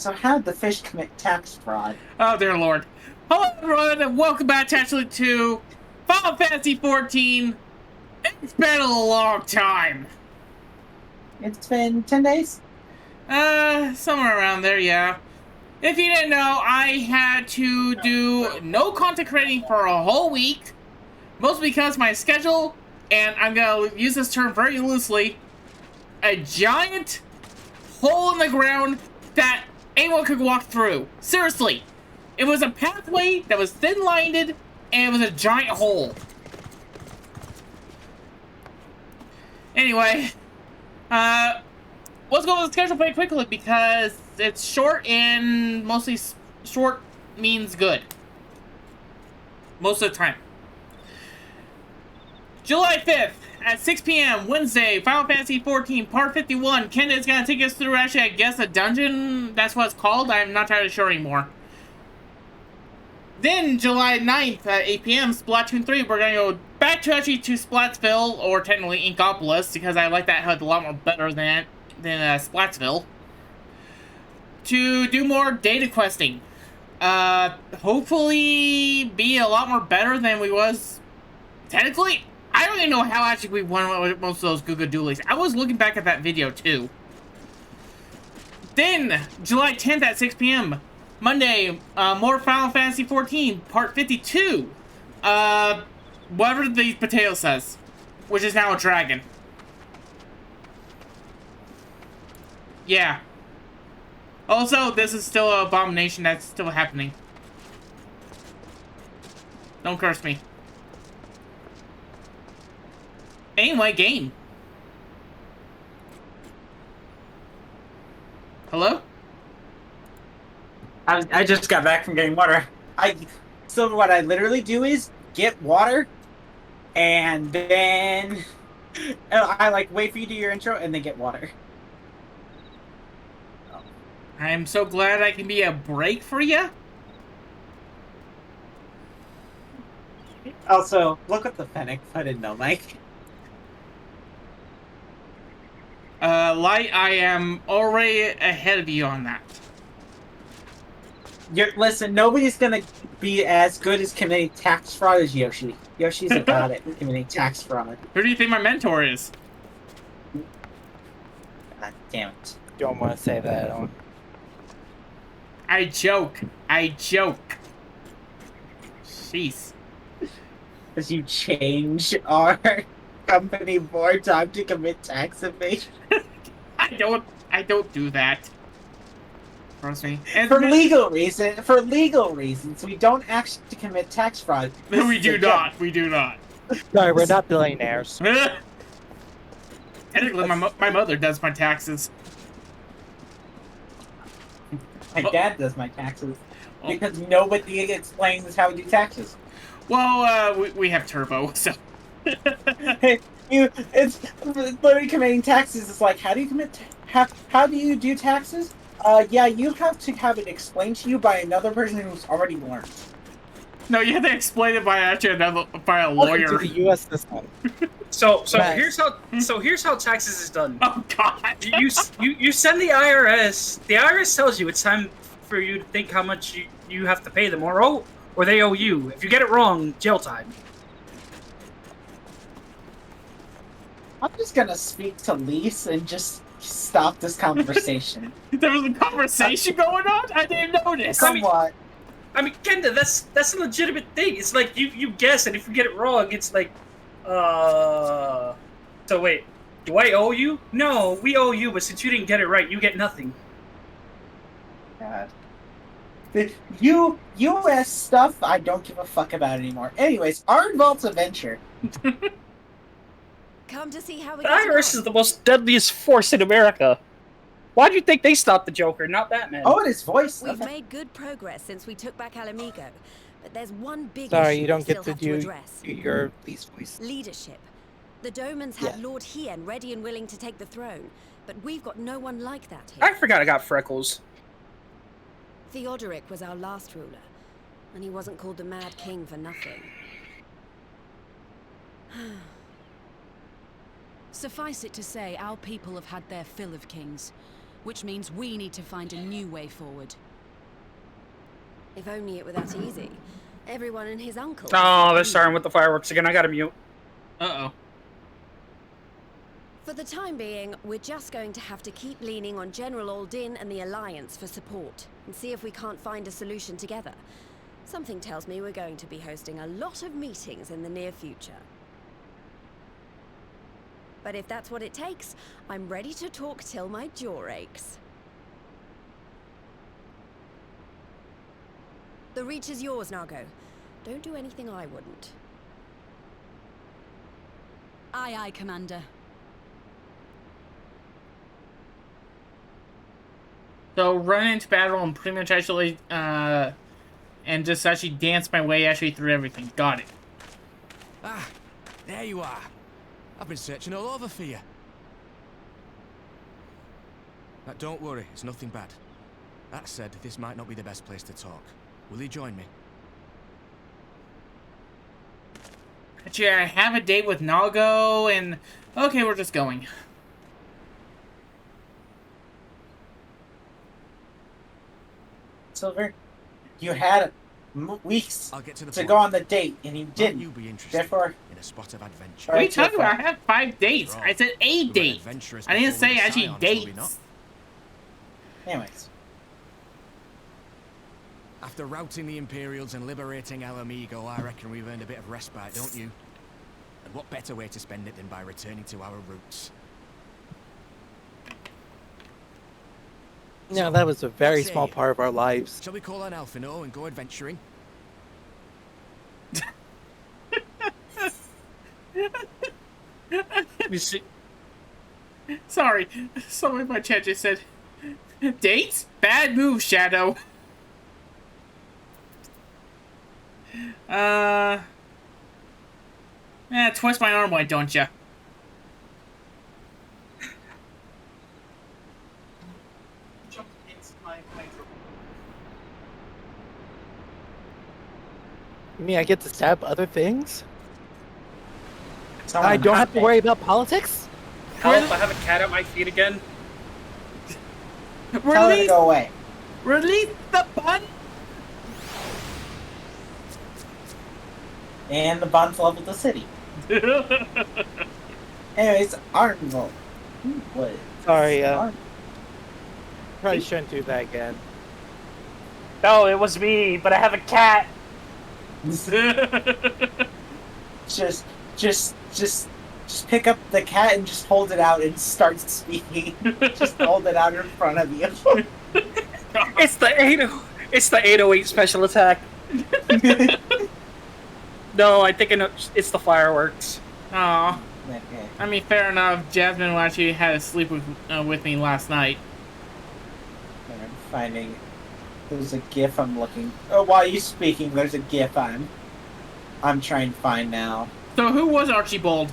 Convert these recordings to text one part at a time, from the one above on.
So how did the fish commit tax fraud? Oh, dear Lord. Hello, everyone, and welcome back to actually to Final Fantasy XIV. It's been a long time. It's been 10 days? Somewhere around there, yeah. If you didn't know, I had to do no content creating for a whole week, mostly because my schedule, and I'm gonna use this term very loosely, a giant hole in the ground that anyone could walk through. Seriously. It was a pathway that was thin-lined, and it was a giant hole. Anyway, let's go over the schedule pretty quickly because it's short, and mostly short means good. Most of the time. July 5th at 6 p.m. Wednesday, Final Fantasy XIV Part 51. Kenda is gonna take us through, actually, I guess, a dungeon. That's what it's called. I'm not entirely sure anymore. Then, July 9th at 8 p.m., Splatoon 3, we're gonna go back to actually to Splatsville, or technically Inkopolis, because I like that HUD a lot more better than Splatsville, to do more data questing. Hopefully be a lot more better than we was, technically. I don't even know how actually we won most of those Guga Dualies. I was looking back at that video, too. Then, July 10th at 6 p.m., Monday, more Final Fantasy XIV, Part 52. Whatever the potato says, which is now a dragon. Yeah. Also, this is still an abomination that's still happening. Don't curse me. Anyway, game. Hello? I just got back from getting water. So what I literally do is get water, and then I like wait for you to do your intro, and then get water. I'm so glad I can be a break for you. Also, look at the Fennec. I didn't know, Mike. Light, I am already ahead of you on that. Listen, nobody's gonna be as good as committing tax fraud as Yoshi. Yoshi's a god at committing tax fraud. Who do you think my mentor is? God damn it. Don't want to say that. I joke. I joke. Jeez. As you change our company board time to commit tax evasion. I don't do that. Trust me. And For legal reasons, we don't actually commit tax fraud. We do not. We do not. Sorry, we're not billionaires. Technically, my mother does my taxes. My dad does my taxes because nobody explains how we do taxes. Well, we have turbo, so. Hey, it's literally committing taxes. It's like, how do you commit? How do you do taxes? Yeah, you have to have it explained to you by another person who's already learned. No, you have to explain it by a lawyer. To the U.S. system. So Nice. here's how taxes is done. Oh God! You send the IRS. The IRS tells you it's time for you to think how much you have to pay them, or they owe you. If you get it wrong, jail time. I'm just gonna speak to Lise and just stop this conversation. There was a conversation going on. I didn't notice. Somewhat. I mean, Kenda, that's a legitimate thing. It's like you guess, and if you get it wrong, it's like, So wait, do I owe you? No, we owe you, but since you didn't get it right, you get nothing. God. The U.S. stuff, I don't give a fuck about anymore. Anyways, our Vault's adventure. Come to see how we The get IRS along. is the most deadliest force in America. Why do you think they stopped the Joker, not Batman? Oh, and his voice. We've made good progress since we took back Alamigo, but there's one big Sorry, issue you don't we get still to have do address. your least voice. Leadership. The Domans had Yeah. Lord Hien ready and willing to take the throne, but we've got no one like that I here. forgot I got freckles. Theodoric was our last ruler, and he wasn't called the Mad King for nothing. Suffice it to say, our people have had their fill of kings. Which means we need to find a new way forward. If only it were that easy. Everyone and his uncle. Oh, they're starting with the fireworks again. I gotta mute. Uh-oh. For the time being, we're just going to have to keep leaning on General Aldin and the Alliance for support, and see if we can't find a solution together. Something tells me we're going to be hosting a lot of meetings in the near future. But if that's what it takes, I'm ready to talk till my jaw aches. The reach is yours, Nago. Don't do anything I wouldn't. Aye, aye, Commander. So run into battle and pretty much actually, and just actually dance my way actually through everything. Got it. Ah, there you are. I've been searching all over for you. Now, don't worry, it's nothing bad. That said, this might not be the best place to talk. Will you join me? Actually, I have a date with Nago, and okay, we're just going. Silver, you had weeks I'll get to the to point. go on the date, and you Might didn't. you be interested Therefore, in a spot of adventure? What are you Alright, talking about? I Jeff. have 5 dates. I said a We were date. adventurous I didn't before we say were actually scions, were we not? dates. anyways, After routing the Imperials and liberating Alamigo, I reckon we've earned a bit of respite, don't you? And what better way to spend it than by returning to our roots? Yeah, that was a very Say small it. part of our lives. Shall we call on Alphino and go adventuring? You see, Sorry. Someone in my chat just said, dates? Bad move, Shadow. Twist my arm, why don't ya? You mean I get to stab other things? someone I don't have to had worry about politics? help! I have a cat at my feet again. Tell her to Release, go away. release the bun. And the bonds leveled the city. Anyways, Arnville. What? Sorry, probably shouldn't do that again. No, it was me, but I have a cat. just pick up the cat and just hold it out and start speaking. Just hold it out in front of you. It's the 808 special attack. No, I think it's the fireworks. Aw. Okay. I mean, fair enough. Jasmine actually had to sleep with me last night. I'm finding. There's a GIF I'm looking. Oh, while you speaking, there's a GIF I'm trying to find now. So who was Archibald?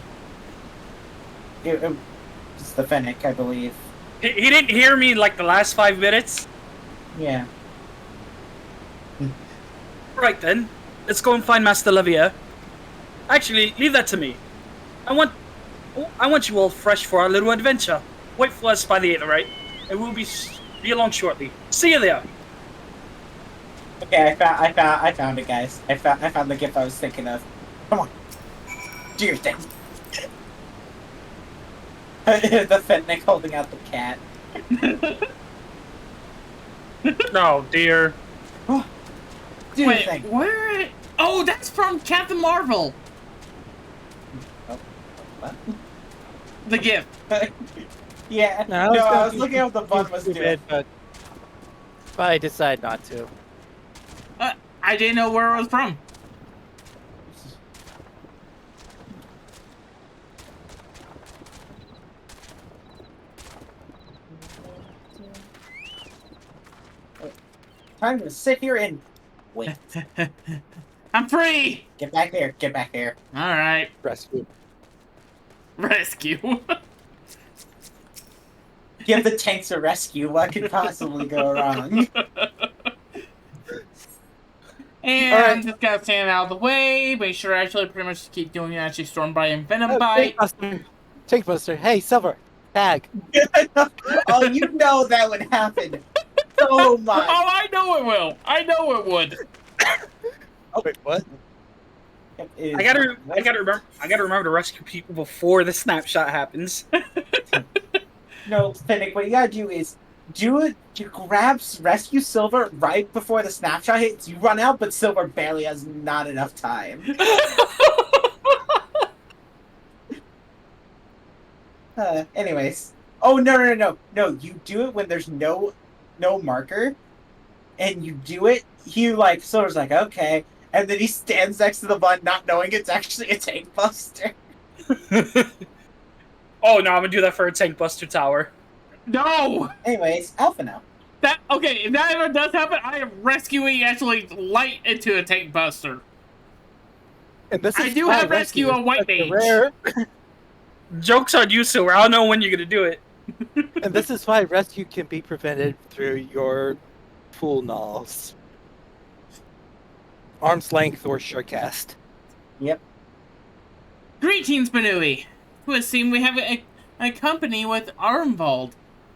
It's the Fennec, I believe. He didn't hear me in like the last 5 minutes. Yeah. Right then, let's go and find Master Levia. Actually, leave that to me. I want you all fresh for our little adventure. Wait for us by the 8th, right? And we'll be along shortly. See you there. Okay, I found it, guys. I found the GIF I was thinking of. Come on, do your thing. The Fennec holding out the cat. No, dear. Do your Wait, thing. where? Oh, that's from Captain Marvel. Oh, what? The gift. Yeah. No, No, gonna I was do looking at what the bun was stupid, doing. but I decided not to. I didn't know where it was from. Time to sit here and wait. I'm free. Get back here. Get back here. All right. Rescue. Rescue. Give the tanks a rescue. What could possibly go wrong? And All right. I'm just gonna stand out of the way. Make sure I actually pretty much keep doing actually storm by and venom Tank bite. Buster. Tank Buster. Hey, Silver. Tag. Oh, you know that would happen so much. Oh, I know it will. I know it would. Wait, what? I gotta remember to rescue people before the snapshot happens. No, Finnick, what you gotta do is you grab rescue Silver right before the snapshot hits. You run out, but Silver barely has not enough time. Anyways. Oh no. You do it when there's no marker, and you do it. He like Silver's like okay, and then he stands next to the button, not knowing it's actually a tank buster. Oh no, I'm gonna do that for a tank buster tower. No. Anyways, Alpha now. That okay? If that ever does happen, I am rescuing actually light into a tank buster. And this I is do why have rescue on White is such a Mage. Rare, Joke's on you, Silver. I don't know when you're gonna do it. and this is why rescue can be prevented through your pool nulls. Arm's length or surecast. Yep. Greetings, Benui. It would seem we have a company with Armvald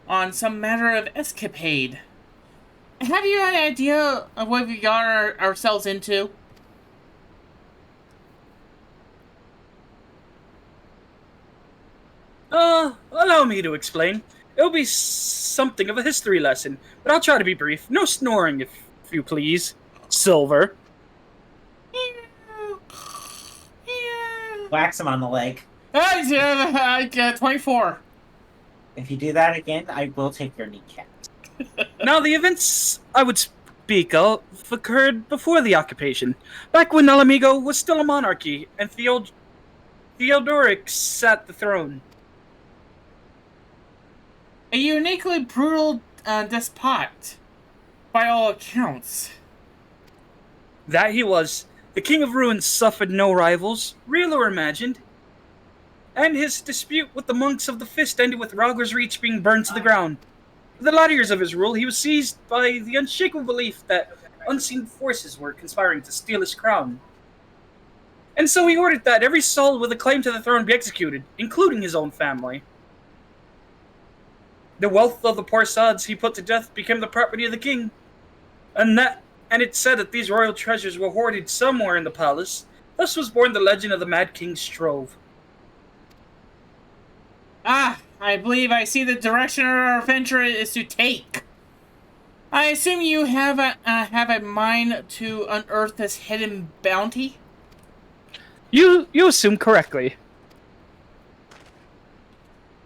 on some matter of escapade. Have you any idea of what we got ourselves into? Allow me to explain. It'll be something of a history lesson, but I'll try to be brief. No snoring, if you please. Silver. Wax him on the leg. I get 24. If you do that again, I will take your kneecap. Now, the events I would speak of occurred before the occupation, back when Alamigo was still a monarchy, and Theodoric sat the throne. A uniquely brutal despot, by all accounts. That he was. The King of Ruins suffered no rivals, real or imagined. And his dispute with the monks of the Fist ended with Rauger's Reach being burned to the ground. For the latter years of his rule, he was seized by the unshakable belief that unseen forces were conspiring to steal his crown. And so he ordered that every soul with a claim to the throne be executed, including his own family. The wealth of the poor sods he put to death became the property of the king. And it's said that these royal treasures were hoarded somewhere in the palace. Thus was born the legend of the Mad King's Trove. Ah, I believe I see the direction our adventure is to take. I assume you have a mind to unearth this hidden bounty? You assume correctly.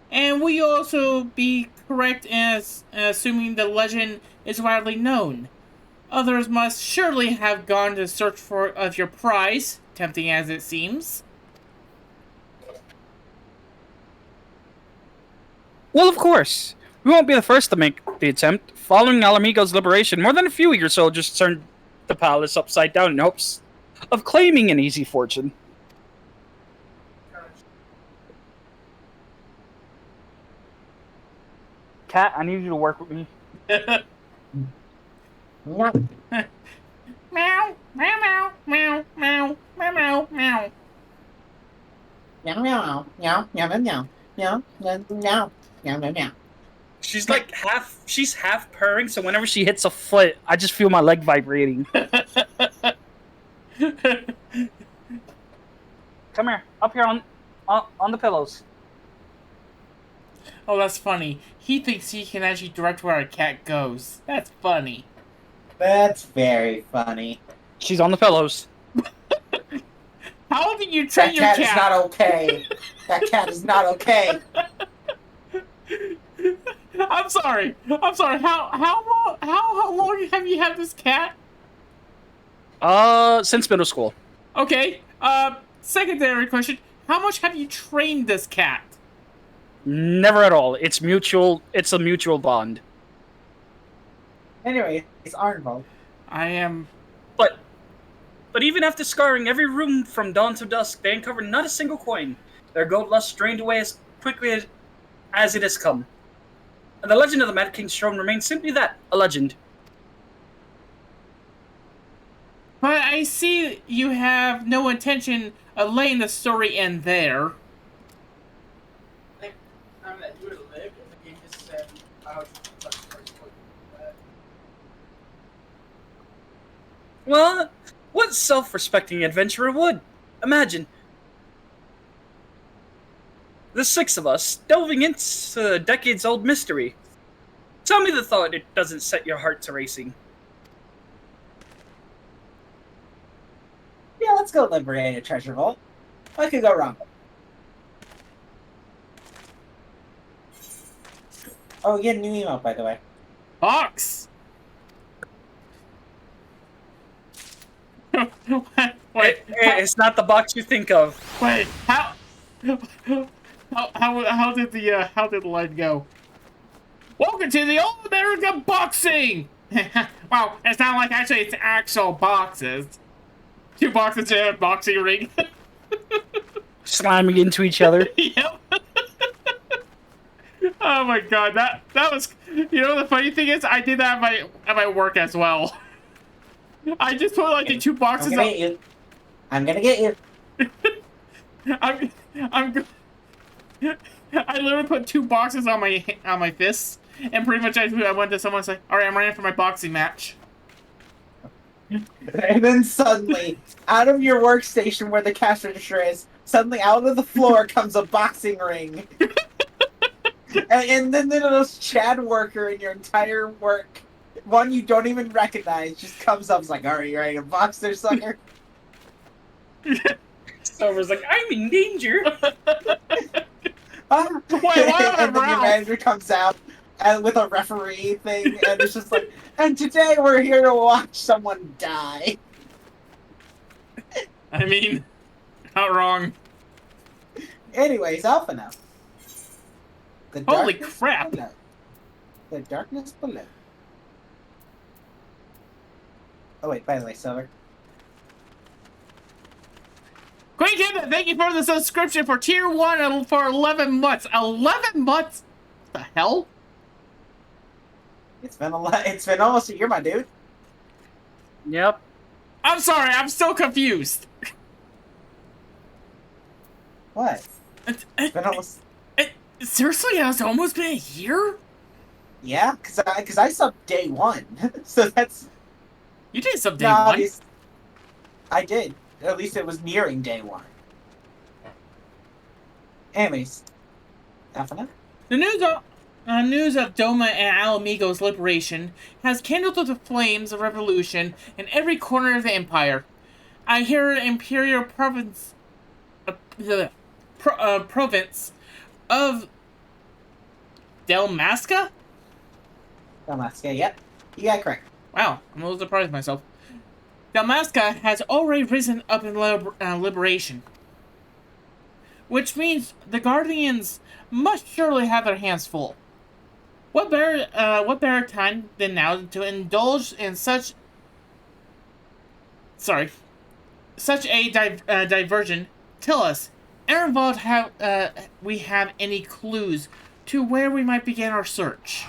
And will you also be correct in assuming the legend is widely known? Others must surely have gone to search for your prize, tempting as it seems. Well, of course. We won't be the first to make the attempt. Following Alamigo's liberation, more than a few of your soldiers turned the palace upside down in hopes of claiming an easy fortune. Cat, I need you to work with me. Meow, meow, meow, meow, meow, meow, meow. Meow meow meow meow meow meow meow meow meow meow meow. She's like she's half purring, so whenever she hits a foot, I just feel my leg vibrating. Come here, up here on the pillows. Oh, that's funny. He thinks he can actually direct where a cat goes. That's funny. That's very funny. She's on the pillows. How did you train That your cat is cat? not okay. That cat is not okay. I'm sorry. How long have you had this cat? Since middle school. Okay. Secondary question. How much have you trained this cat? Never at all. It's mutual. It's a mutual bond. Anyway, it's Arnvald. I am... But even after scouring every room from dawn to dusk, they uncovered not a single coin. Their gold lust drained away as quickly as it has come. And the legend of the Mad King's throne remains simply that, a legend. But I see you have no intention of letting the story end there. I'm gonna do it Well, what self-respecting adventurer would? Imagine the six of us delving into a decades-old mystery. Tell me the thought it doesn't set your heart to racing. Yeah, let's go liberate a treasure vault. What could go wrong? Oh, get a new email, by the way. Box. Wait, It's not the box you think of. wait, how did the line go? Welcome to the All American Boxing. Wow, it's not like actually it's actual boxes. 2 boxes in a boxing ring. Slamming into each other. Yep. Oh my god, that was. You know the funny thing is, I did that at my work as well. I just put like the 2 boxes. I'm gonna get you. I'm gonna get you. I'm. I literally put 2 boxes on my fists, and pretty much I went to someone and said, "All right, I'm ready for my boxing match." And then suddenly, out of your workstation where the cash register is, suddenly out of the floor comes a boxing ring. and then there's Chad worker in your entire work, one you don't even recognize, just comes up and is like, "All right, you ready to box there, sucker?" Silver's like, I'm in danger. And then your manager comes out and with a referee thing, and it's just like, and today we're here to watch someone die. I mean, not wrong. Anyways, Alpha now. The Holy darkness crap. below. The darkness below. Oh wait, by the way, Silver. Queen Kingdom, thank you for the subscription for tier 1 for 11 months. 11 months? What the hell? It's been almost a year, my dude. Yep. I'm sorry, I'm still confused. What? It's been almost. Seriously, it's almost been a year? Yeah, cause I subbed day 1, so that's. You did sub day No, 1. I did. At least it was nearing day 1. Anyways, Alpha. The news of Doma and Alamigo's liberation has kindled the flames of revolution in every corner of the empire. I hear Imperial province, province of Dalmasca? Dalmasca, yep. You got it correct. Wow, I'm a little surprised of myself. Dalmasca has already risen up in liberation. Which means the Guardians must surely have their hands full. What better time than now to indulge in such a diversion? Tell us, Erenvald, we have any clues to where we might begin our search?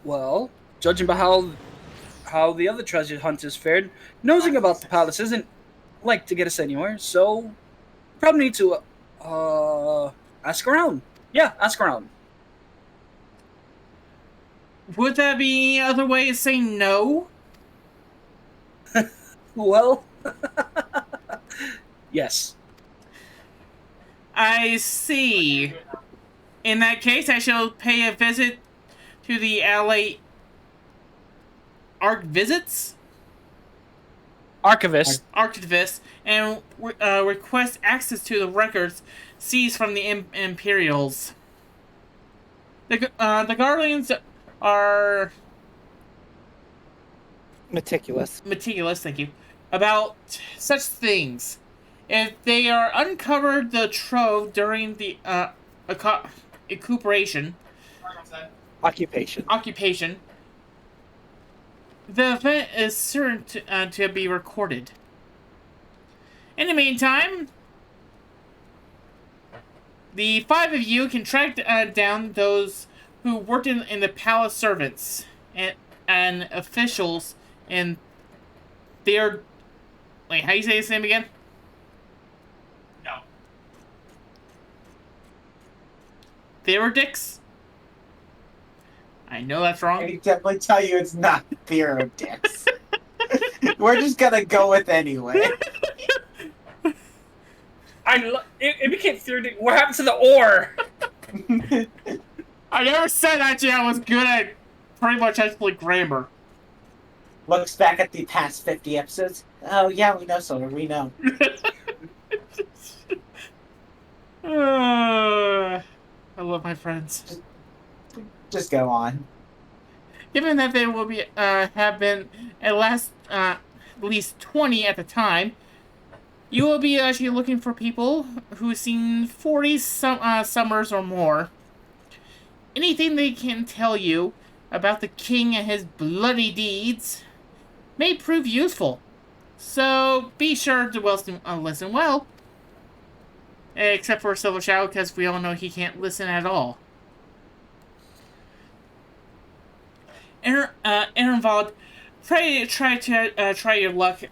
Well, judging by how the other treasure hunters fared, nosing about the palace isn't like to get us anywhere, so probably need to ask around. Yeah, ask around. Would that be any other way of saying no? Well, yes. I see. In that case, I shall pay a visit to the LA Archivist and request access to the records seized from the Imperials. The Guardians are Meticulous. thank you, about such things. If they are uncovered the trove during the occupation, the event is certain to be recorded. In the meantime, the 5 of you can track down those who worked in the palace servants and officials in their... Wait, how do you say his name again? No. Theodix? I know that's I wrong. can definitely tell you it's not theory of dicks. We're just gonna go with anyway. It became theory. What happened to the ore? I never said actually I was good at pretty much actually grammar. Looks back at the past 50 episodes. Oh yeah, we know, Silver. We know. I love my friends. Just go on. Given that there will be have been at least 20 at the time, you will be actually looking for people who've seen 40 summers or more. Anything they can tell you about the king and his bloody deeds may prove useful. So be sure to listen well. Except for Silver Shadow, because we all know he can't listen at all. Ehrenwald, try your luck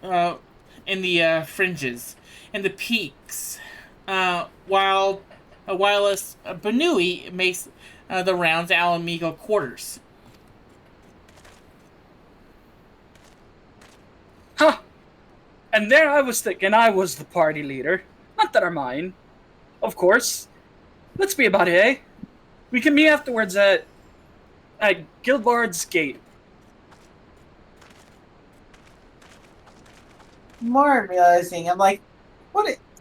in the fringes and the peaks, while Benui makes the rounds at Alamigo quarters. Huh. And there I was thinking I was the party leader. Not that I'm mine. Of course. Let's be about it, eh? We can meet afterwards at Guildbard's Gate. More I'm realizing, I'm like,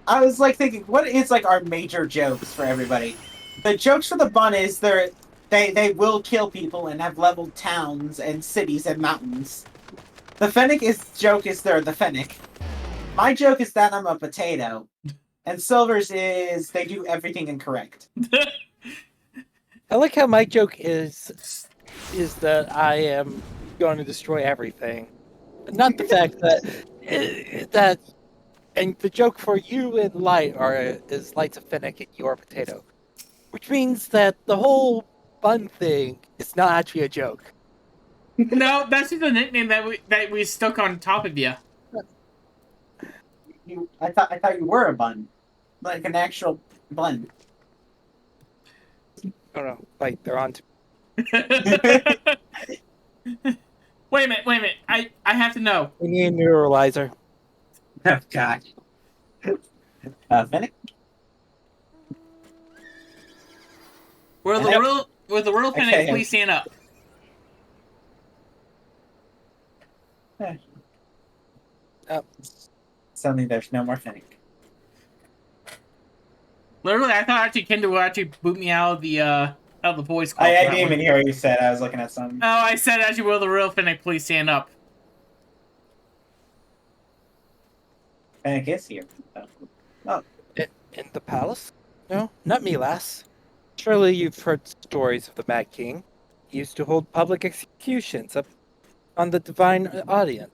I was like thinking, what is like our major jokes for everybody? The jokes for the bun is they will kill people and have leveled towns and cities and mountains. The Fennec joke is they're the Fennec. My joke is that I'm a potato. And Silver's is they do everything incorrect. I like how my joke is that I am going to destroy everything. Not the fact that and the joke for you and Light is Light's a Fennec and you're a potato. Which means that the whole bun thing is not actually a joke. No, that's just a nickname that we stuck on top of you. I thought you were a bun. Like an actual bun. Oh no, Light, they're on to Wait a minute. I have to know. we need a neuralizer. Oh god. Fennec? Will the real Fennec Okay. please stand up? Suddenly there's no more Fennec. Literally, I thought actually Kendra would actually boot me out of the voice call. I didn't even hear what you said. I was looking at something. Oh, I said actually, will the real Fennec please stand up? Fennec is here. Oh. In the palace? No, not me, lass. Surely you've heard stories of the Mad King. He used to hold public executions up on the divine audience.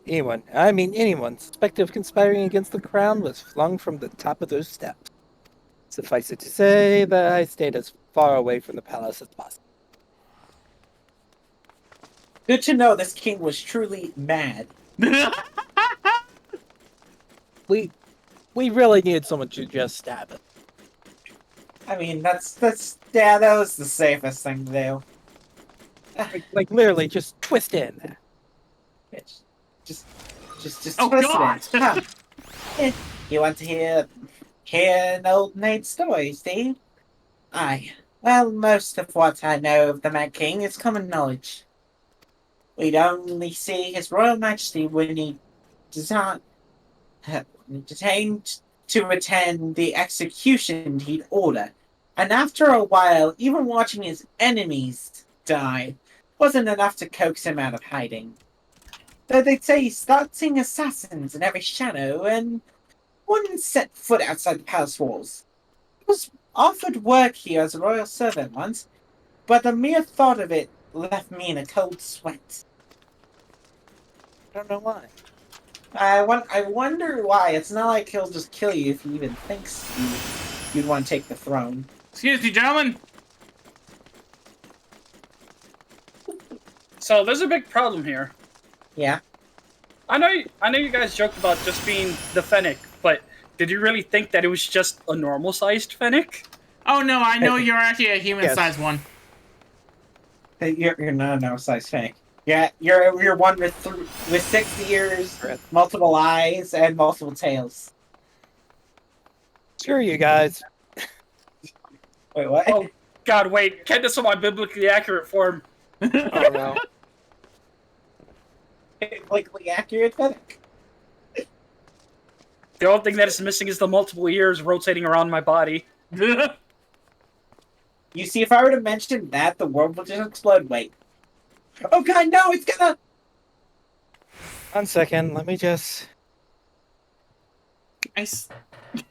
Anyone suspected of conspiring against the crown was flung from the top of those steps. Suffice it to say that I stayed as far away from the palace as possible. Good to know this king was truly mad. We really needed someone to just stab it. I mean, that was the safest thing to do. Like literally, just twist in there. Just Oh, twist God. it in. Huh. You want to hear an old maid story, Steve? Aye. Well, most of what I know of the Mad King is common knowledge. We'd only see His Royal Majesty when he detained to attend the execution he'd order. And after a while, even watching his enemies die wasn't enough to coax him out of hiding. Though they'd say he started seeing assassins in every shadow and wouldn't set foot outside the palace walls. He was offered work here as a royal servant once, but the mere thought of it left me in a cold sweat. I don't know why. I wonder why. It's not like he'll just kill you if he even thinks you'd want to take the throne. Excuse me, gentlemen. So there's a big problem here. Yeah. I know you guys joked about just being the Fennec, but did you really think that it was just a normal-sized Fennec? Oh no, I know you're actually a human-sized one. You're not a size fake. Yeah, you're one with 6 ears, multiple eyes, and multiple tails. Screw you guys. Wait, what? Oh God, wait. Ken is my biblically accurate form. Oh no. Biblically accurate, then? The only thing that is missing is the multiple ears rotating around my body. You see, if I were to mention that, the world will just explode. Wait. Oh God, no! It's gonna. 1 second. Let me just.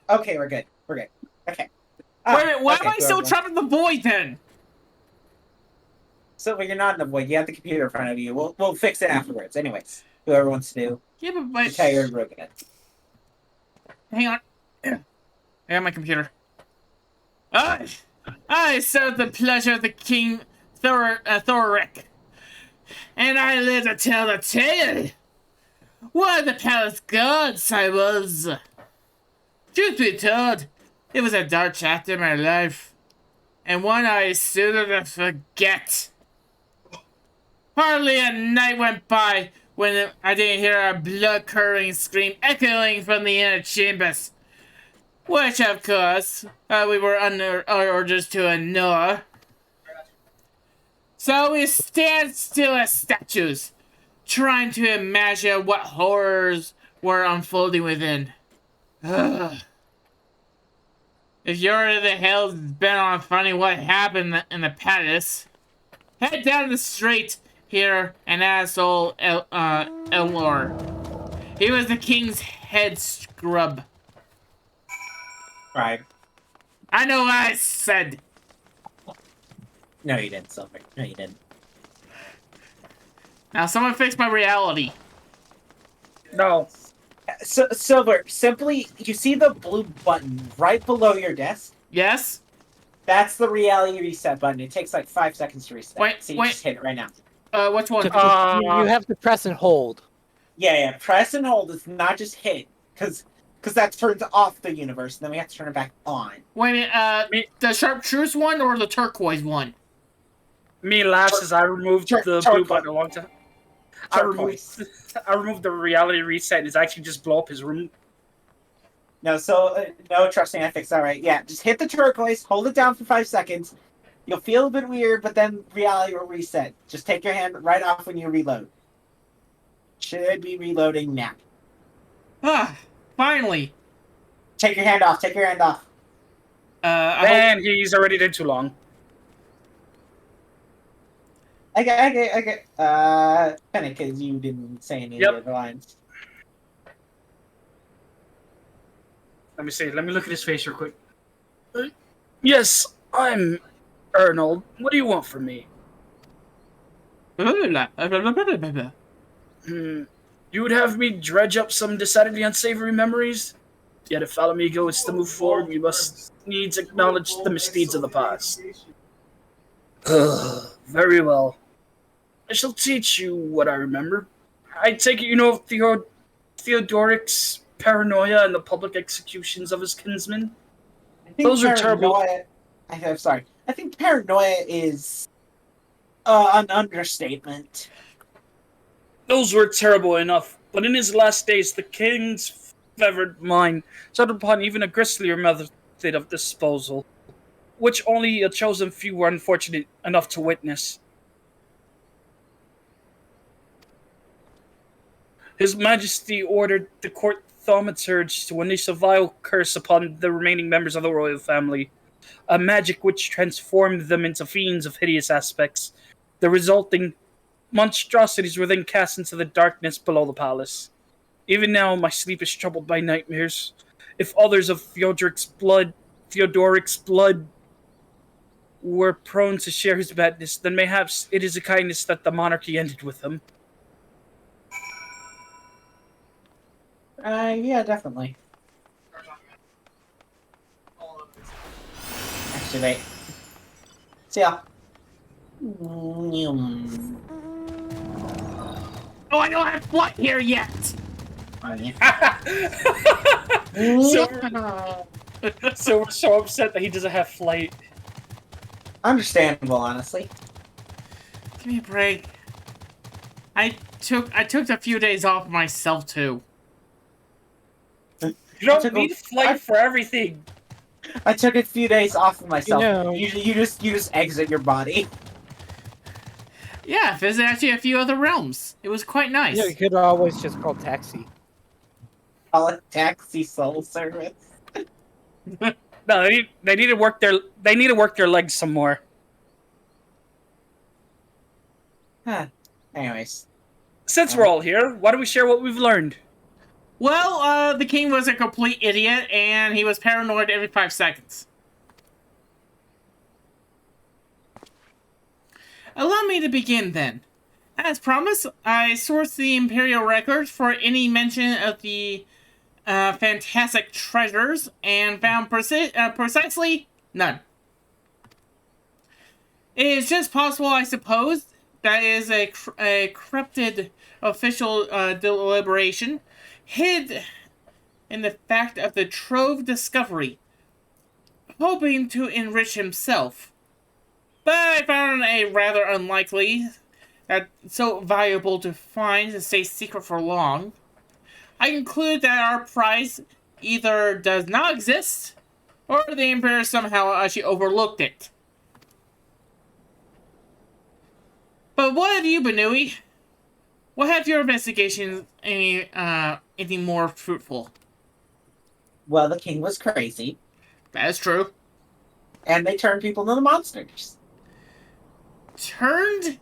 Okay, we're good. We're good. Okay. Wait a minute, why okay, am I still everyone. trapped in the void then? So you're not in the void. You have the computer in front of you. We'll fix it afterwards. Anyways, whoever wants to do. Yeah, but Okay, you're broken it. hang on. I got my computer. I serve the pleasure of the King Thoric, and I live to tell the tale. One of the palace guards I was. Truth be told, it was a dark chapter in my life, and one I sooner to forget. Hardly a night went by when I didn't hear a blood-curdling scream echoing from the inner chambers, which, of course, we were under orders to ignore. So we stand still as statues, trying to imagine what horrors were unfolding within. Ugh. If you're in the hills bent on finding what happened in the palace, head down the street here and ask old Elor. He was the king's head scrub. Right. I know what I said. No, you didn't, Silver. No, you didn't. Now someone fix my reality. No. So, Silver, simply, you see the blue button right below your desk? Yes? That's the reality reset button. It takes like 5 seconds to reset. Wait, so you wait. just hit it right now. Which one? You have to press and hold. Yeah. Press and hold. It's not just hit, because that turns off the universe, and then we have to turn it back on. Wait a minute, the chartreuse one or the turquoise one? Me laughs as I removed the blue button a long time. I removed the reality reset and it's actually just blow up his room. No, no, trust me, I fixed that right. Yeah, just hit the turquoise, hold it down for 5 seconds. You'll feel a bit weird, but then reality will reset. Just take your hand right off when you reload. Should be reloading now. Ah, finally. Take your hand off, take your hand off. Man, he's already did too long. Okay. Kinda because you didn't say any of the lines. Let me see. Let me look at his face real quick. Yes, I'm Arnold. What do you want from me? You would have me dredge up some decidedly unsavory memories? Yet if Alamigo is to move forward, we must needs acknowledge the misdeeds of the past. Very well. I shall teach you what I remember. I take it you know of Theodoric's paranoia and the public executions of his kinsmen? Those are terrible. I'm sorry. I think paranoia is an understatement. Those were terrible enough, but in his last days, the king's fevered mind settled upon even a grislier method of disposal, which only a chosen few were unfortunate enough to witness. His Majesty ordered the court thaumaturge to unleash a vile curse upon the remaining members of the royal family, a magic which transformed them into fiends of hideous aspects. The resulting monstrosities were then cast into the darkness below the palace. Even now, my sleep is troubled by nightmares. If others of Theodoric's blood were prone to share his badness, then mayhaps it is a kindness that the monarchy ended with him. Yeah, definitely. Actually, wait. See ya. Oh, I don't have flight here yet! So we're so upset that he doesn't have flight. Understandable, honestly. Give me a break. I took a few days off myself too. You I don't took a- need to flight for everything. I took a few days off of myself. know- You just exit your body. Yeah, visit actually a few other realms. It was quite nice. You could always just call taxi. Call it taxi soul service. No, they need to work their legs some more. Huh. Anyways. Since we're all here, why don't we share what we've learned? Well, the king was a complete idiot, and he was paranoid every 5 seconds. Allow me to begin, then. As promised, I sourced the Imperial records for any mention of the fantastic treasures, and found precisely none. It is just possible, I suppose, that is a corrupted official deliberation, hid in the fact of the trove discovery, hoping to enrich himself. But I found it rather unlikely that so valuable to find and stay secret for long. I conclude that our prize either does not exist, or the Emperor somehow actually overlooked it. But what have you, Benui? What have your investigations anything more fruitful? Well, the king was crazy, That is true. and they turned people into monsters. Turned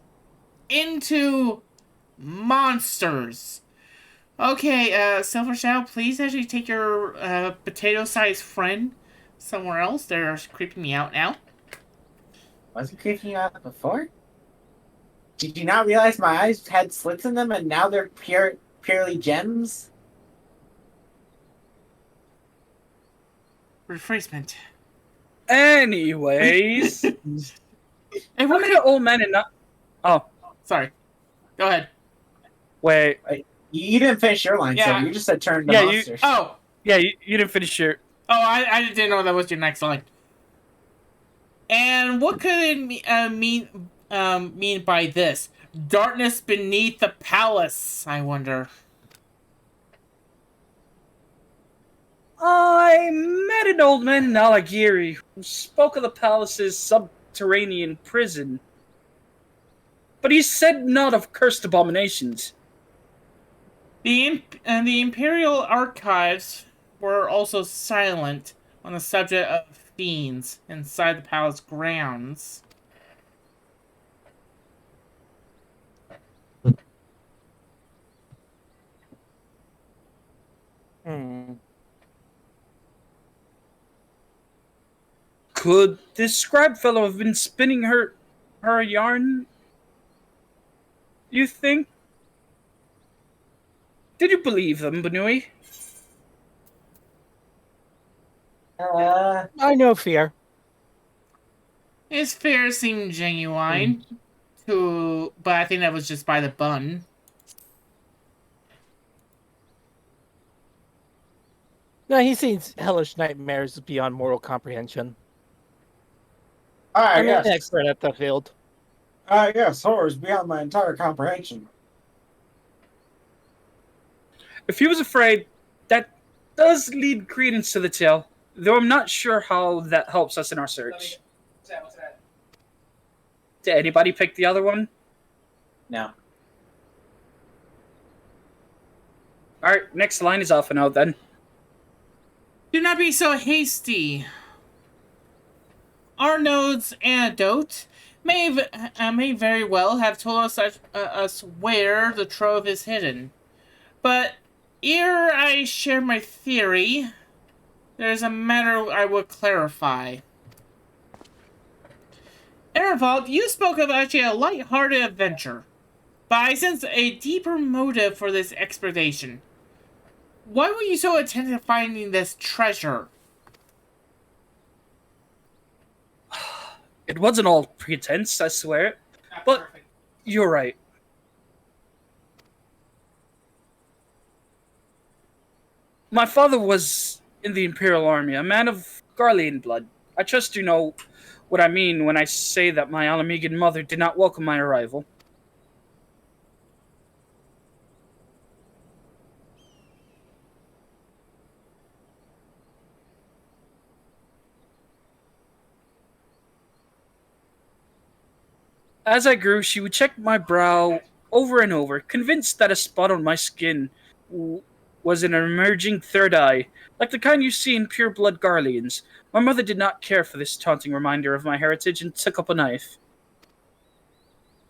into monsters. Okay, Silver Shadow, please actually take your potato-sized friend somewhere else. They're creeping me out now. Wasn't creeping you out before? Did you not realize my eyes had slits in them, and now they're purely gems? Refreshment. Anyways, Hey, how what many old men and not? Oh, Sorry. Go ahead. wait. You didn't finish your line, Yeah. so you just said turn to Yeah, monsters. Oh, Yeah, you didn't finish your. I didn't know that was your next line. And what could it mean by this? Darkness beneath the palace, I wonder. I met an old man in Alagiri who spoke of the palace's subterranean prison. But he said not of cursed abominations. The Imperial archives were also silent on the subject of fiends inside the palace grounds. Could this scribe fellow have been spinning her a yarn? You think? Did you believe them, Benui? I know fear. His fears seemed genuine, but I think that was just by the bun. No, he sees hellish nightmares beyond mortal comprehension. Ah, I'm yes. an expert at the field. Yes, horrors beyond my entire comprehension. If he was afraid, that does lead credence to the tale, though I'm not sure how that helps us in our search. What's that? Did anybody pick the other one? No. Alright, next line is off and out then. Do not be so hasty. Arnold's anecdote may very well have told us where the trove is hidden. But ere I share my theory, there's a matter I would clarify. Erevold, you spoke of actually a light-hearted adventure, but I sense a deeper motive for this expedition. Why were you so intent on finding this treasure? It wasn't all pretense, I swear. But you're right. My father was in the Imperial Army, a man of Garlean blood. I trust you know what I mean when I say that my Alamegan mother did not welcome my arrival. As I grew, she would check my brow over and over, convinced that a spot on my skin was an emerging third eye, like the kind you see in pure-blood Garleans. My mother did not care for this taunting reminder of my heritage and took up a knife.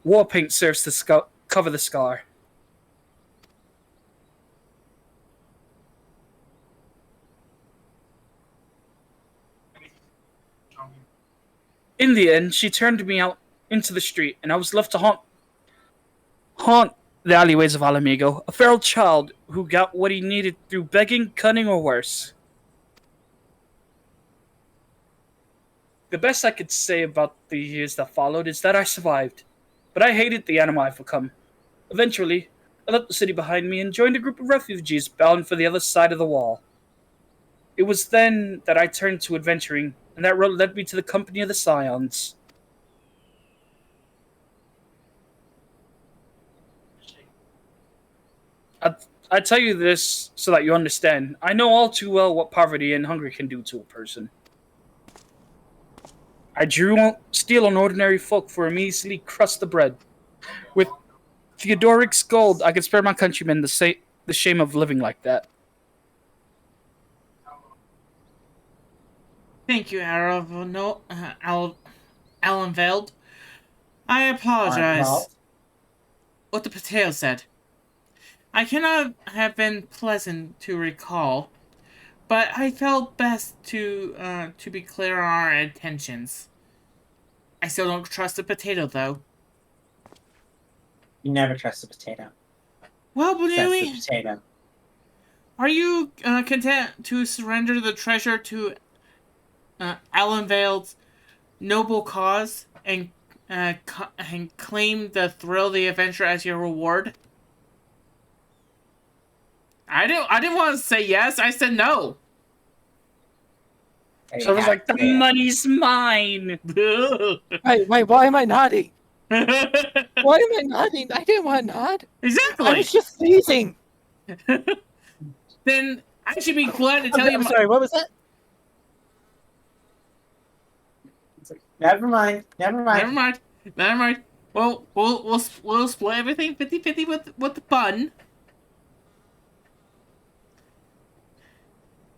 War paint serves to cover the scar. In the end, she turned me out into the street, and I was left to haunt the alleyways of Alamigo, a feral child who got what he needed through begging, cunning, or worse. The best I could say about the years that followed is that I survived, but I hated the animal I've become. Eventually, I left the city behind me and joined a group of refugees bound for the other side of the wall. It was then that I turned to adventuring, and that road led me to the company of the Scions. I tell you this so that you understand. I know all too well what poverty and hunger can do to a person. I won't steal on ordinary folk for a measly crust of bread. With Theodoric's gold, I could spare my countrymen the shame of living like that. Thank you, Alanveld. I apologize. What the potato said. I cannot have been pleasant to recall, but I felt best to be clear on our intentions. I still don't trust the potato, though. You never trust a potato. Well, That's Bluey, the potato. are you content to surrender the treasure to Alanveld's noble cause and claim the thrill of the adventure as your reward? I didn't want to say yes. I said no. So I was like, the money's mine. Wait, why am I nodding? Why am I nodding? I didn't want to nod. Exactly. I was just sneezing. Then I should be glad to tell you. I'm sorry, what was that? Never mind. Never mind. Well, we'll split everything 50-50 with the bun.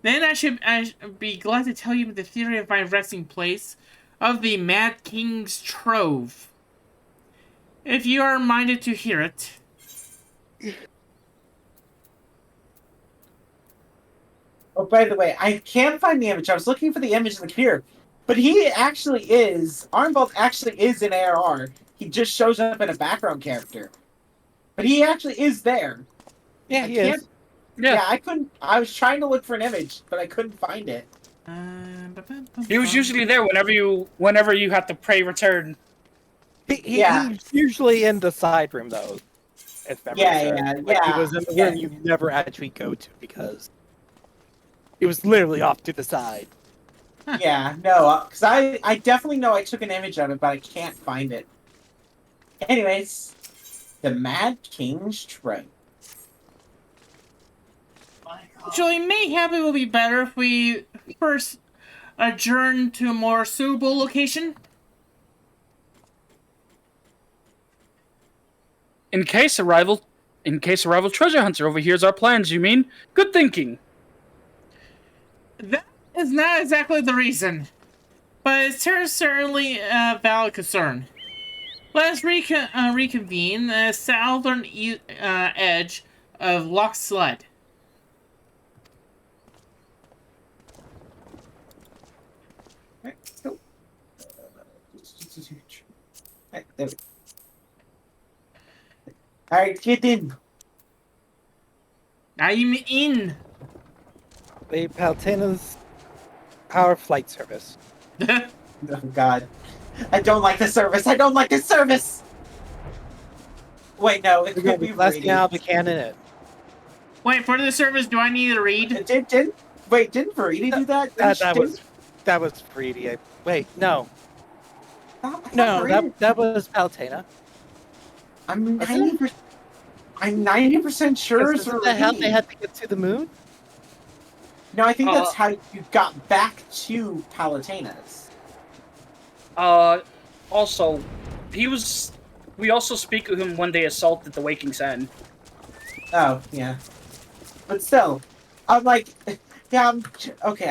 Then I should be glad to tell you the theory of my resting place of the Mad King's Trove. If you are minded to hear it. Oh, by the way, I can't find the image. I was looking for the image in the computer. But he actually is, Arnvald actually is in ARR. He just shows up in a background character. But he actually is there. Yeah, he is. Yeah, I was trying to look for an image, but I couldn't find it. He was usually there whenever you had to pray return. He's usually in the side room, though. If memory serves. Like, he was in the room you never actually go to because he was literally off to the side. Yeah, no, because I definitely know I took an image of it, but I can't find it. Anyways, the Mad King's Trove. Actually, maybe it will be better if we first adjourn to a more suitable location. In case arrival treasure hunter overhears our plans, you mean? Good thinking. That is not exactly the reason, but it's certainly a valid concern. Let us reconvene the southern edge of Loch Sled. Alright, get in. I'm in. The Paltana's Power Flight Service. Oh god. I don't like the service. I don't like the service! Wait, no, it could be blasting out the cannon in. Wait, for the service, do I need to read? Didn't Veridi do that? That was Veridi. Wait, no. No, that was Palutena. I'm Was it? 90%. I'm 90% sure it's Isn't that how they Ravine. had to get to the moon? No, I think that's how you got back to Palutena's. Also, we also speak of him when they assaulted the Waking Sen. Oh, yeah. But still, I'm like, yeah, okay,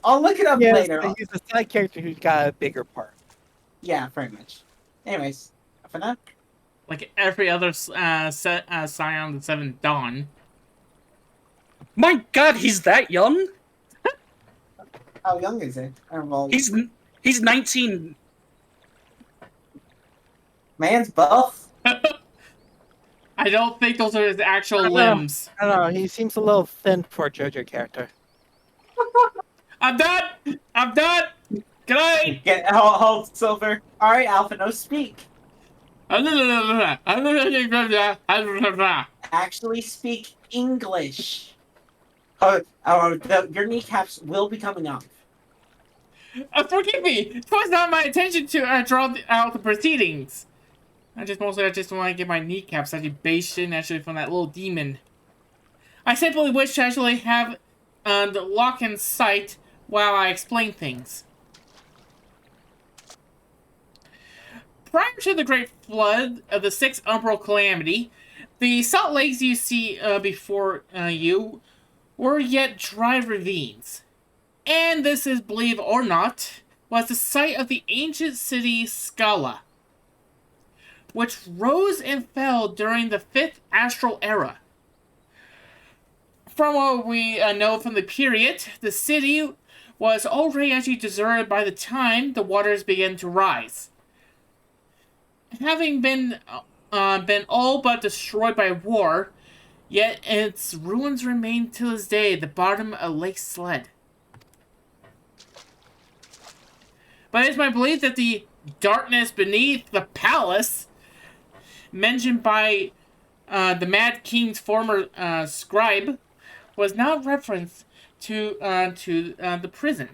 I'll look it up Yes, later. but he's a side character who's got a bigger part. Yeah, very much. Anyways, for now. Like every other Scion the Seventh Dawn. My God, he's that young? How young is it? Well, He's 19. man's buff. I don't think those are his actual limbs. I don't know. He seems a little thin for a JoJo character. I'm done! I'm done! Good night! Hold Silver. All right, Alpha, no speak. Actually speak English. Your kneecaps will be coming off. Forgive me! It was not my intention to draw out the proceedings. I just want to get my kneecaps actually from that little demon. I simply wish to actually have the lock in sight while I explain things. Prior to the Great Flood of the Sixth Umbral Calamity, the salt lakes you see before you were yet dry ravines. And this is, believe or not, was the site of the ancient city Scala, which rose and fell during the Fifth Astral Era. From what we know from the period, the city was already actually deserted by the time the waters began to rise. Having been all but destroyed by war, yet its ruins remain to this day at the bottom of Lake Sled. But it's my belief that the darkness beneath the palace, mentioned by the Mad King's former scribe, was not reference to the prison,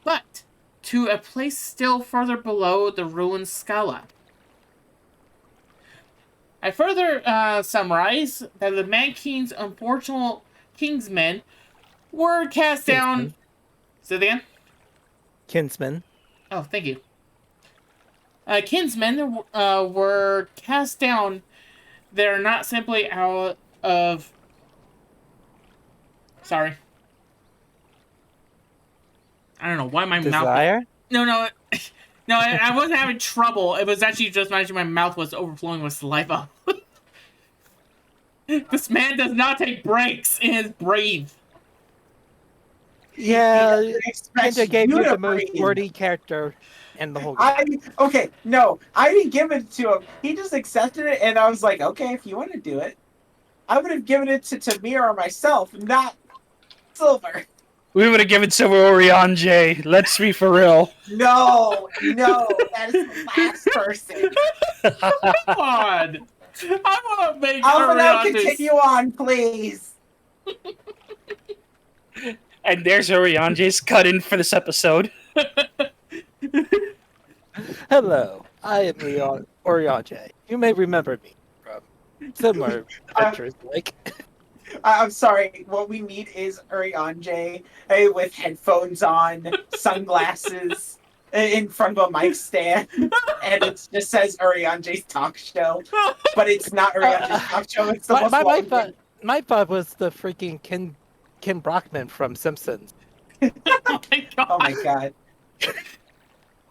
but to a place still further below the ruined Scala. I further summarize that the Mad King's unfortunate kingsmen were cast down. Say it again? Kinsman. Oh, thank you. Kinsmen were cast down there not simply out of... Sorry. I don't know why my Desire? mouth... No, I wasn't having trouble. It was actually just my mouth was overflowing with saliva. This man does not take breaks in his breathe. Yeah, Expect Ninja gave you you to the most breathe. wordy character in the whole game. No, I didn't give it to him. He just accepted it, and I was like, okay, if you want to do it. I would have given it to Tamir or myself, not Silver. We would have given Silver Orion J. Let's be for real. No, that is the last person. Come on! I want to make Alpha, now Ariana's... continue on, please. And there's Orion J's cut in for this episode. Hello, I am Orion J. You may remember me from similar adventures like... I'm sorry. What we need is Urian J with headphones on, sunglasses, in front of a mic stand, and it just says Urian J's talk show. But it's not Urian J's talk show. It's the most my thought was the freaking Ken Brockman from Simpsons. Oh my god.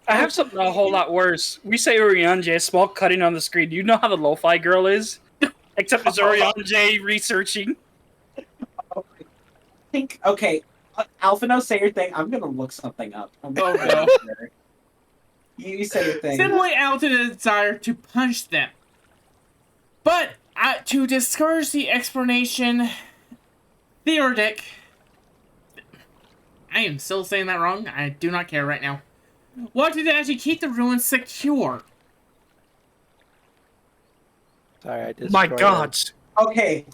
I have something a whole lot worse. We say Orion J, a small cutting on the screen. Do you know how the lo-fi girl is? Except it's Orion J researching. Okay, Alphino, say your thing. I'm gonna look something up. Oh, no. You say your thing. Simply out of the desire to punch them. But to discourage the explanation, theoretic. I am still saying that wrong. I do not care right now. Wanted to actually keep the ruins secure. Sorry, I just. My God. Okay,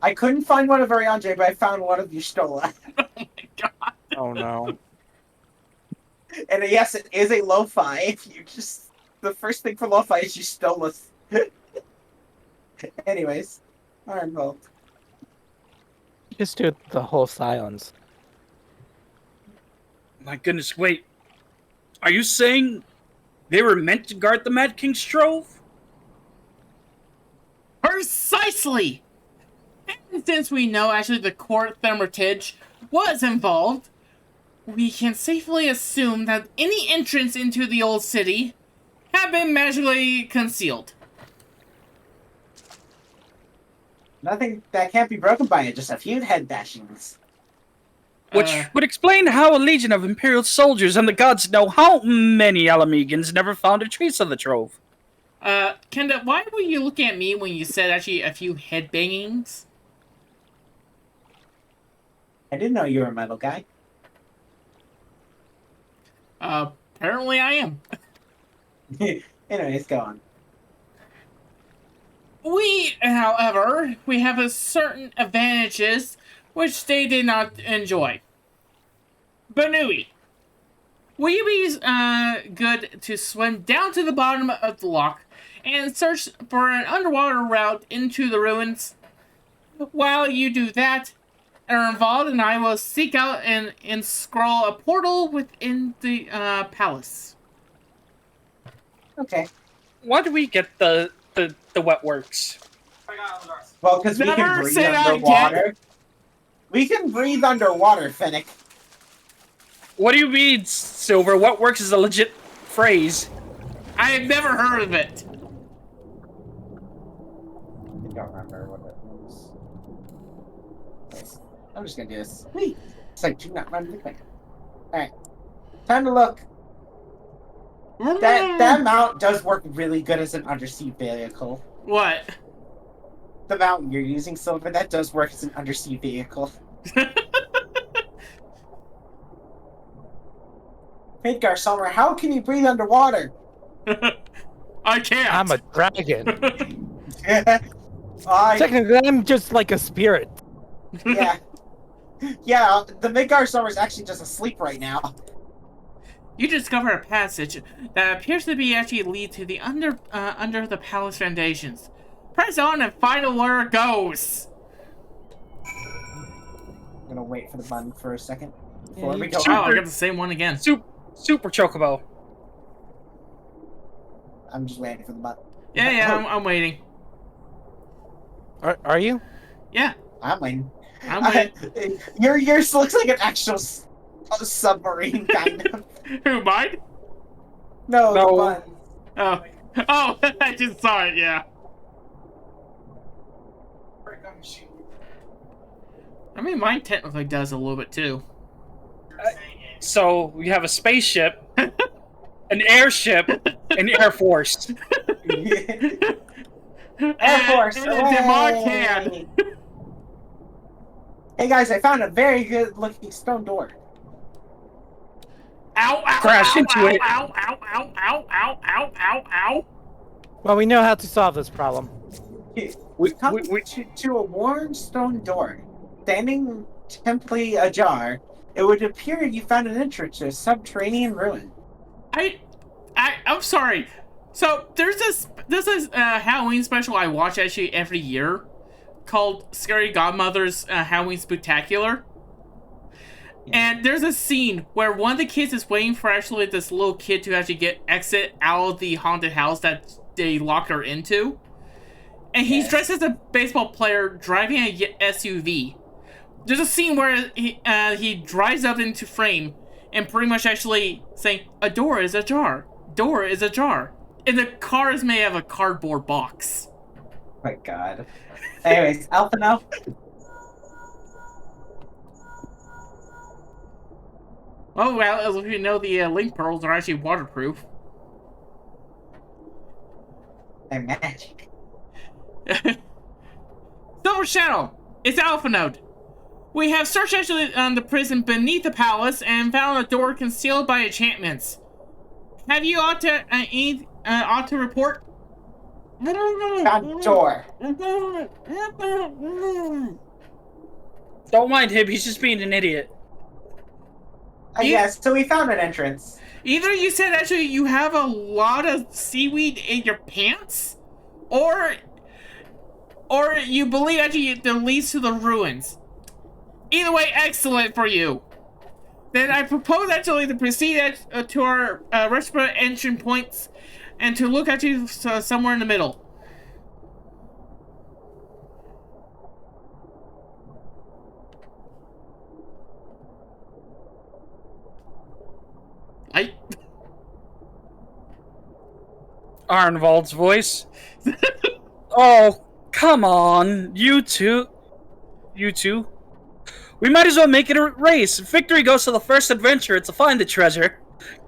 I couldn't find one of Urian J, but I found one of Yustola. Oh my god. Oh no. And yes, it is a lo-fi. You just the first thing for lo-fi is you stillness. Anyways, alright, well. Just do the whole silence. My goodness, wait. Are you saying they were meant to guard the Mad King's trove? Precisely! And since we know actually the court thaumaturge was involved, we can safely assume that any entrance into the old city have been magically concealed. Nothing that can't be broken by it, just a few head bashings. Which would explain how a legion of Imperial soldiers and the gods know how many Alamegans never found a trace of the trove. Kenda, why were you looking at me when you said actually a few headbangings? I didn't know you were a metal guy. Apparently I am. Anyways, go on. We, however, we have a certain advantages which they did not enjoy. Banui, will you be good to swim down to the bottom of the loch and search for an underwater route into the ruins? While you do that, Ernvald and I will seek out and scroll a portal within the palace. Okay. Why do we get the wet works? Well, because we can Never breathe say that underwater. We can breathe underwater, Finnick. What do you mean, Silver? Wet works is a legit phrase. I have never heard of it. I don't remember what it was. I'm just gonna do this. Wait. It's like, do not run the quick. Alright. Time to look. That mount does work really good as an undersea vehicle. What? The mount you're using, Silver, that does work as an undersea vehicle. Midgar, Summer, how can you breathe underwater? I can't. I'm a dragon. I, Technically, I'm just like a spirit. yeah. Yeah, the Midgar Summer is actually just asleep right now. You discover a passage that appears to be actually lead to the under the palace foundations. Press on and find out where it goes. I'm gonna wait for the button for a second before we go. Oh, I got the same one again. Super Chocobo. I'm just waiting for the button. Yeah, I'm waiting. Are you? Yeah, I'm waiting. I'm waiting. Yours looks like an actual submarine, kind of. Who, mine? No, No. the button. Oh, I just saw it, yeah. I mean, mine technically does a little bit, too. So we have a spaceship, an airship, an Air Force. Air Force. And a demonic hooray! hand. Hey guys, I found a very good looking stone door. Ow, ow, Crash ow, into ow, it. Ow, ow, ow, ow, ow, ow, ow, ow. Well, we know how to solve this problem. We come to a worn stone door. Standing simply ajar, it would appear you found an entrance to a subterranean ruin. I'm sorry. So there's this Halloween special I watch actually every year called Scary Godmother's Halloween Spectacular. And there's a scene where one of the kids is waiting for actually this little kid to actually exit out of the haunted house that they lock her into. And he's dressed as a baseball player driving a SUV. There's a scene where he drives up into frame and pretty much actually saying, "A door is ajar. Door is ajar." And the car is made of a cardboard box. Oh my god. Anyways, Alpha now. Oh, well, as you know, the link pearls are actually waterproof. They're magic. Silver Shadow, it's Alpha Node. We have searched actually on the prison beneath the palace and found a door concealed by enchantments. Have you ought to report? Found door. Don't mind him, he's just being an idiot. Yes, so we found an entrance. Either you said actually you have a lot of seaweed in your pants, or you believe actually it leads to the ruins. Either way, excellent for you. Then I propose actually to proceed to our restaurant entry points and to look actually somewhere in the middle. Arnvald's voice. Oh, come on, you two. You two. We might as well make it a race. Victory goes to the first adventurer to find the treasure.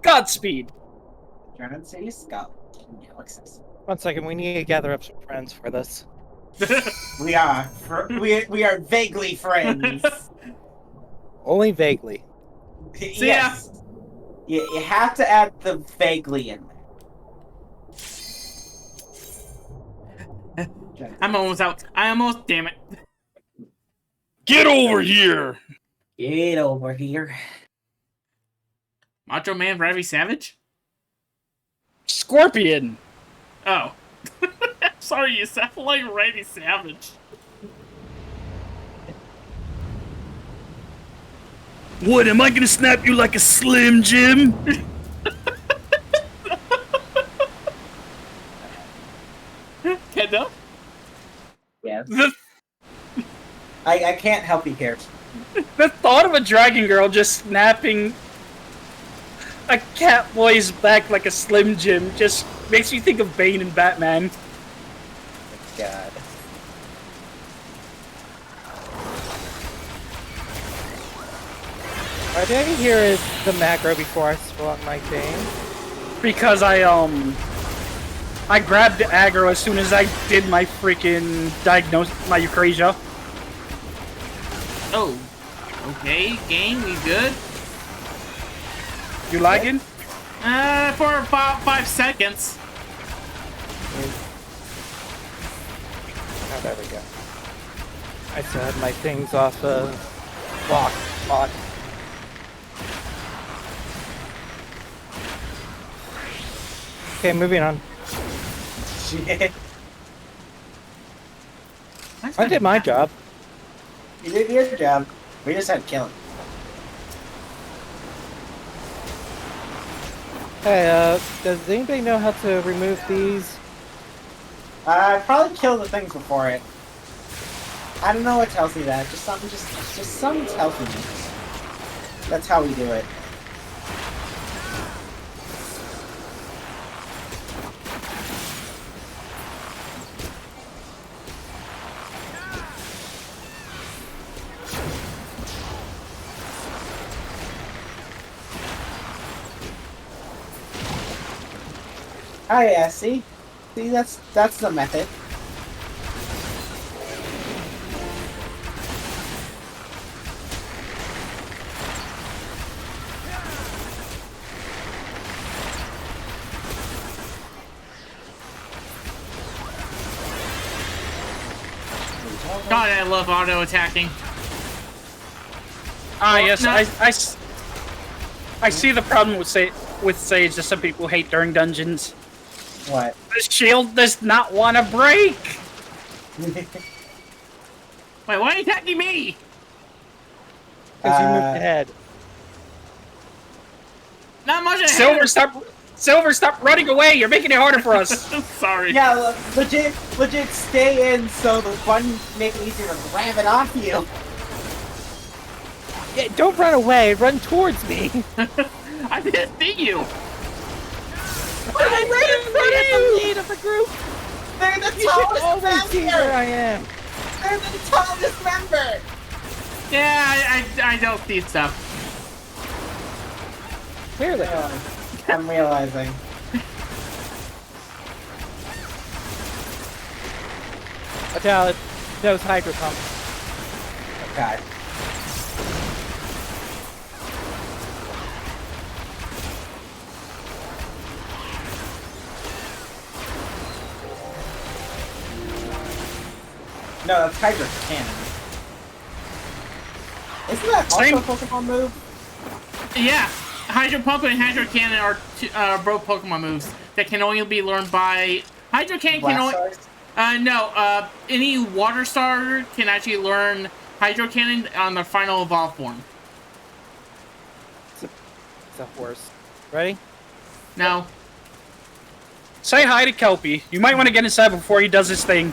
Godspeed. German City Skull. Galaxies. 1 second, we need to gather up some friends for this. We are we are vaguely friends. Only vaguely. Yes. You have to add the vaguely in there. I'm almost out. Damn it. Get over here. Get over here. Macho Man Ravi Savage? Scorpion. Oh. Sorry, you sound like Ravi Savage. What, am I gonna snap you like a Slim Jim? Kendo? Yes. I can't help you here. The thought of a dragon girl just snapping a cat boy's back like a Slim Jim just makes me think of Bane and Batman. God. Why did I hear the macro before I spawned my thing? Because I grabbed the aggro as soon as I did my freaking my eucrasia. Oh. Okay, game, we good? You lagging? For about 5 seconds. Oh, there we go. I still had my things off lock. Okay, moving on. Shit. I did my job. You did your job. We just had to kill him. Hey, does anybody know how to remove these? I probably killed the things before it. I don't know what tells me that. Just something tells me. That's how we do it. Oh yeah, see, that's the method. God, I love auto attacking. Ah, yes, no. I see the problem with Sage that some people hate during dungeons. What? The shield does not want to break! Wait, why are you attacking me? Because you moved ahead. Not much ahead. Silver, stop running away! You're making it harder for us! Sorry. Yeah, legit, stay in so the button make it easier to grab it off you. Yeah, don't run away, run towards me. I didn't see you. I'm right in front of you! Lead of the group. They're the You should tallest always see where member! I am. They're the tallest member! Yeah, I don't see stuff. Clearly. I'm realizing. Watch out, those hydro pumps. Okay. No, that's Hydra Cannon. Isn't that also Same. a Pokemon move? Yeah, Hydro Pump and Hydro Cannon are both Pokemon moves that can only be learned by Hydro Cannon. Can only any Water starter can actually learn Hydro Cannon on the final evolve form. It's a horse. Ready? No. Say hi to Kelpie. You might want to get inside before he does his thing.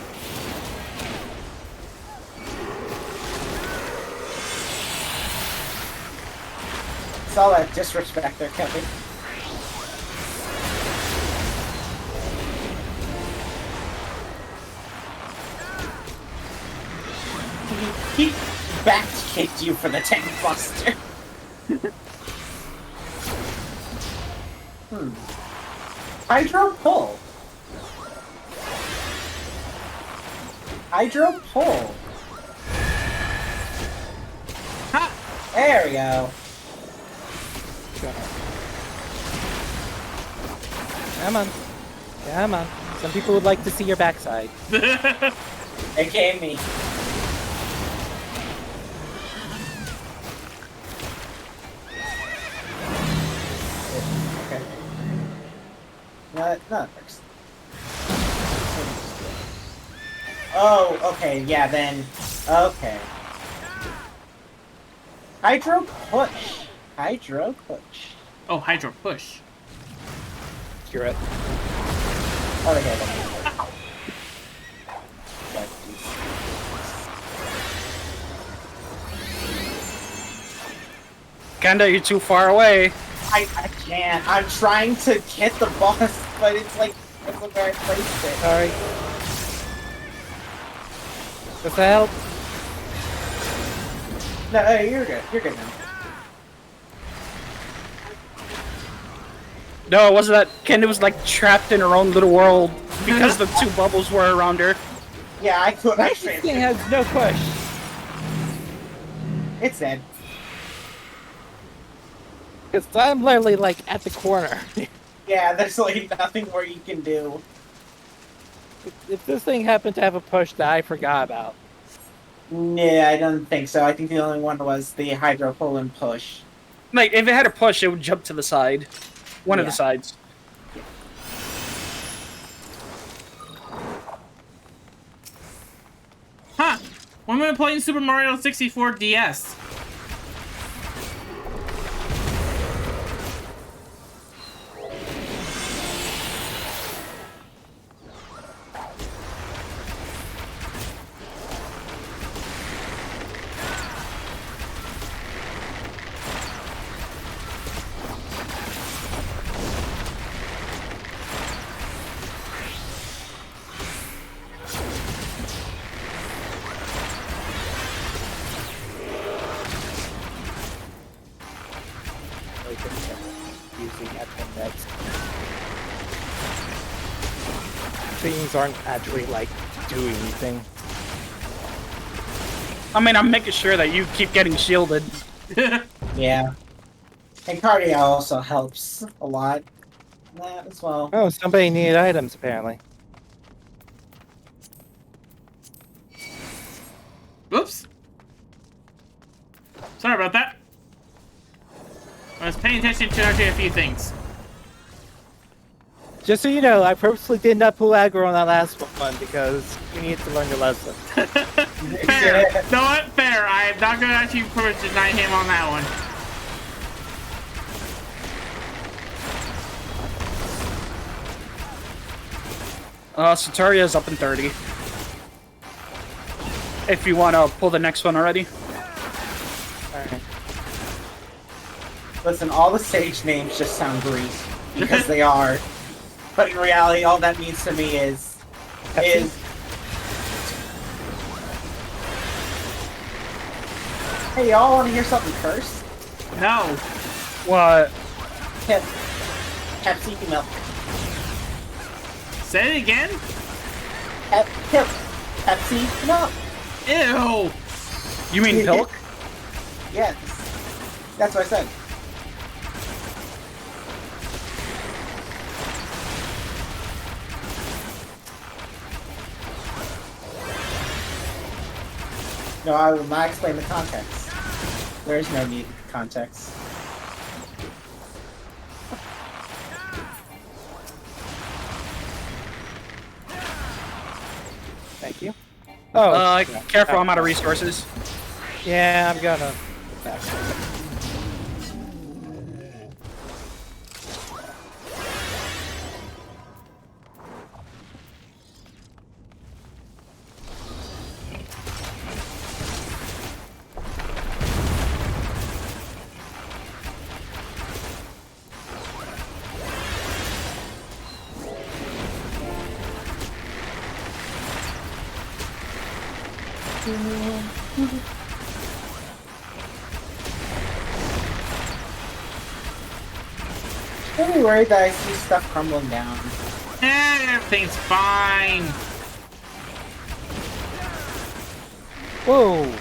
It's all that disrespect there, Kelpie. He back-kicked you for the Tank Buster. Hydro Pull. Hydro Pull. Ha! There we go. Come on. Come on. Some people would like to see your backside. AKA me. Okay. No, it works. Oh, okay, yeah, then. Okay. Hydro Push. Hydro Push. Oh, Hydro Push. Cure it. Oh, okay, then. Kanda, you're too far away. I can't. I'm trying to hit the boss, but it's like, that's where I placed it. Sorry. Does that help? No, you're good. You're good now. No, it wasn't that. Kanda was like trapped in her own little world because the two bubbles were around her. Yeah, I could. This thing has no push. It's dead. Because I'm literally like at the corner. Yeah, there's like nothing more you can do. If this thing happened to have a push that I forgot about. Yeah, I don't think so. I think the only one was the Hydro Pull and Push. Like, if it had a push, it would jump to the side. One of the sides. Huh. When am I playing Super Mario 64 DS? Things aren't actually like doing anything. I mean, I'm making sure that you keep getting shielded. Yeah. And cardio also helps a lot. That as well. Oh, somebody needed items apparently. Oops. Sorry about that. I was paying attention to actually a few things. Just so you know, I purposely did not pull aggro on that last one because you need to learn your lesson. Fair. No, what? Fair. I'm not going to actually pretty much deny him on that one. Saturia's up in 30. If you want to pull the next one already. Alright. Listen, all the stage names just sound Greek. Because they are. But in reality, all that means to me is... Hey, y'all want to hear something cursed? No. What? Pepsi milk. Say it again? Pepsi milk. Ew. You mean pilk? Yes. That's what I said. No, I will not explain the context. There is no need for context. Oh, Careful, I'm out of resources. yeah, I'm gonna. Don't be worried that I see stuff crumbling down. Everything's fine. Whoa.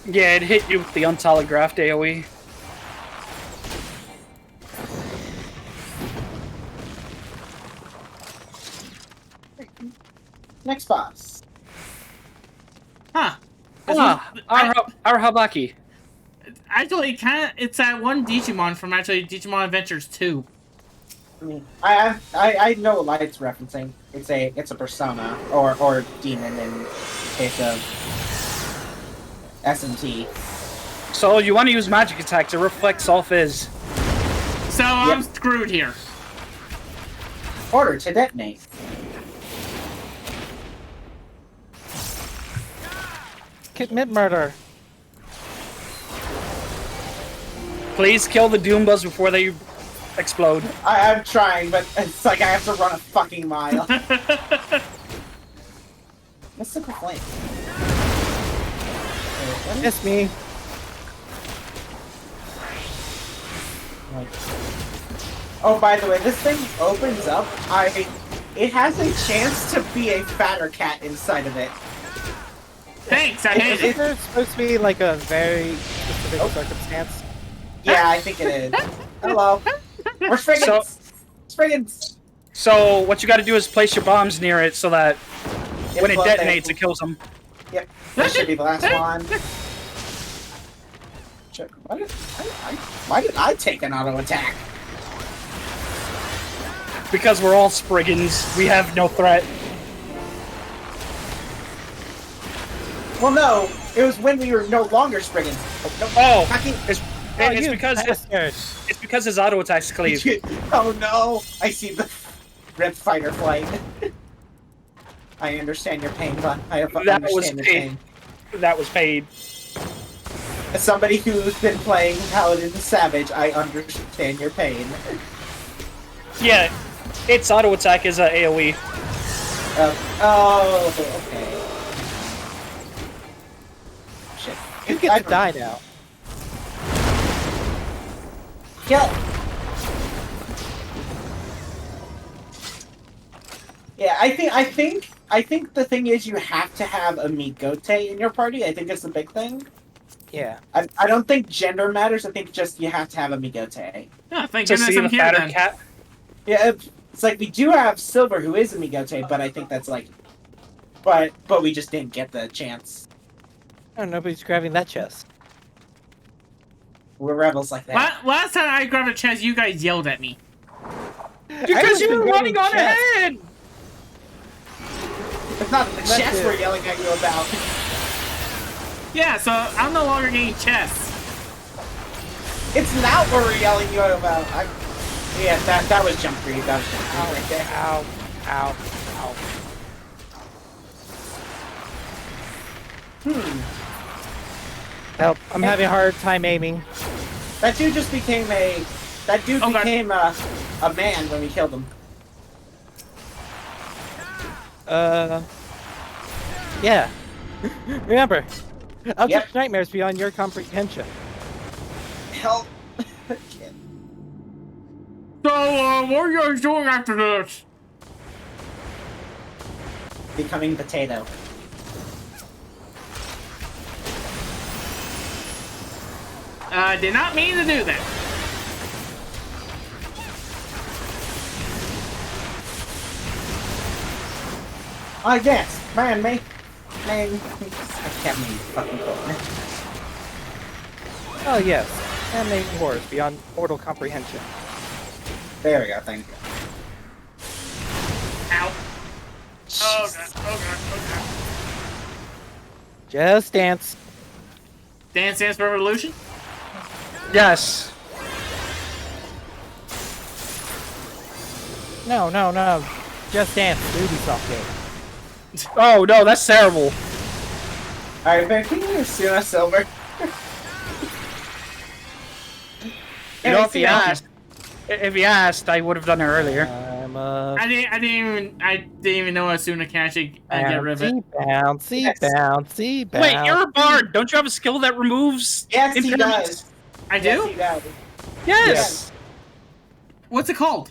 Yeah, it hit you with the untelegraphed AoE. Next boss. Huh. Our Habaki. Actually, it's that one Digimon from actually Digimon Adventures 2. I mean, I know what Light's referencing. It's a persona or demon in case of SMT. So you want to use magic attack to reflect all fizz. So I'm screwed here. Order to detonate. Commit murder. Please kill the Doombas before they explode. I'm trying, but it's like I have to run a fucking mile. Mystical flame. It's me. Like, oh, by the way, this thing opens up. It has a chance to be a fatter cat inside of it. Thanks, I hate Is it. there supposed to be like a very specific circumstance? Yeah, I think it is. Hello. We're Spriggans. Spriggans. So what you got to do is place your bombs near it so that when it well, detonates, it kills them. Yep. That should be the last one. Why did I take an auto attack? Because we're all Spriggans, we have no threat. Well, no. It was when we were no longer Spriggans. Oh, Fucking- it's because his auto attacks cleave. Oh no! I see the red fighter flight. I understand your pain, but I understand your pain. That was paid. As somebody who's been playing Paladin Savage, I understand your pain. Yeah, its auto attack is a AoE. Oh, okay. Shit. You get to die now. Yeah, I think the thing is you have to have a Migote in your party. I think it's the big thing. Yeah. I don't think gender matters. I think just you have to have a Migote. Oh, thank To goodness see I'm the here fatter then. cat. Yeah, it's like we do have Silver, who is a Migote, but I think that's like, but we just didn't get the chance. Oh, nobody's grabbing that chest. We're rebels like that. Last time I grabbed a chest, you guys yelled at me. Because you were running on ahead! It's not the chest we're yelling at you about. Yeah, so I'm no longer getting chests. It's not what we're yelling at you about. Yeah, that was jump creep. That was jump creep right there. Ow. Ow. Ow. Help. I'm having a hard time aiming. That dude just became a... That dude became a man when we killed him. Yeah. Remember, object nightmares beyond your comprehension. Help. So, what are you guys doing after this? Becoming potato. Did not mean to do that. I guess. Man, I can't make fucking code. Oh yes, anime horrors beyond mortal comprehension. There we go, thank you. Ow. Oh god, oh god, oh god. Just dance. Dance Dance Revolution? Yes. No, no, no. Just dance. The Ubisoft game. Oh no, that's terrible. Alright, man, can you use Suna Silver? You know, if he asked, I would have done it earlier. I'm I didn't even know Asuna can actually get rivet. bouncy, Yes. bouncy, bouncy. Wait, you're a bard. Don't you have a skill that removes? Yes, he impairments? does. I do? Yes, he does. Yes. What's it called?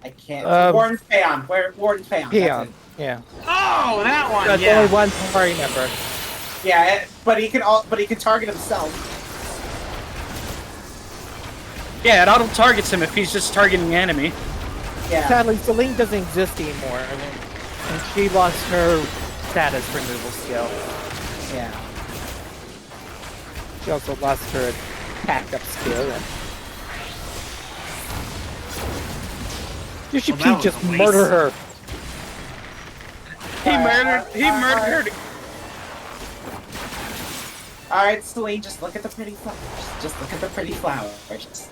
I can't. Um, Warden's Payon. Warden's Payon. Peon. Yeah. Oh, that one. That's yeah. only one party member. Yeah, but he can target himself. Yeah, it auto targets him if he's just targeting the enemy. Yeah. Sadly, Celine doesn't exist anymore, and she lost her status removal skill. Yeah. She also lost her attack up skill. And you should Well, that just was a waste. murder her. He murdered her. Alright, Celine, just look at the pretty flowers. Just look at the pretty flowers.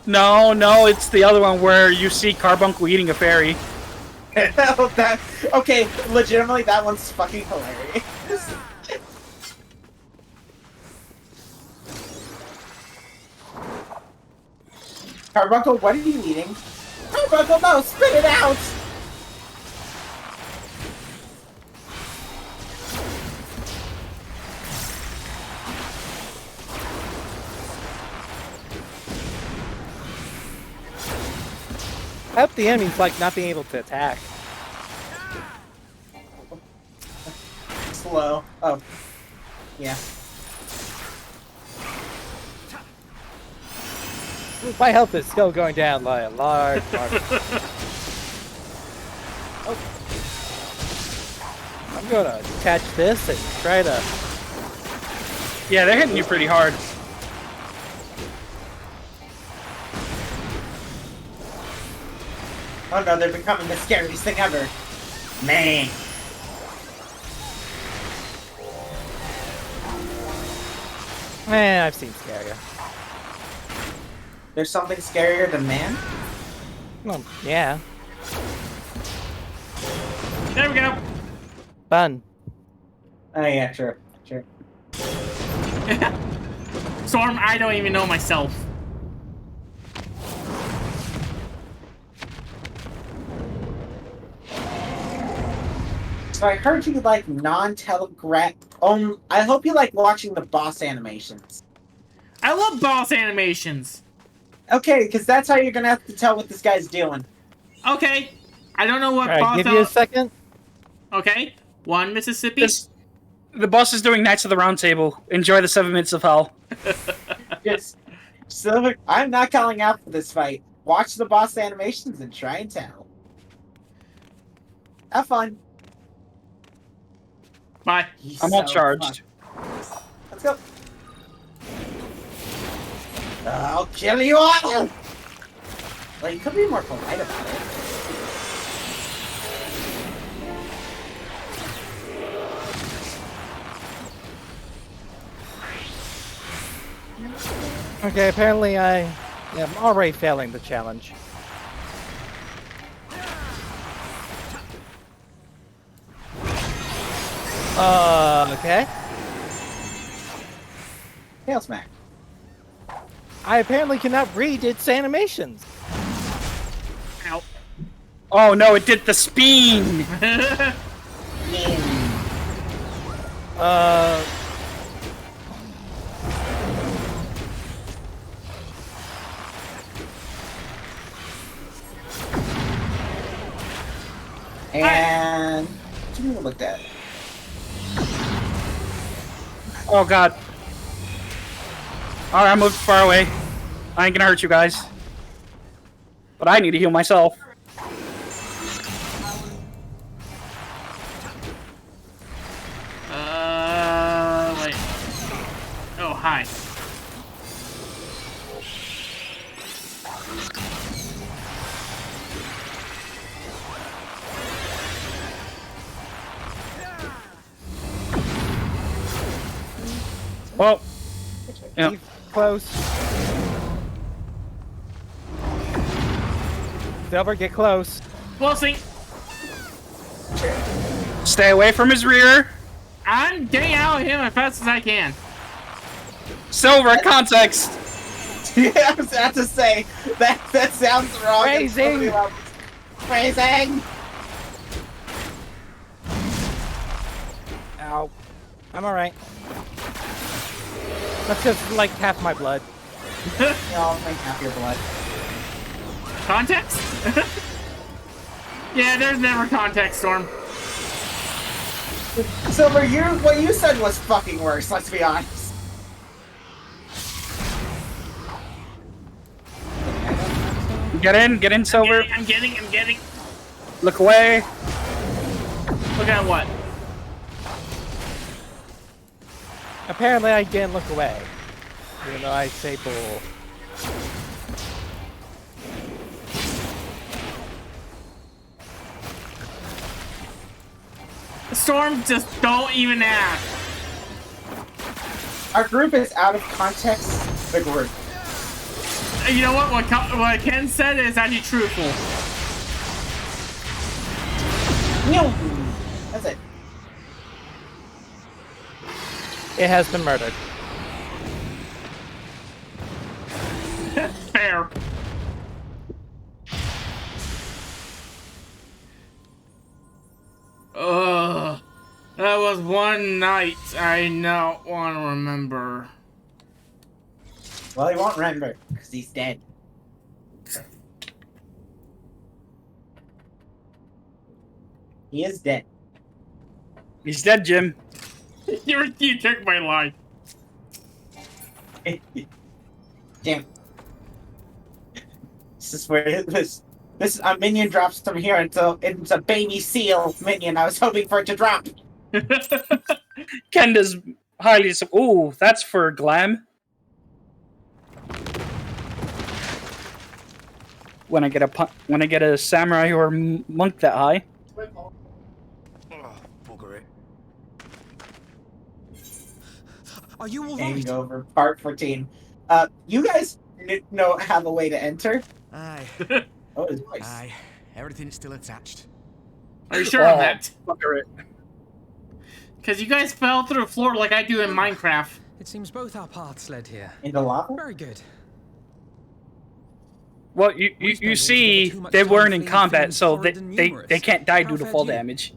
No, it's the other one where you see Carbuncle eating a fairy. Okay, legitimately, that one's fucking hilarious. Carbuncle, what are you eating? Carbuncle, no, spit it out! Help the enemies like not being able to attack. Slow. Oh. Yeah. My health is still going down by a large margin. Oh. I'm gonna attach this and try to. Yeah, they're hitting you pretty hard. Oh no, they're becoming the scariest thing ever. Man. I've seen scarier. There's something scarier than man? Well, yeah. There we go. Fun. Oh yeah, sure. Storm, I don't even know myself. So I heard you like non-telegraph. I hope you like watching the boss animations. I love boss animations. Okay, because that's how you're gonna have to tell what this guy's doing. Okay. I don't know what Alright, boss. give you a second. Okay. One Mississippi. The boss is doing Knights of the Round Table. Enjoy the 7 minutes of hell. Just, Silver, I'm not calling out for this fight. Watch the boss animations and try and tell. Have fun. Bye. He's I'm all so charged. fun. Let's go. I'll kill you all! Well, you could be more polite about it. Okay, apparently I am already failing the challenge. Okay. Tail smack. I apparently cannot read its animations. Ow. Oh no, it did the spin! And what do you looked at? Oh god. Alright, I moved far away. I ain't gonna hurt you guys. But I need to heal myself. Well, yeah. Keep close. Silver, get close. Closing. Stay away from his rear. I'm getting out of him as fast as I can. Silver, context. Yeah, I was about to say that sounds wrong. Phrasing. Phrasing. Ow. I'm alright. That's just like half my blood. I'll make half your blood. Context? Yeah, there's never context, Storm. Silver, what you said was fucking worse, let's be honest. Get in, Silver. I'm getting. Look away. Look at what? Apparently I didn't look away. Even though I say bull. Storm, just don't even ask. Our group is out of context, the group. You know what? What Ken said is actually truthful. No. That's it. It has been murdered. Fair. Ugh. That was one night I not want to remember. Well, he won't remember, because he's dead. He is dead. He's dead, Jim. You took my line. Damn. This is where this a minion drops from here until it's a baby seal minion. I was hoping for it to drop. Kenda's highly. Ooh, that's for glam. When I get a samurai or monk that high. Oh, bugger it. Are you all Game right? over. Part 14. You guys have a way to enter. Aye. Oh, it's nice. Aye. Everything's still attached. Are you sure on that? Bugger it. Because you guys fell through the floor like I do in Minecraft. It seems both our paths led here. Into lava? Very good. Well, you see, they weren't in combat, so they can't die due to fall damage.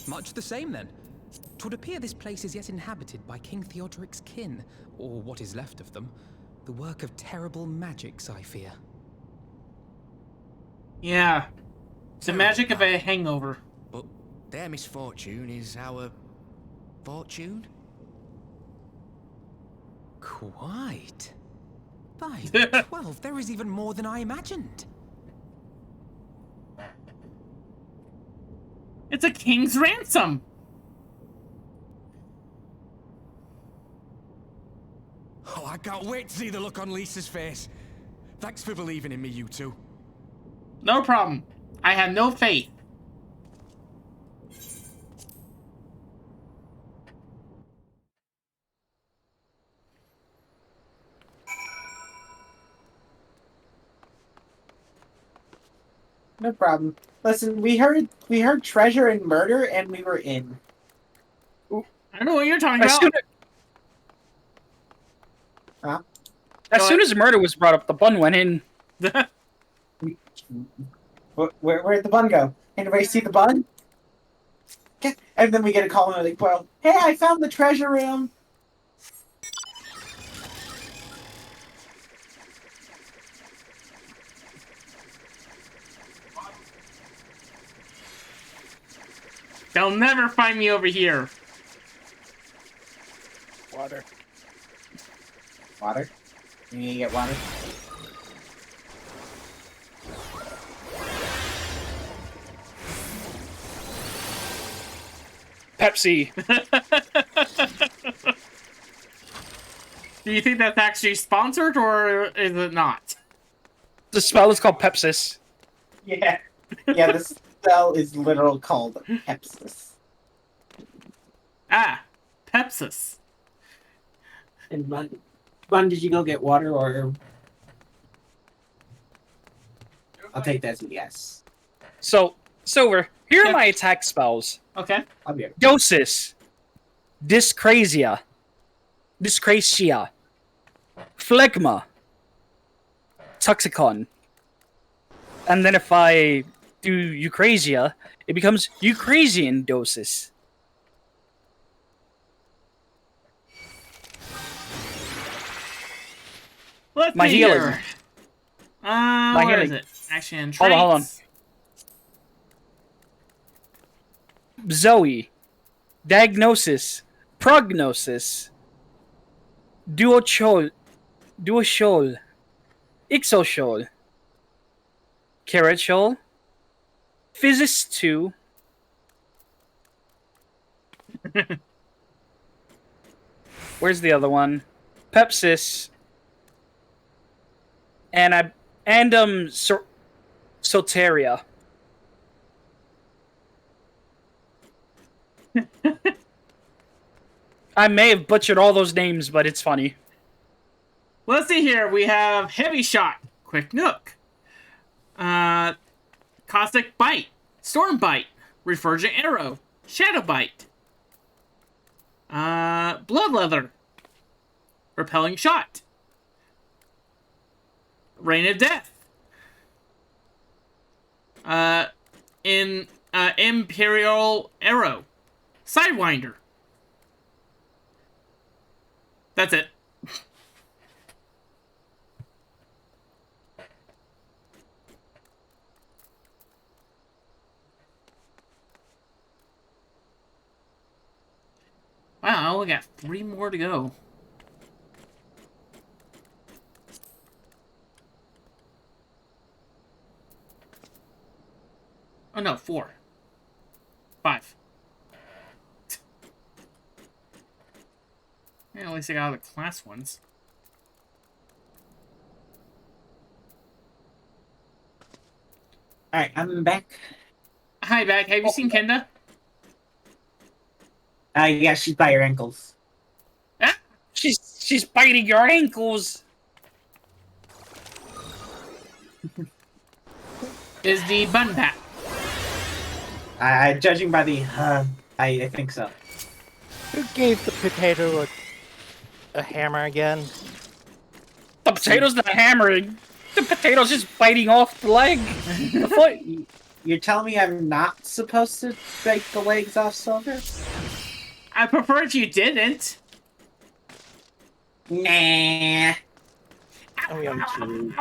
Much the same, then. 'Twould appear this place is yet inhabited by King Theodoric's kin, or what is left of them. The work of terrible magics, I fear. Yeah. It's the magic of a hangover. But their misfortune is our fortune? Quite. By 12, there is even more than I imagined. It's a king's ransom. Oh, I can't wait to see the look on Lisa's face. Thanks for believing in me, you two. No problem. I have no faith. No problem. Listen, we heard treasure and murder, and we were in. I don't know what you're talking As about. soon as murder was brought up, the bun went in. Where'd the bun go? Anybody see the bun? And then we get a call and like, well, hey, I found the treasure room. They'll never find me over here. Water. Water? You need to get water? Pepsi. Do you think that's actually sponsored or is it not? The spell is called Pepsis. Yeah. Yeah, this spell is literal called Pepsis. Ah, Pepsis. And Bun, did you go get water or? I'll take that as a yes. So, Silver, here Yeah. are my attack spells. Okay. I'll be right. Dosis. Dyscrasia. Phlegma. Toxicon. And then if I do Eucrasia, it becomes Eucrasian Dosis. Let's My see healing. here. My Where is healing. it? Action and Hold on, traits. Zoe. Diagnosis. Prognosis. Duochol. Ixoshol. Carachol. Physis 2. Where's the other one? Pepsis. And Soteria. I may have butchered all those names, but it's funny. Let's see here. We have Heavy Shot, Quick Nook, Caustic Bite, Storm Bite, Refurgent Arrow, Shadow Bite, Blood Leather, Repelling Shot, Rain of Death, Imperial Arrow, Sidewinder. That's it. Wow, I only got 3 more to go. Oh no, 4. 5. Yeah, at least I got all the class ones. Alright, I'm back. Hi, back. Have you seen Kenda? Yeah, she's by her ankles. Ah! She's biting your ankles. Is the bun pat. Judging by the, I think so. Who gave the potato a hammer again? The potato's not hammering. The potato's just biting off the leg. The foot. You're telling me I'm not supposed to break the legs off Silver? I prefer if you didn't. Nah. Oh, yeah, I'm too.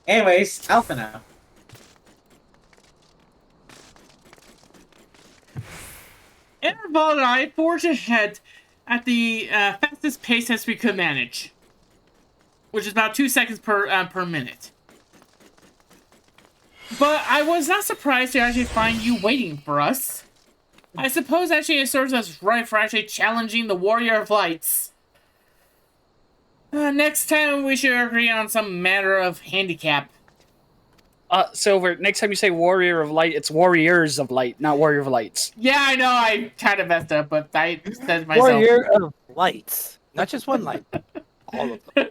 Anyways, Alpha now. Interval and I forged ahead at the fastest pace as we could manage, which is about 2 seconds per minute. But I was not surprised to actually find you waiting for us. I suppose actually it serves us right for actually challenging the Warrior of Lights. Next time we should agree on some matter of handicap. Silver, next time you say Warrior of Light, it's Warriors of Light, not Warrior of Lights. Yeah, I know I kind of messed up, but I said myself. Warrior of lights. Not just one light. All of them.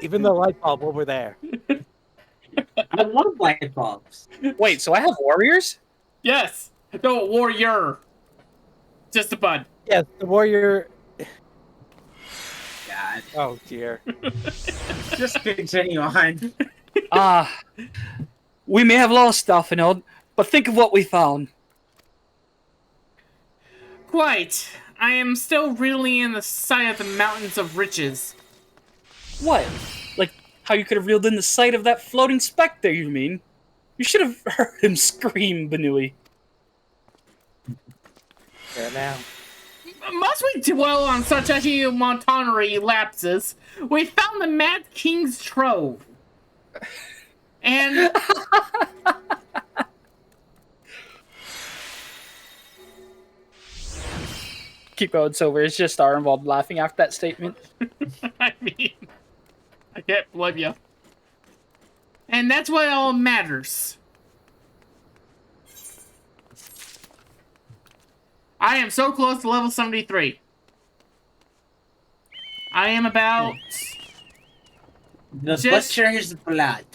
Even the light bulb over there. I love light bulbs. Wait, so I have warriors? Yes. No, Warrior. Just a bud. Yes, the warrior. God. Oh dear. Just continue on. We may have lost stuff and all, but think of what we found. Quite. I am still reeling in the sight of the mountains of riches. What? Like how you could have reeled in the sight of that floating specter, you mean? You should have heard him scream, Banui. There now. Must we dwell on such montanary lapses? We found the Mad King's trove. And... Keep going, Silver. It's just our involved laughing after that statement. I mean... I can't blame you. And that's what all matters. I am so close to level 73. I am about... The butcher's blood.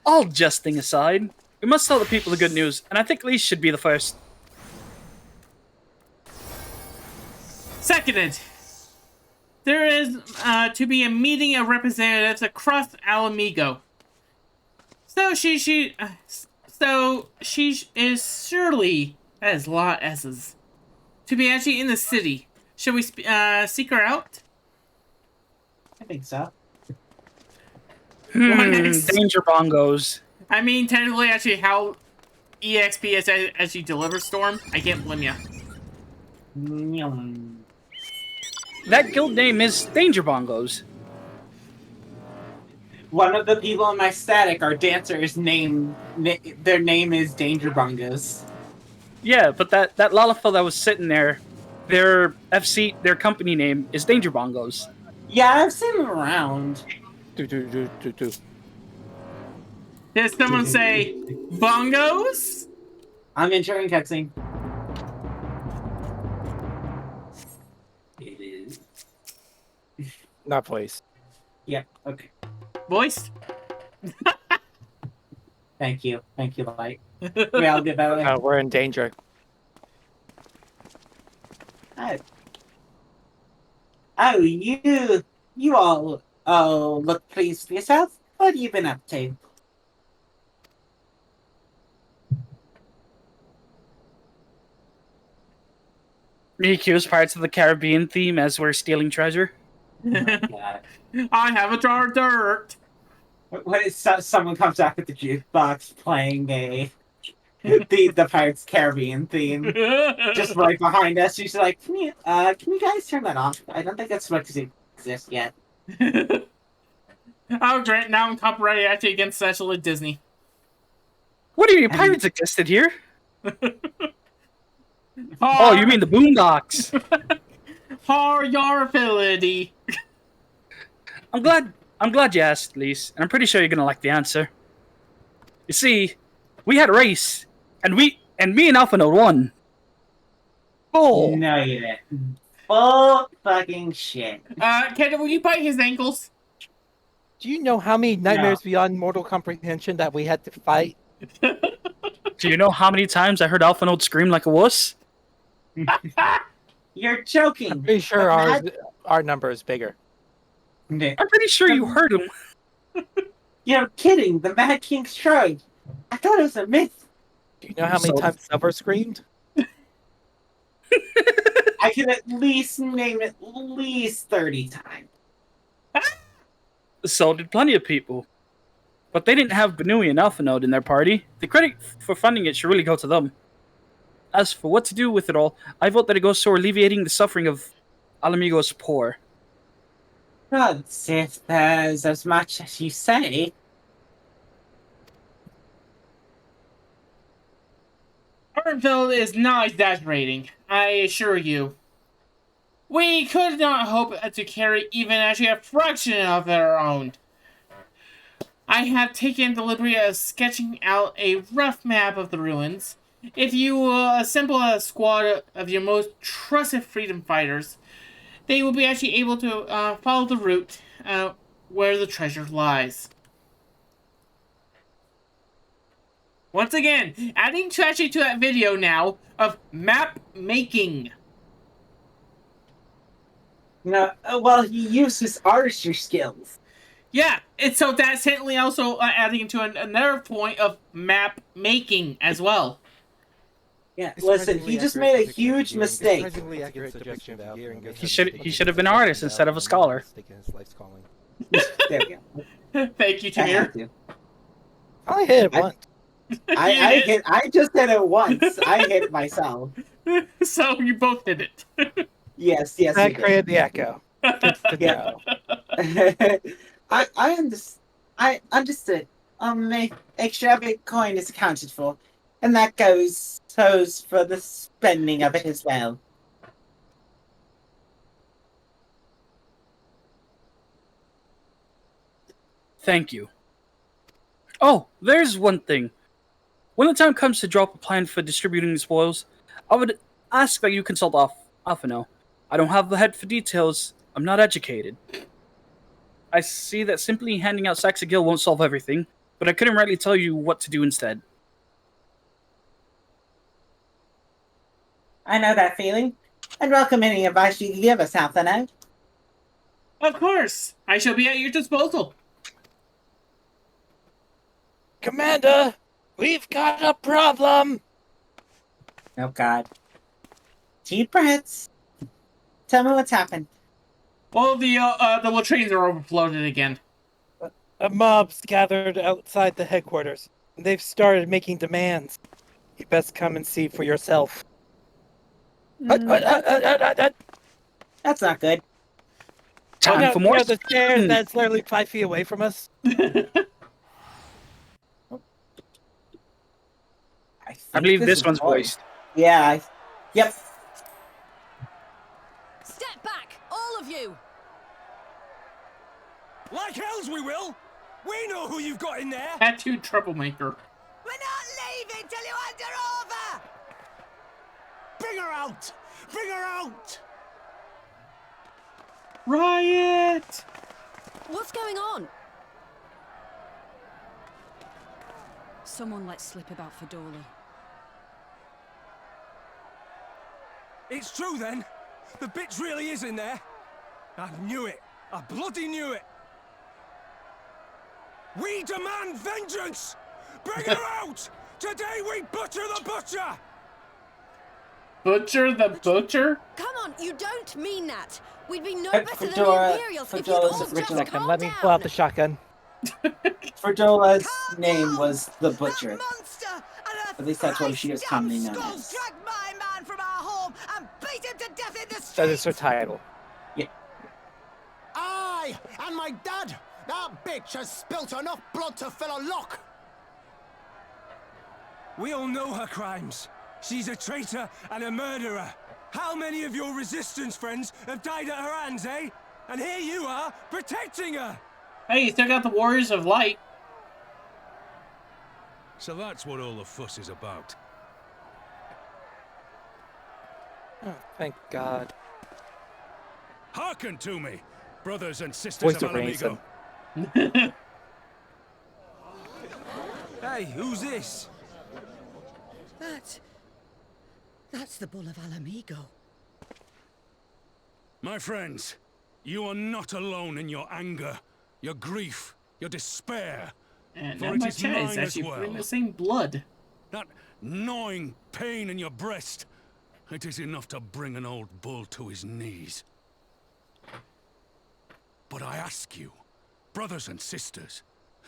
All jesting aside, we must tell the people the good news, and I think Lee should be the first. Seconded. There is to be a meeting of representatives across Alamigo. So she is surely, that is a lot of S's, to be actually in the city. Should we seek her out? I think so. Danger bongos. I mean, technically, actually, how EXP is actually delivers Storm, I can't blame you. That guild name is Danger Bongos. One of the people in my static, our dancers, their name is Danger Bungos. Yeah, but that Lalafell that was sitting there, their company name is Danger Bongos. Yeah, I've seen them around. Did someone say bongos? I'm entering cutscene. It is. Not voice. Yeah, okay. Voiced? Thank you, Light. Wait, I'll get that way. We're in danger. Oh, you all look pleased with yourself. What have you been up to? Mikio's Pirates of the Caribbean theme as we're stealing treasure. God. I have a jar of dirt. When someone comes out with the jukebox playing the Pirates Caribbean theme, just right behind us, she's like, "Can you guys turn that off? I don't think that's supposed to exist yet." Oh, great! Now I'm copyrighted actually against actually Disney. What do you mean, pirates existed here? Oh, Oh, you mean the Boondocks? for your ability. I'm glad you asked, Lise, and I'm pretty sure you're gonna like the answer. You see, we had a race, and me and Alphano won. Oh, No, you didn't. Full fucking shit. Kendall, will you bite his ankles? do you know how many nightmares beyond mortal comprehension that we had to fight? Do you know how many times I heard Alphano scream like a wuss? You're joking. Pretty sure our number is bigger. I'm pretty sure you heard him. You're kidding. The Mad King's tried. I thought it was a myth. Do you know how many times Silver screamed? I can at least name at least 30 times. So did plenty of people. But they didn't have Benui and Alphanode in their party. The credit for funding it should really go to them. As for what to do with it all, I vote that it goes toward alleviating the suffering of Alamigo's poor. God, if there's as much as you say. Arnfield is not exaggerating, I assure you. We could not hope to carry even actually a fraction of their own. I have taken the liberty of sketching out a rough map of the ruins. If you will assemble a squad of your most trusted freedom fighters, they will be actually able to follow the route where the treasure lies. Once again, adding to that video now of map making. No, well, he uses artistry skills. Yeah, and so that's certainly also adding to another point of map making as well. Yeah, listen, he just made a huge mistake. He should have been an artist instead of a scholar. There we go. Thank you, I had Tamir. to. I hit it once. I just hit it once. I hit it myself. So you both did it. Yes, That we did. created the echo. Yeah. I understood. The extra Bitcoin is accounted for, and that goes for the spending of it as well. Thank you. Oh, there's one thing. When the time comes to drop a plan for distributing the spoils, I would ask that you consult Alphino. I don't have the head for details. I'm not educated. I see that simply handing out sacks of gil won't solve everything, but I couldn't rightly tell you what to do instead. I know that feeling. I'd welcome any advice you can give us, Alphino. Of course, I shall be at your disposal. Commander, we've got a problem. Oh, God. Deep breaths. Tell me what's happened. Well, the latrines are overflowed again. A mob's gathered outside the headquarters. They've started making demands. You best come and see for yourself. That's not good. Time for more. The stairs that's literally 5 feet away from us. I believe this one's voiced. Yeah. Yep. Step back, all of you! Like hells we will! We know who you've got in there! Tattooed troublemaker. We're not leaving till you hand her over! Bring her out! Bring her out! Riot! What's going on? Someone let slip about Fedora. It's true then! The bitch really is in there! I knew it! I bloody knew it! We demand vengeance! Bring her out! Today we butcher the butcher! Butcher the butcher? Come on, you don't mean that. We'd be no Hey, better than Fedora- the Imperials if you'd Fedora's all just original- calm Let me down. pull out the shotgun. Ferdola's name was the Butcher. That monster and her At least that's what she was thrice commonly damned known skulls as. dragged my man from our home and beat him to death in the street. That is her title. Aye, and my dad! That bitch has spilt enough blood to fill a lock! We all know her crimes. She's a traitor and a murderer. How many of your resistance friends have died at her hands, eh? And here you are, protecting her! Hey, you still got the Warriors of Light. So that's what all the fuss is about. Oh, thank God. Hearken to me, brothers and sisters Voice of of reason. Alamigo. Hey, who's this? That's the Bull of Alamigo. My friends, you are not alone in your anger, your grief, your despair. And For now it my is chat is mine actually as well. putting the same blood. That gnawing pain in your breast, it is enough to bring an old bull to his knees. But I ask you, brothers and sisters,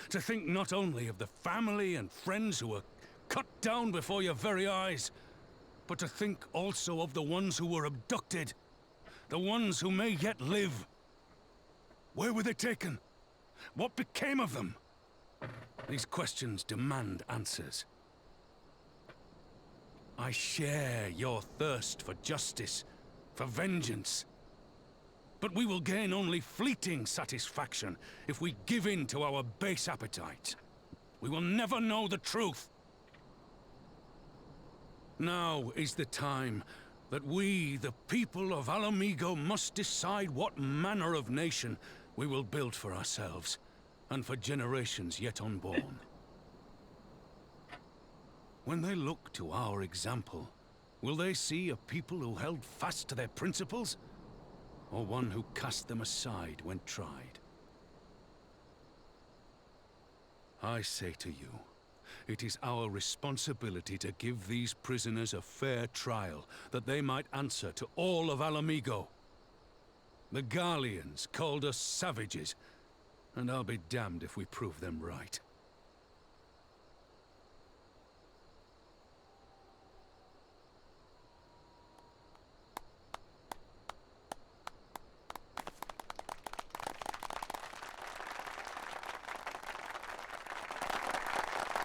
to think not only of the family and friends who were cut down before your very eyes, but to think also of the ones who were abducted, the ones who may yet live. Where were they taken? What became of them? These questions demand answers. I share your thirst for justice, for vengeance. But we will gain only fleeting satisfaction if we give in to our base appetites. We will never know the truth. Now is the time that we, the people of Alamigo, must decide what manner of nation we will build for ourselves, and for generations yet unborn. When they look to our example, will they see a people who held fast to their principles, or one who cast them aside when tried? I say to you, it is our responsibility to give these prisoners a fair trial, that they might answer to all of Alamigo. The Garleans called us savages, and I'll be damned if we prove them right.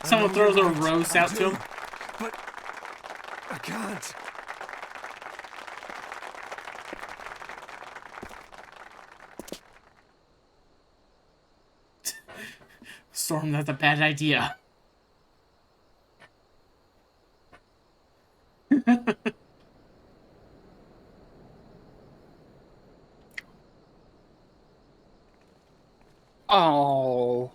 Someone throws a roast out to him. But I can't. Storm, that's a bad idea. Oh.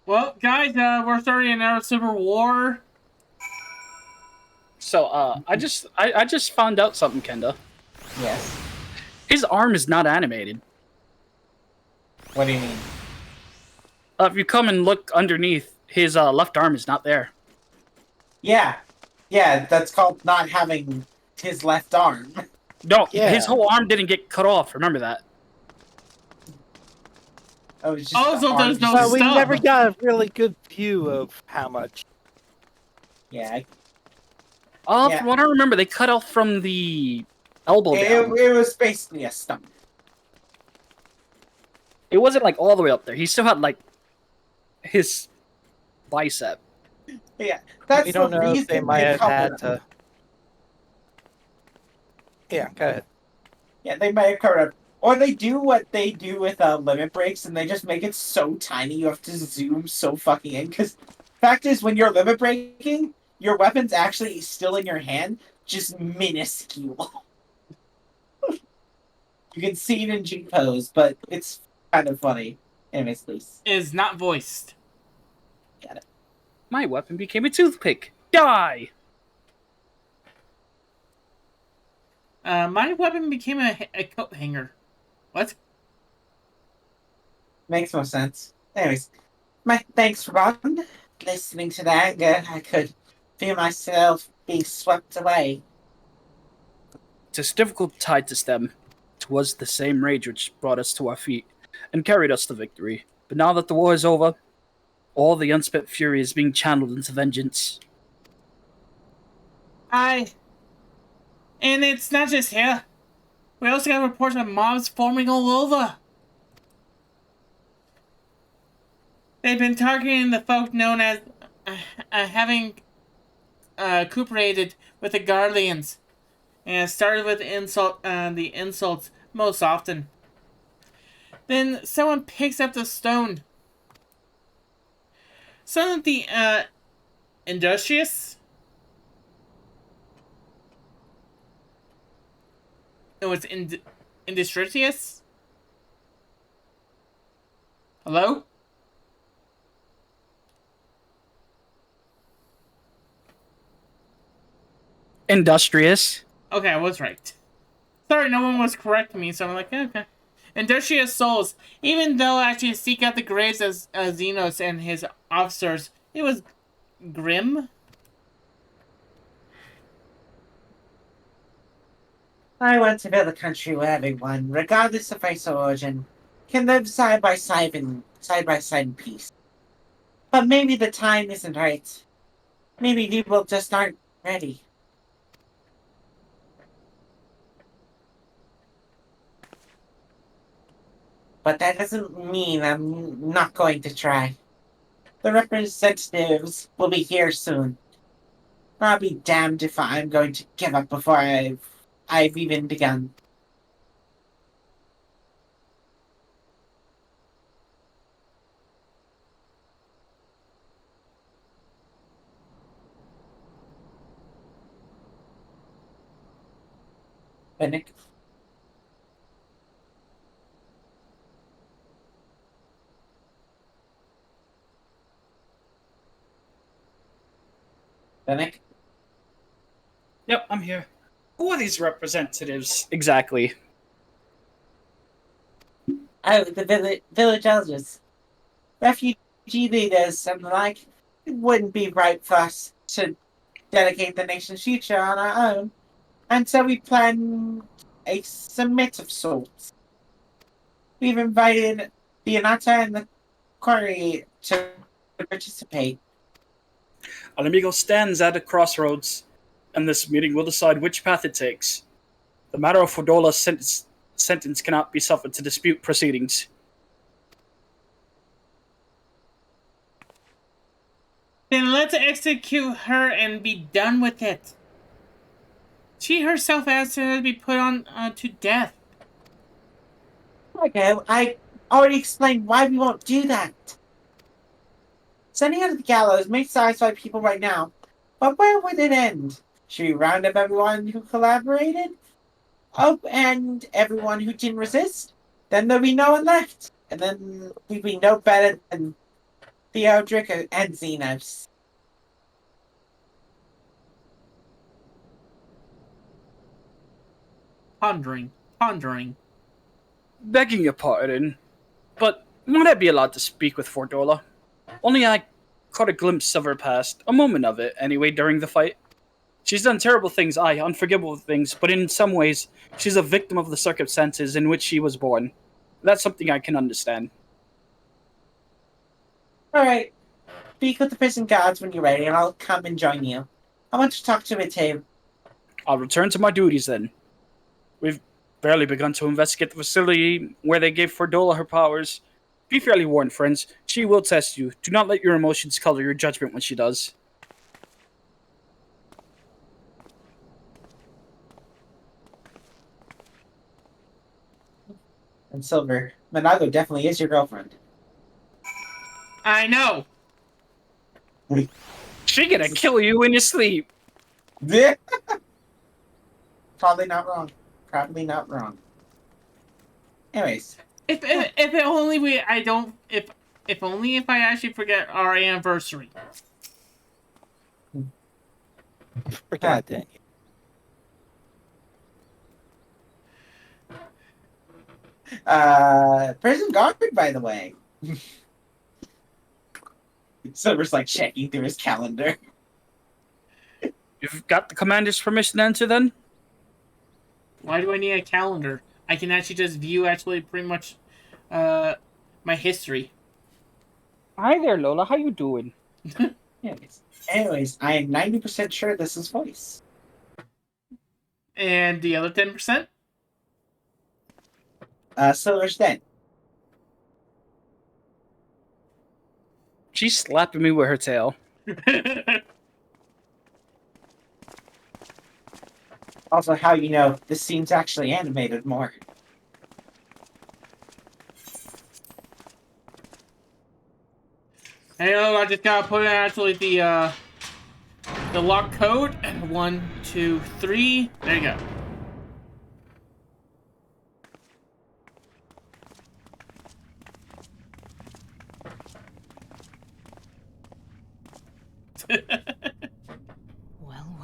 Well, guys, we're starting another civil war. So, I just found out something, Kenda. Yes. His arm is not animated. What do you mean? If you come and look underneath, his left arm is not there. Yeah. Yeah, that's called not having his left arm. No, Yeah. his whole arm didn't get cut off. Remember that. Oh, it's just Also, the arm there's no just- So we stub. never got a really good view of how much. Yeah, From Yeah. what I remember, they cut off from the elbow down. it was basically a stump. It wasn't like all the way up there. He still had like his bicep. Yeah, that's We don't the know if reason they might have covered had him. to. Yeah, go ahead. Yeah, they might have covered up. Or they do what they do with limit breaks, and they just make it so tiny you have to zoom so fucking in. Because fact is, when you're limit breaking, your weapon's actually still in your hand, just minuscule. You can see it in G pose, but it's kind of funny. Anyways, please. Is not voiced. Got it. My weapon became a toothpick. Die! My weapon became a coat hanger. What? Makes more sense. Anyways, my thanks, Ron. Listening to the anger, I could feel myself being swept away. It is difficult to tie to stem. It was the same rage which brought us to our feet and carried us to victory. But now that the war is over, all the unspent fury is being channeled into vengeance. And it's not just here. We also got reports of mobs forming all over. They've been targeting the folk known as having cooperated with the Guardians, and it started with the insults most often. Then someone picks up the stone. Some of the industrious. It was industrious. Hello? Industrious. Okay, I was right. Sorry, no one was correcting me, so I'm like, okay. Industrious souls. Even though actually seek out the graves of Xenos and his officers, it was grim. I want to build a country where everyone, regardless of race or origin, can live side by side in peace. But maybe the time isn't right. Maybe people just aren't ready. But that doesn't mean I'm not going to try. The representatives will be here soon. I'll be damned if I'm going to give up before I've even begun. Finnick? Finnick? Yep, I'm here. Who are these representatives? Exactly. Oh, the village elders. Refugee leaders and the like. It wouldn't be right for us to dedicate the nation's future on our own. And so we plan a summit of sorts. We've invited the Anata and the Quarry to participate. Al Amigo stands at a crossroads, and this meeting will decide which path it takes. The matter of Fodola's sentence cannot be suffered to dispute proceedings. Then let's execute her and be done with it. She herself asked her to be put on to death. Okay, I already explained why we won't do that. Sending her to the gallows may satisfy people right now, but where would it end? Should we round up everyone who collaborated? Oh, and everyone who didn't resist? Then there'll be no one left. And then we'd be no better than Theodric and Xenos. Pondering. Begging your pardon, but might I be allowed to speak with Fordola? Only I caught a glimpse of her past, a moment of it, anyway, during the fight. She's done terrible things, aye, unforgivable things, but in some ways, she's a victim of the circumstances in which she was born. That's something I can understand. Alright, speak with the prison guards when you're ready, and I'll come and join you. I want to talk to Mateo. I'll return to my duties then. We've barely begun to investigate the facility where they gave Fordola her powers. Be fairly warned, friends. She will test you. Do not let your emotions color your judgment when she does. And Silver, Manago definitely is your girlfriend. I know. She gonna kill you in your sleep. Probably not wrong. Probably not wrong. Anyways. If only if only if I actually forget our anniversary. Forgot that. Prison guard, by the way. Silver's like checking through his calendar. You've got the commander's permission to enter then? Why do I need a calendar? I can actually just view pretty much my history. Hi there, Lola. How you doing? Anyways, I am 90% sure this is voice. And the other 10%? Silver's dead. She's slapping me with her tail. Also, how you know this scene's actually animated more. Hey, I just gotta put in actually the lock code. 1, 2, 3. There you go. Well.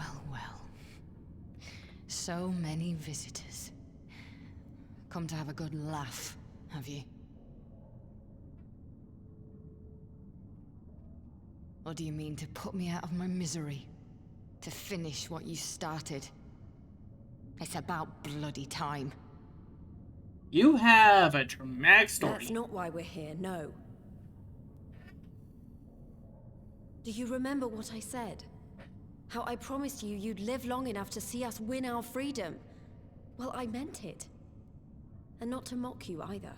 So many visitors. Come to have a good laugh, have you? Or do you mean to put me out of my misery? To finish what you started? It's about bloody time. You have a dramatic story. That's not why we're here, no. Do you remember what I said? How I promised you you'd live long enough to see us win our freedom? Well, I meant it. And not to mock you either.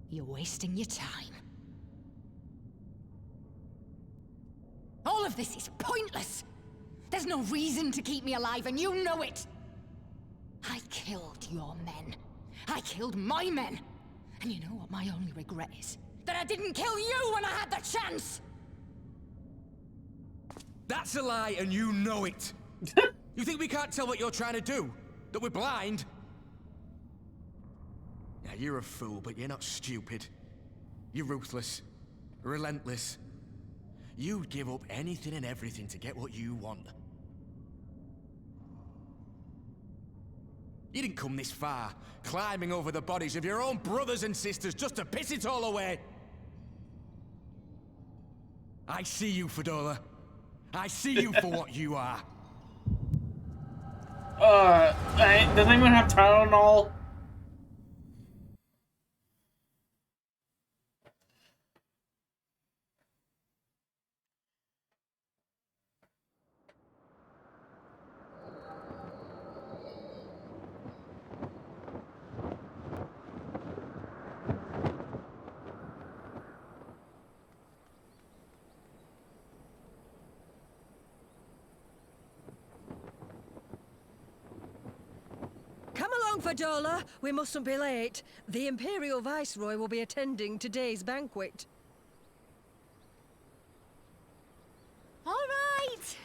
You're wasting your time. All of this is pointless! There's no reason to keep me alive, and you know it! I killed your men. I killed my men! And you know what my only regret is? That I didn't kill you when I had the chance! That's a lie, and you know it! You think we can't tell what you're trying to do? That we're blind? Now, you're a fool, but you're not stupid. You're ruthless. Relentless. You'd give up anything and everything to get what you want. You didn't come this far, climbing over the bodies of your own brothers and sisters just to piss it all away. I see you, Fordola. I see you for what you are. Does anyone have Tylenol? Come along, along, Fadola. We mustn't be late. The Imperial Viceroy will be attending today's banquet. All right.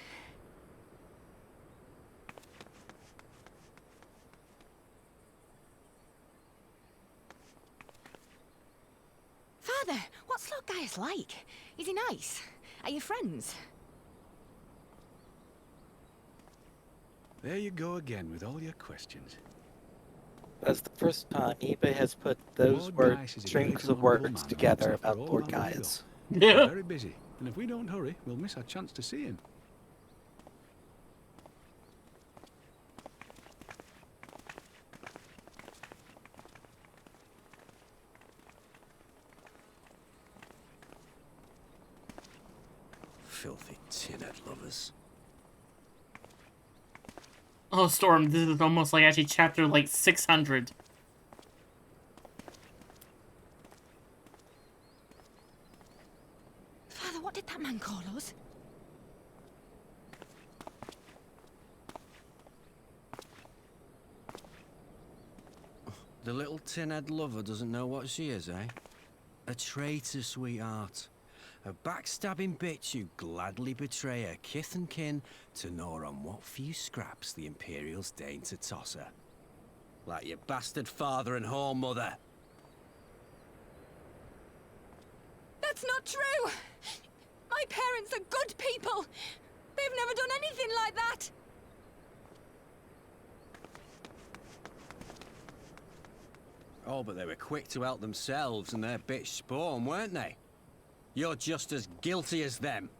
Father, what's Lord Gaius like? Is he nice? Are you friends? There you go again with all your questions. That's the first time eBay has put those Lord words, Gaius is a strings great of honourable words man together on top about of all Lord our legal. Gaius. He's very busy, and if we don't hurry, we'll miss our chance to see him. Filthy tin-head lovers. Oh, Storm, this is almost like actually chapter like 600. Father, what did that man call us? The little tin-head lover doesn't know what she is, eh? A traitor, sweetheart. A backstabbing bitch who'd gladly betray her kith and kin to gnaw on what few scraps the Imperials deign to toss her. Like your bastard father and whore mother. That's not true! My parents are good people! They've never done anything like that! Oh, but they were quick to help themselves and their bitch spawn, weren't they? You're just as guilty as them.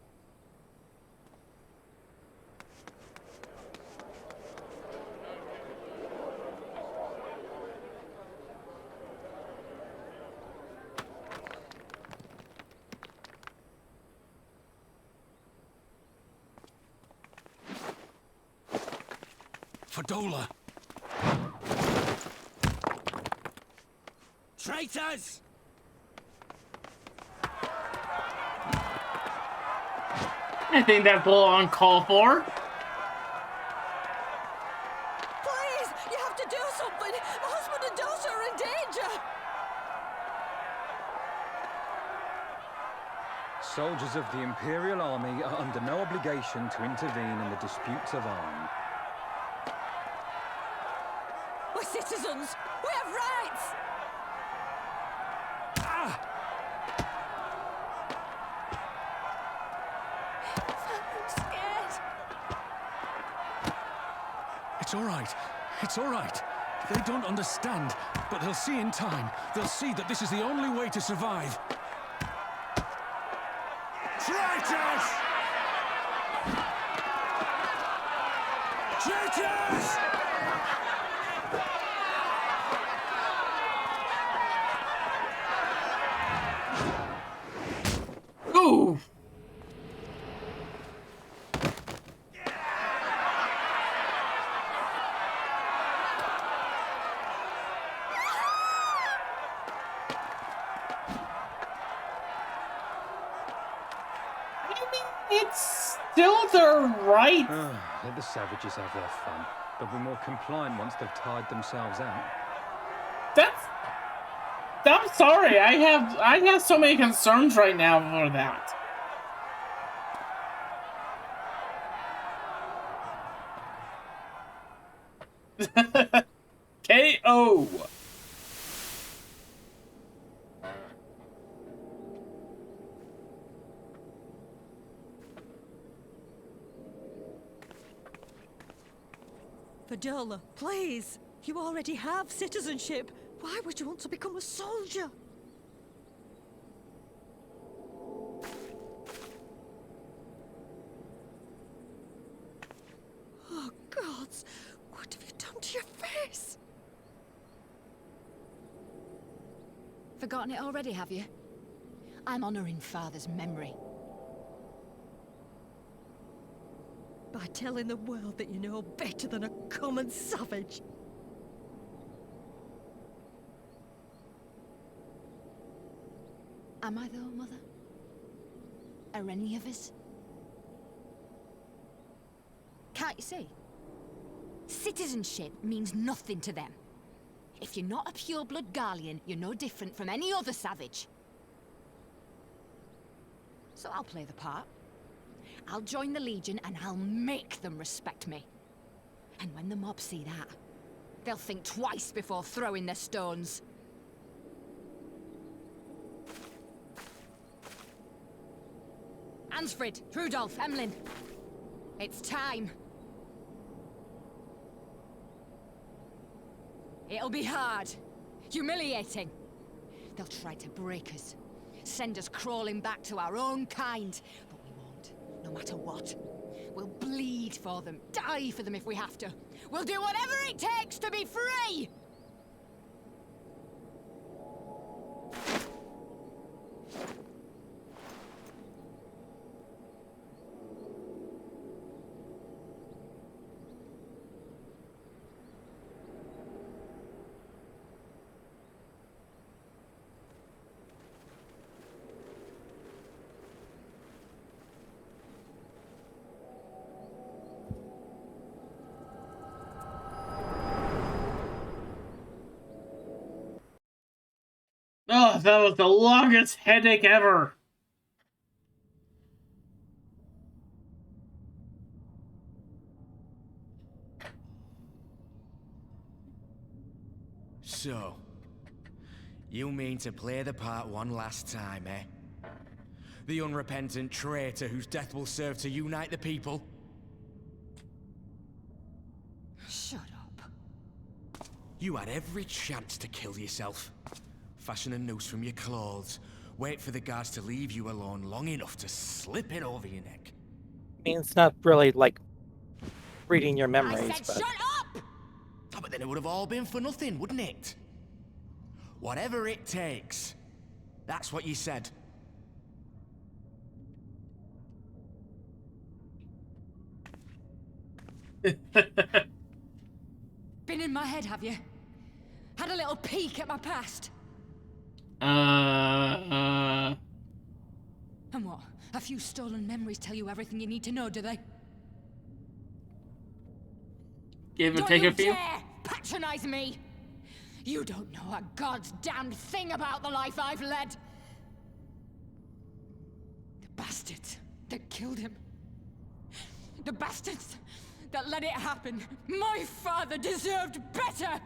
Fadola! Traitors! I think that's a little uncalled for. Please, you have to do something. My husband and daughter are in danger. Soldiers of the Imperial Army are under no obligation to intervene in the disputes of arms. We're citizens. We have rights. I'm scared. It's all right. It's all right. They don't understand, but they'll see in time. They'll see that this is the only way to survive. Traitors! Traitors! Ooh! It's still the right. Let the savages have their fun. They'll be more compliant once they've tired themselves out. I'm sorry. I have so many concerns right now for that. KO. Fadola, please. You already have citizenship. Why would you want to become a soldier? Oh, gods. What have you done to your face? Forgotten it already, have you? I'm honoring Father's memory. By telling the world that you know better than a common savage. Am I though, Mother? Are any of us? Can't you see? Citizenship means nothing to them. If you're not a pure-blood Garlean, you're no different from any other savage. So I'll play the part. I'll join the Legion and I'll make them respect me. And when the mob see that, they'll think twice before throwing their stones. Ansfrid, Rudolph, Emlyn. It's time. It'll be hard. Humiliating. They'll try to break us. Send us crawling back to our own kind. But we won't, no matter what. We'll bleed for them, die for them if we have to. We'll do whatever it takes to be free! Oh, that was the longest headache ever. So, you mean to play the part one last time, eh? The unrepentant traitor whose death will serve to unite the people? Shut up. You had every chance to kill yourself. Fashion a noose from your clothes. Wait for the guards to leave you alone long enough to slip it over your neck. I mean, it's not really like reading your memories, I said but... shut up! Oh, but then it would have all been for nothing, wouldn't it? Whatever it takes. That's what you said. Been in my head, have you? Had a little peek at my past? Uh... And what? A few stolen memories tell you everything you need to know, do they? Give or Don't take you a few? dare patronize me! You don't know a god's damned thing about the life I've led! The bastards that killed him. The bastards that let it happen. My father deserved better!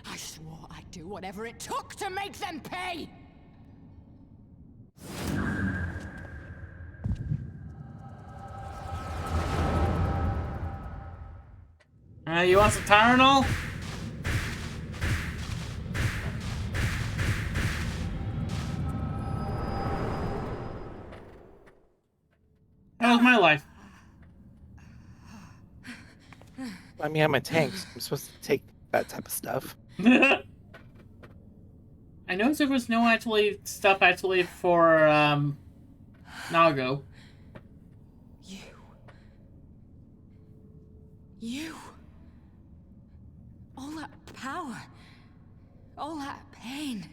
I swore I'd do whatever it took to make them pay! You want some Tylenol? That was my life. I mean, I'm a tank, so I'm supposed to take that type of stuff. I noticed there was no stuff for Nago. You. All that power. All that pain.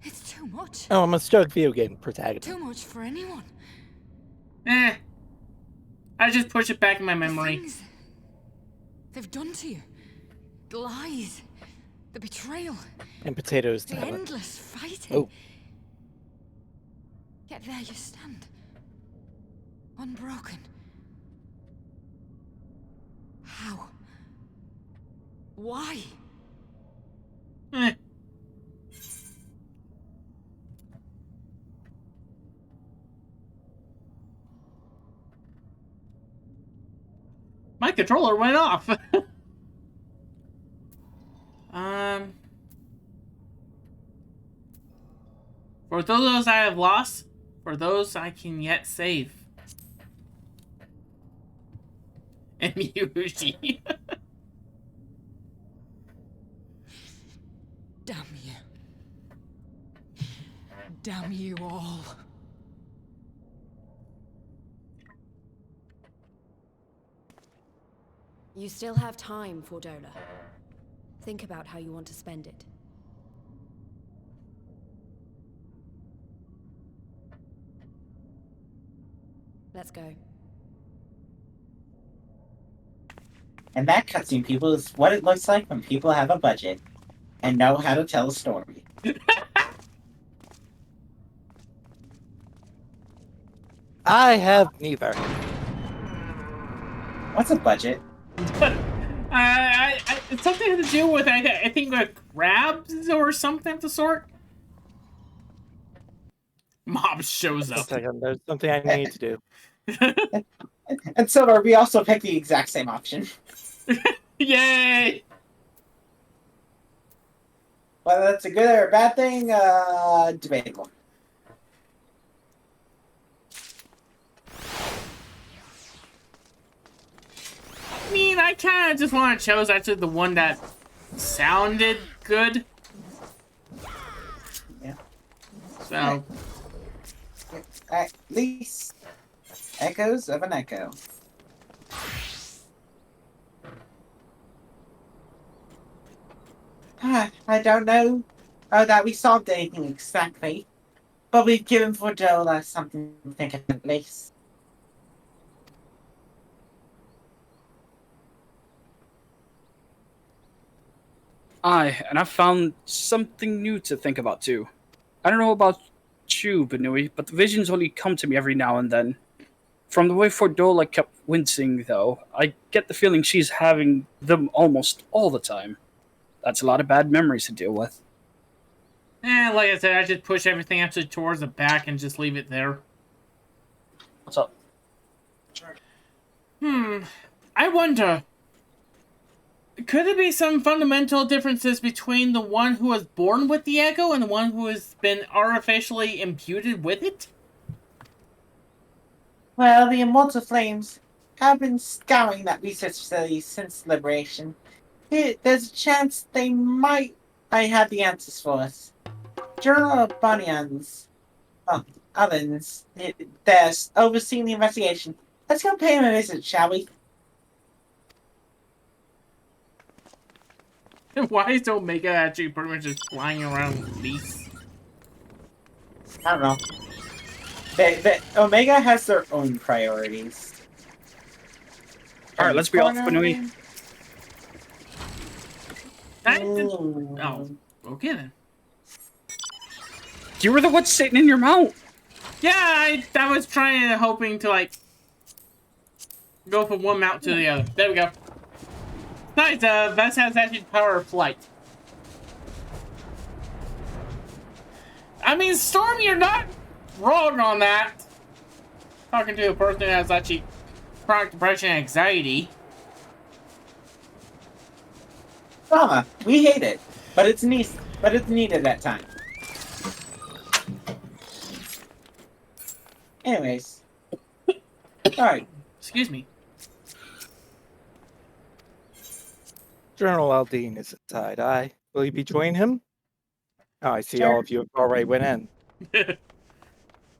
It's too much. Oh, I'm a stoic video game protagonist. Too much for anyone. I just push it back in my The memory. things they've done to you. The lies. The betrayal. And potatoes. The to have it. endless fighting. Oh. Yet there you stand. Unbroken. How? Why? My controller went off. For those I have lost, for those I can yet save. And Yuji. Damn you. Damn you all. You still have time, Fordola. Think about how you want to spend it. Let's go. And that cutscene, people, is what it looks like when people have a budget and know how to tell a story. I have neither. What's a budget? It's something to do with I think crabs or something of the sort. Mob shows up. There's something I need to do. And Silver, we also picked the exact same option. Yay! Whether that's a good or a bad thing, debatable. I mean, I kind of just want to choose actually the one that sounded good. Yeah. So. At least echoes of an echo. I don't know that we solved anything exactly, but we've given Fordola something to think of at least. And I found something new to think about too. I don't know about you, Benui, but the visions only come to me every now and then. From the way Fordola kept wincing, though, I get the feeling she's having them almost all the time. That's a lot of bad memories to deal with. Like I said, I just push everything actually towards the back and just leave it there. What's up? I wonder, could there be some fundamental differences between the one who was born with the echo and the one who has been artificially imputed with it? Well, the Immortal Flames have been scouring that research facility since Liberation. There's a chance they might have the answers for us. General Bonians, Allens, they're overseeing the investigation. Let's go pay him a visit, shall we? Why is Omega actually pretty much just flying around Lise? I don't know. Omega has their own priorities. Alright, let's be off, Benui. Oh, okay then. You were the one sitting in your mount. Yeah, I was hoping to, like, go from one mount to the other. There we go. Nice, Vess has actually the power of flight. I mean, Storm, you're not wrong on that. Talking to a person who has actually chronic depression and anxiety. Drama. We hate it, but it's needed at times. Anyways. Alright. Excuse me. General Aldine is inside. Will you be joining him? Oh, I see all of you have already went in.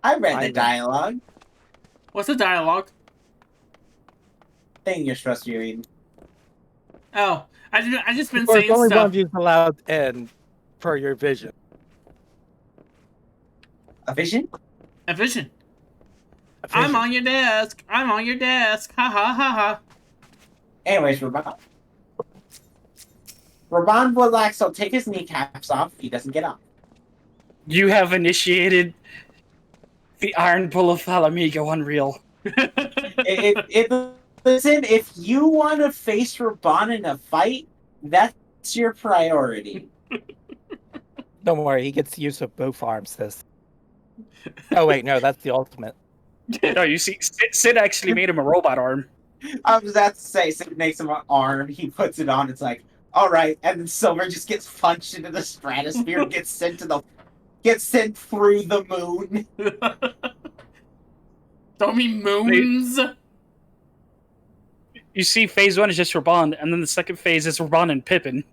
I read the dialogue. What's the dialogue? Thing you're supposed to be reading. Oh, I just been Or saying only stuff. one of you is allowed in per your vision. A vision? A vision. I'm on your desk. I'm on your desk. Ha ha ha ha. Anyways, Raban. Raban Black, so take his kneecaps off. He doesn't get up. You have initiated the Iron Bull of Falamigo Unreal. Listen, if you want to face Raban in a fight, that's your priority. Don't worry, he gets use of both arms this. Oh wait, no, that's the ultimate. No, you see, Sid actually made him a robot arm. I was about to say, Sid makes him an arm, he puts it on, it's like, alright, and then Silver just gets punched into the stratosphere, gets sent through the moon. Don't mean moons. You see, phase 1 is just Raban, and then the second phase is Raban and Pippin.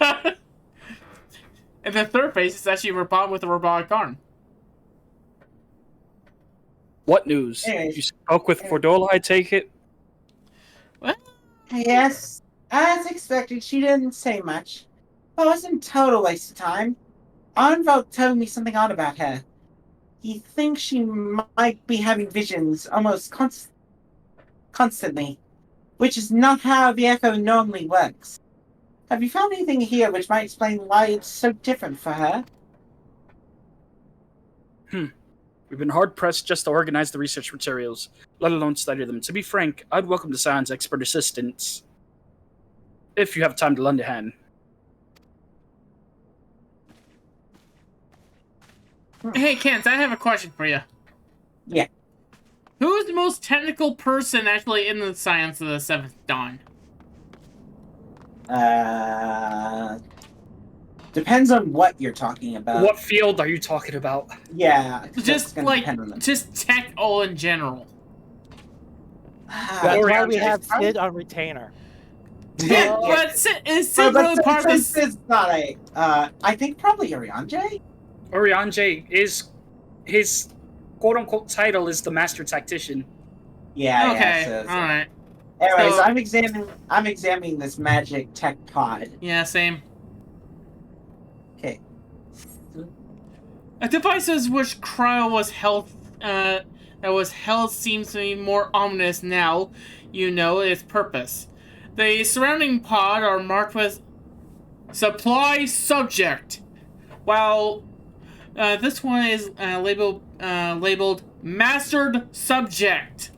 And the third phase is actually Raban with a robotic arm. What news? You spoke with Fordola, I take it? What? Yes, as expected, she didn't say much. But it wasn't a total waste of time. Arnvald told me something odd about her. He thinks she might be having visions almost constantly. which is not how the echo normally works. Have you found anything here which might explain why it's so different for her? We've been hard-pressed just to organize the research materials, let alone study them. To be frank, I'd welcome the Science expert assistance if you have time to lend a hand. Hey, Kent, I have a question for you. Yeah. Who is the most technical person actually in the science of the Seventh Dawn? Depends on what you're talking about. What field are you talking about? Yeah, Just just tech all in general. That's why we have Sid on retainer. Yeah, but is Sid really part of this? Sid's not a. I think probably Orianjay. Orianjay is his quote-unquote title is the Master Tactician. Yeah. Okay. Yeah, All right. Anyways, So- I'm examining this magic tech pod. Yeah, same. Okay. Devices which cryo was held, seems to be more ominous now. You know its purpose. The surrounding pod are marked with supply subject, while this one is labeled mastered subject.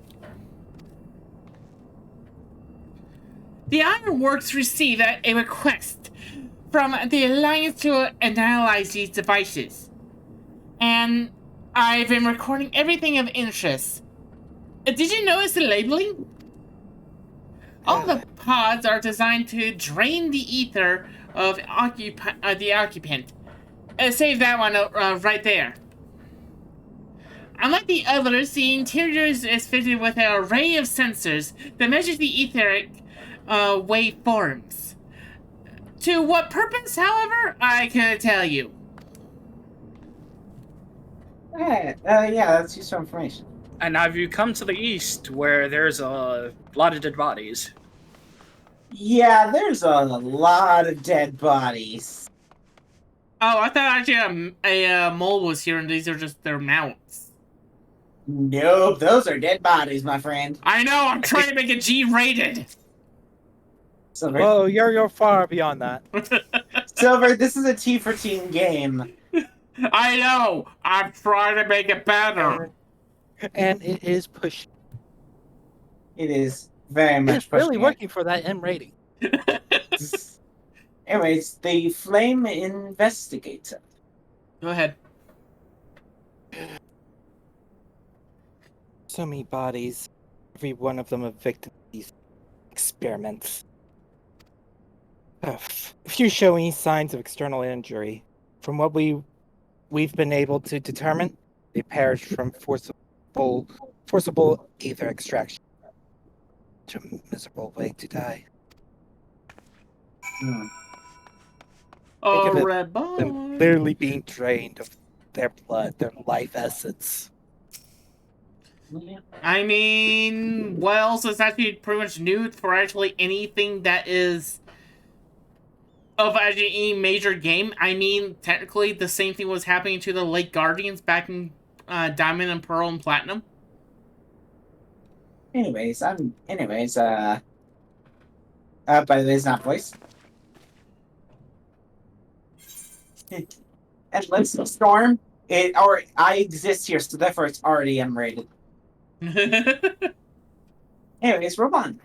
The Ironworks received a request from the Alliance to analyze these devices, and I've been recording everything of interest. Did you notice the labeling? All the pods are designed to drain the ether of the occupant. Save that one right there. Unlike the others, the interior is fitted with an array of sensors that measures the etheric waveforms. To what purpose, however, I couldn't tell you. Yeah, that's useful information. And have you come to the east where there's a lot of dead bodies? Yeah, there's a lot of dead bodies. Oh, I thought actually a mole was here and these are just their mounts. Nope, those are dead bodies, my friend. I know, I'm trying to make it G-rated. Silver. Oh, you're far beyond that. Silver, this is a T for teen game. I know. I'm trying to make it better. And it is pushing. It is very much It's really pushing working for that M rating. Anyways, the Flame Investigator. Go ahead. So many bodies. Every one of them a victim of these experiments. If you show any signs of external injury, from what we've been able to determine, they perished from forcible ether extraction. Such a miserable way to die. Oh, Think of red ball. them literally being drained of their blood, their life essence. I mean, what else is actually pretty much new for actually anything that is of actually any major game? I mean, technically, the same thing was happening to the Lake Guardians back in Diamond and Pearl and Platinum. Anyways, by the way, it's not voice. And let's storm it, or I exist here, so therefore it's already M-rated. Anyways, Roban.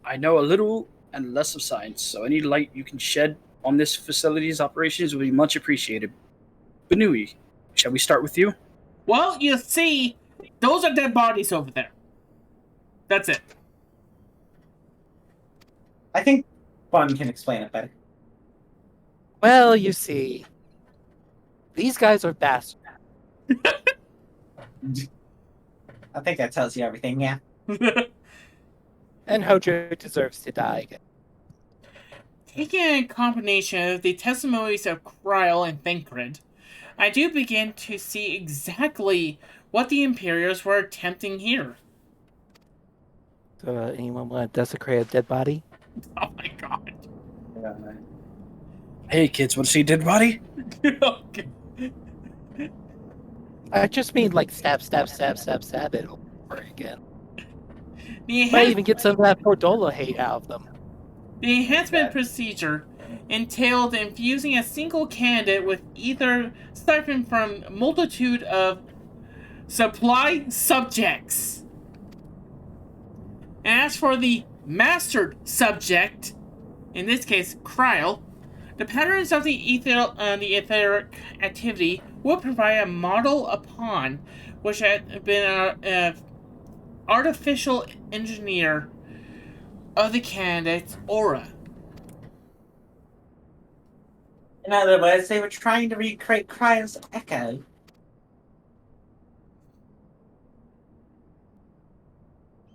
I know a little and less of science, so any light you can shed on this facility's operations will be much appreciated. Benui, shall we start with you? Well, you see, those are dead bodies over there. That's it. I think Bun can explain it better. Well, you see, these guys are bastards. I think that tells you everything, yeah. And Hojo deserves to die again. Taking a combination of the testimonies of Kryl and Thancred, I do begin to see exactly what the Imperials were attempting here. So, anyone want to desecrate a dead body? Oh my god. Hey kids, want to see a dead body? I just mean like stab, stab, stab, stab, stab it over again. The Might even get some of that Pordola hate out of them. The enhancement procedure entailed infusing a single candidate with ether siphoned from a multitude of supply subjects. And as for the mastered subject, in this case, Kryl, the patterns of the etheric activity will provide a model upon which had been an artificial engineer of the candidate's aura. In other words, they were trying to recreate Kryl's echo.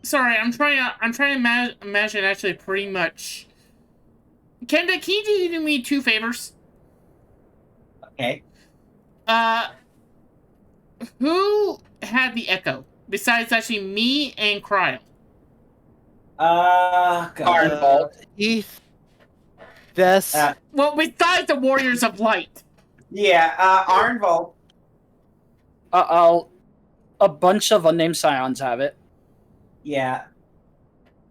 Sorry, I'm trying to imagine actually pretty much. Can you do me 2 favors? Okay. Who had the echo besides actually me and Kryl? Heath. This. Well, besides the Warriors of Light. Yeah, Arnvold. A bunch of unnamed scions have it. Yeah.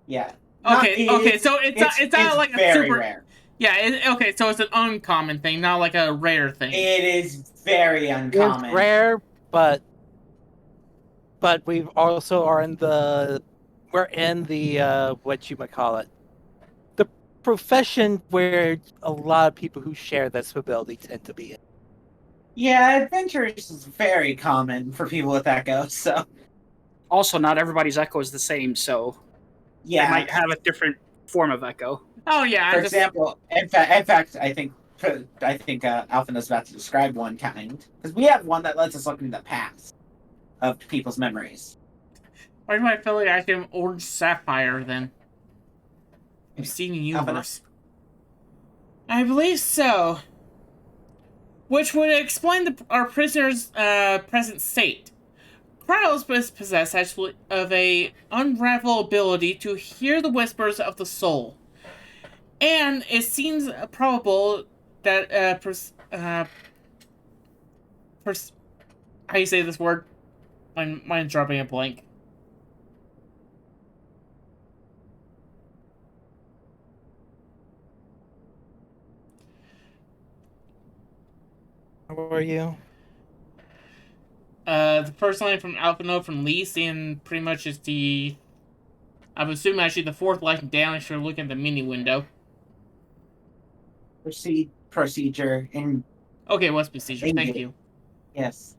Yeah. Okay, so it's not like a very super rare. Yeah, okay, so it's an uncommon thing, not like a rare thing. It is very uncommon. It's rare, but we also are in the what you might call it, the profession where a lot of people who share this ability tend to be in. Yeah, adventurers is very common for people with echo, so. Also, not everybody's echo is the same, so Yeah. they might have a different form of echo. Oh yeah. For example, in fact, I think Alphina's about to describe one kind, because we have one that lets us look into the past of people's memories. Why do I feel like I can Orange Sapphire then? I'm seeing the universe. I believe so. Which would explain our prisoner's present state. Kryl is possessed actually of a unravel ability to hear the whispers of the soul. And it seems probable that how do you say this word? Mine's dropping a blank. How are you? The first line from Alphino from Lee, and pretty much is the. I'm assuming actually the 4th line down if you're looking at the mini window. Procedure in. Okay, what's procedure? Thank you. Yes.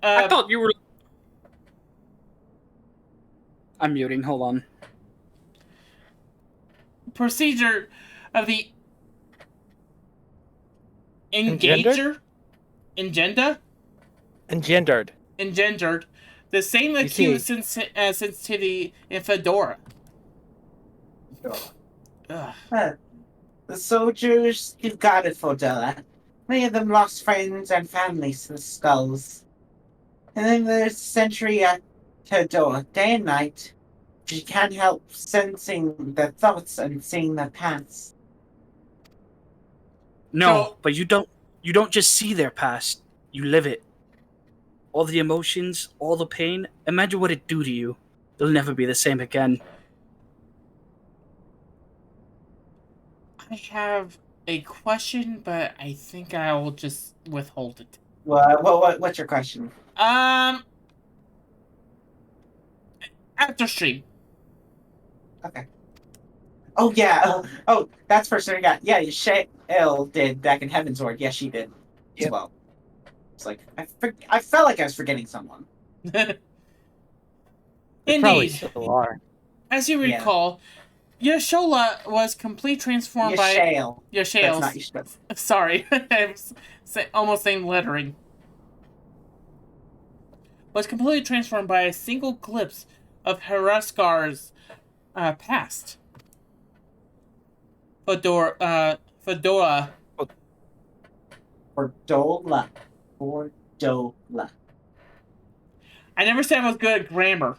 I thought you were. I'm muting. Hold on. Procedure of the engager. Engendered. The same acute sensitivity in Fedora. The soldiers who guarded Fedora, many of them lost friends and families to the skulls. And then there's a sentry at her door, day and night. She can't help sensing their thoughts and seeing their paths. No, but you don't just see their past. You live it. All the emotions, all the pain. Imagine what it do to you. They'll never be the same again. I have a question, but I think I will just withhold it. What's your question? After stream. Okay. Oh yeah. Oh, that's for sure. Yeah. Shale did back in Heaven's Ward. Yes, she did as well. It's like I felt like I was forgetting someone. Indeed. Probably still are. As you recall, Yashola was completely transformed by Yashale. That's not Sorry, I was almost saying lettering. Was completely transformed by a single glimpse of Heraskar's past. Fordola. I never said I was good at grammar.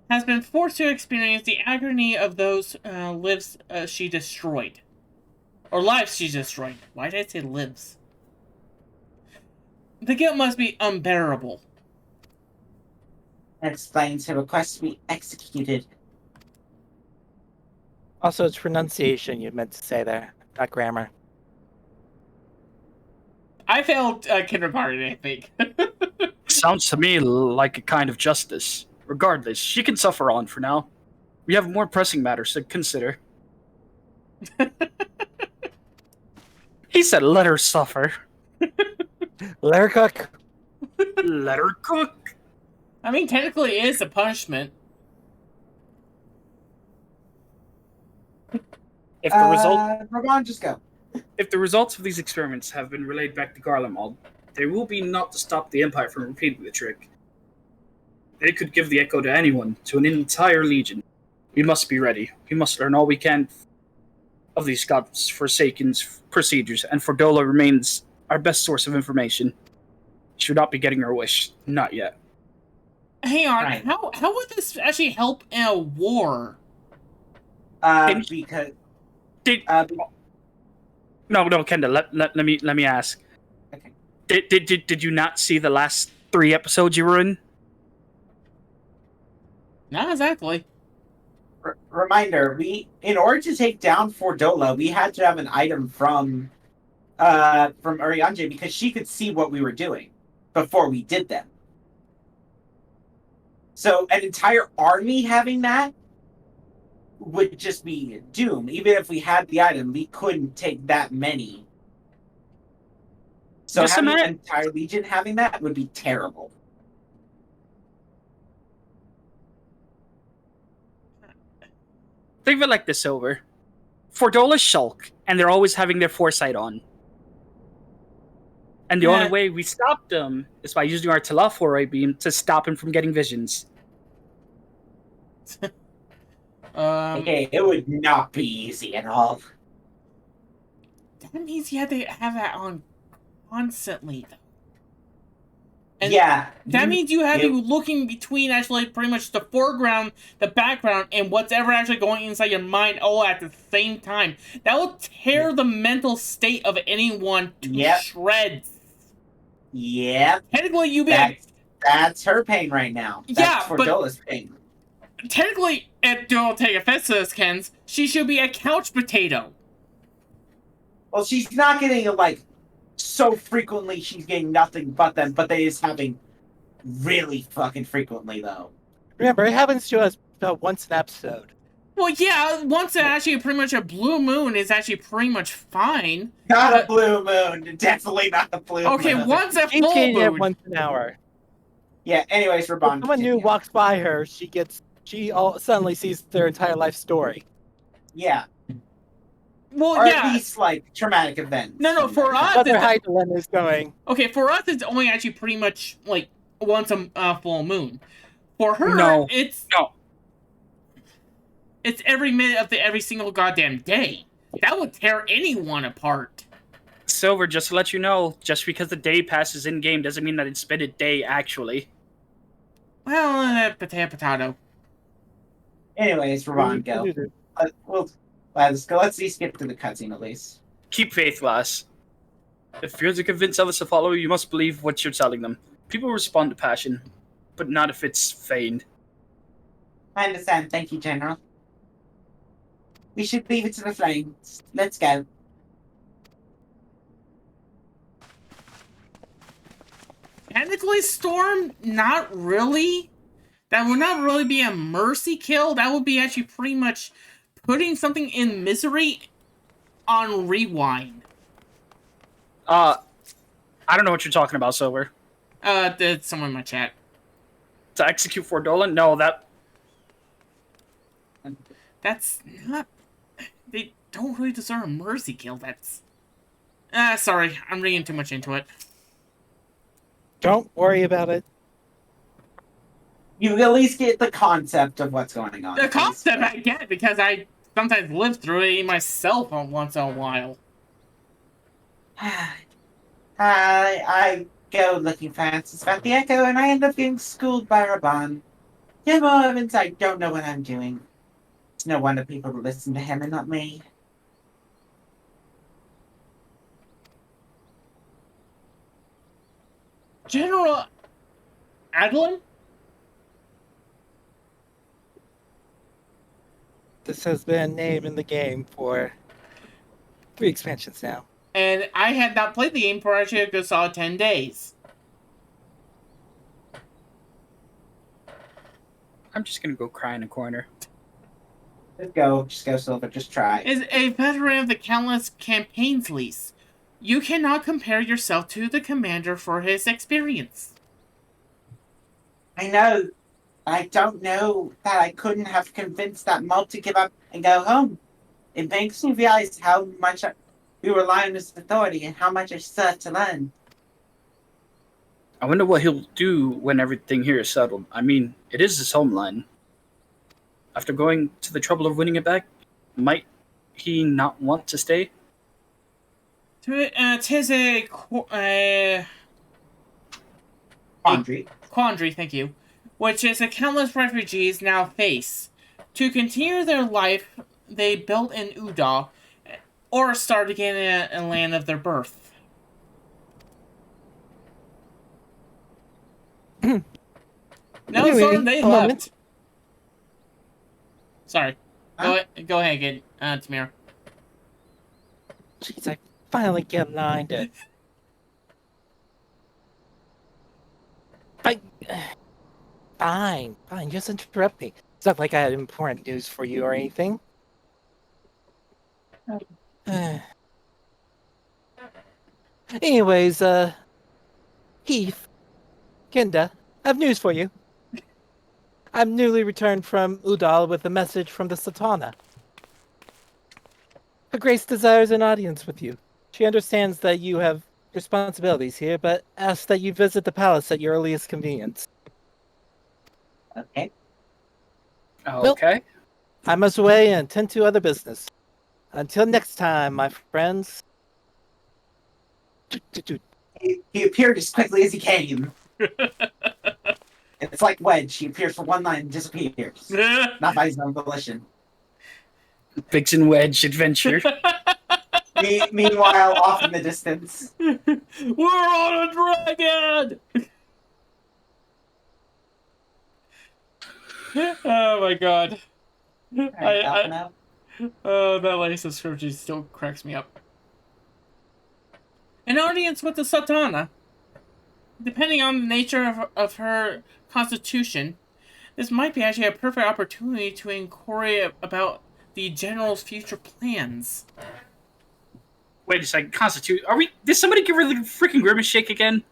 Has been forced to experience the agony of those lives she destroyed. Or lives she destroyed. Why did I say lives? The guilt must be unbearable. That explains her request to be executed. Also, it's pronunciation you meant to say there, not grammar. I failed kindergarten, I think. Sounds to me like a kind of justice. Regardless, she can suffer on for now. We have more pressing matters to consider. He said, let her suffer. Let her cook. Let her cook. I mean, technically it is a punishment. If the result, Raban, just go. if the results of these experiments have been relayed back to Garlemald, there will be naught to stop the Empire from repeating the trick. They could give the echo to anyone, to an entire legion. We must be ready. We must learn all we can of these godforsaken procedures, and Fordola remains our best source of information. She would not be getting her wish. Not yet. Hang on, right. How would this actually help in a war? Because... No, Kendall, let me ask. Okay. Did you not see the last 3 episodes you were in? Not exactly. Reminder, in order to take down Fordola, we had to have an item from Urianger because she could see what we were doing before we did them. So an entire army having that would just be doom. Even if we had the item, we couldn't take that many. So Just having an entire legion having that would be terrible. Think of it like this, Over. Fordola shulk, and they're always having their foresight on. And the only way we stop them is by using our Telephore beam to stop him from getting visions. Okay, it would not be easy at all. That means you have to have that on constantly, though. And yeah. That means you have to be looking between actually pretty much the foreground, the background, and what's ever actually going inside your mind all at the same time. That will tear the mental state of anyone to shreds. Yep. Technically, that's her pain right now. That's Fordola's pain. Technically, if don't take offense to this, Kens, she should be a couch potato. Well, she's not getting like so frequently. She's getting nothing but them, but they is having really fucking frequently though. Remember, it happens to us about once an episode. Well, yeah, once actually pretty much a blue moon is actually pretty much fine. Not a blue moon, definitely not a blue moon. Okay, once a full moon. Once an hour. Yeah. Anyways, Raban. If someone new walks by her, she suddenly sees their entire life story. Yeah. Well, or yeah. at least like traumatic events. No, for us, that's where Heidelin is going. Okay, for us, it's only actually pretty much like once a full moon. For her, it's every minute of every single goddamn day. That would tear anyone apart. Silver, just to let you know, just because the day passes in game doesn't mean that it's been a day actually. Well, potato. Anyways, Raban, go. Let's go. Let's skip to the cutscene at least. Keep faith, lass. If you're to convince others to follow you, must believe what you're telling them. People respond to passion, but not if it's feigned. I understand. Thank you, General. We should leave it to the flames. Let's go. Technically, Storm, not really. That would not really be a mercy kill. That would be actually pretty much putting something in misery on rewind. I don't know what you're talking about, Silver. There's someone in my chat. To execute Fordola? No, that's not... They don't really deserve a mercy kill. That's... sorry. I'm reading too much into it. Don't worry about it. You at least get the concept of what's going on. The concept I get because I sometimes live through it myself once in a while. I go looking for answers about the Echo, and I end up getting schooled by Raban. Yeah, well, Evans, I don't know what I'm doing. It's no wonder people listen to him and not me. General Adlin? This has been a name in the game for 3 expansions now. And I had not played the game for actually a good solid 10 days. I'm just gonna go cry in a corner. Just go, Silver, just try. Is a veteran of the countless campaigns lease. You cannot compare yourself to the commander for his experience. I know. I don't know that I couldn't have convinced that mob to give up and go home. It makes me realize how much we rely on his authority and how much I still have to learn. I wonder what he'll do when everything here is settled. I mean, it is his homeland. After going to the trouble of winning it back, might he not want to stay? Tis a quandary. Quandary, thank you. Which is a countless refugees now face. To continue their life they built in Udall, or start again in a land of their birth. No, Anyway, Zorn, they a left. moment. Sorry. Go ahead, Tamir. Jeez, I finally get aligned it. Fine, just interrupt me. It's not like I had important news for you or anything. Anyways, Heath, Kinda, I have news for you. I'm newly returned from Udal with a message from the Sultana. Her Grace desires an audience with you. She understands that you have responsibilities here, but asks that you visit the palace at your earliest convenience. Okay. Okay. Well, I must away and tend to other business. Until next time, my friends. He appeared as quickly as he came. It's like Wedge. He appears for one line and disappears. Not by his own volition. Biggs and Wedge adventure. Meanwhile, off in the distance. We're on a dragon! Oh my god. That latest description still cracks me up. An audience with the Sultana. Depending on the nature of her constitution, this might be actually a perfect opportunity to inquire about the general's future plans. Wait a second, did somebody give her the freaking grimace shake again?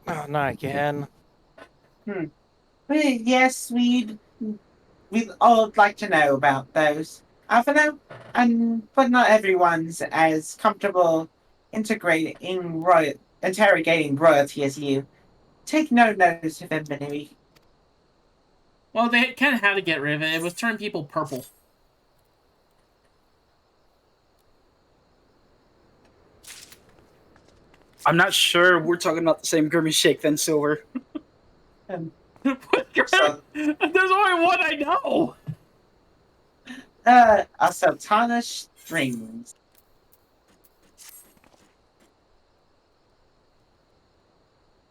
Oh, not again. Well, yes, we'd all like to know about those. For now, but not everyone's as comfortable interrogating royalty as you. Take no notice of him, Benny. Well, they kind of had to get rid of it. It was turning people purple. I'm not sure we're talking about the same grimace shake then, Silver. There's only one I know. A Sultana strings.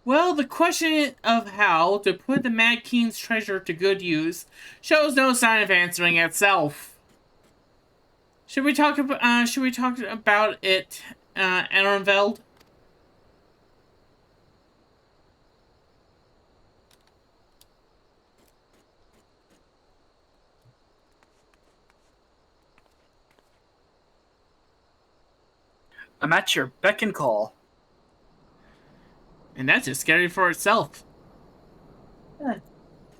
Well, the question of how to put the Mad King's treasure to good use shows no sign of answering itself. Should we talk about it, Ehrenfeld? I'm at your beck and call. And that's just scary for itself.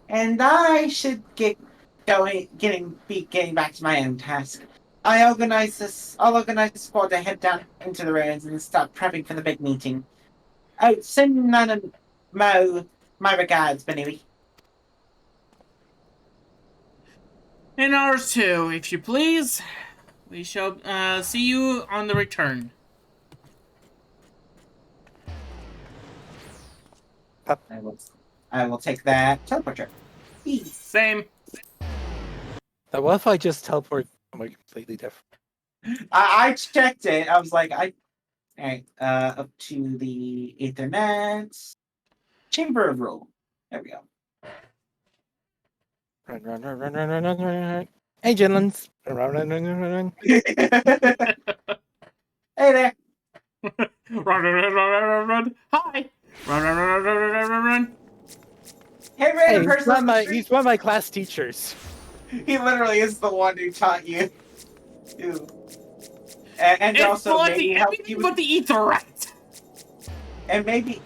And I should getting back to my own task. I'll organize this squad to head down into the ruins and start prepping for the big meeting. Oh, send Nana Mo my regards, Benny. And ours too, if you please. We shall see you on the return. I will take that teleport trip. Same. Now, what if I just teleport somewhere completely different? I checked it. I was like, Alright, up to the Ethernet. Chamber of Rule. There we go. Run, run, run, run, run, run, run, run, run. Hey, gentlemen. Run, run, run, run, run, run. Hey there. Run, run, run, run, run, run, run. Hi. Run, run, run, run, run, run, run, run. Hey, random person on the street. He's one of my class teachers. He literally is the one who taught you. And It's also flaunting maybe helped everything you but the ether rat. and maybe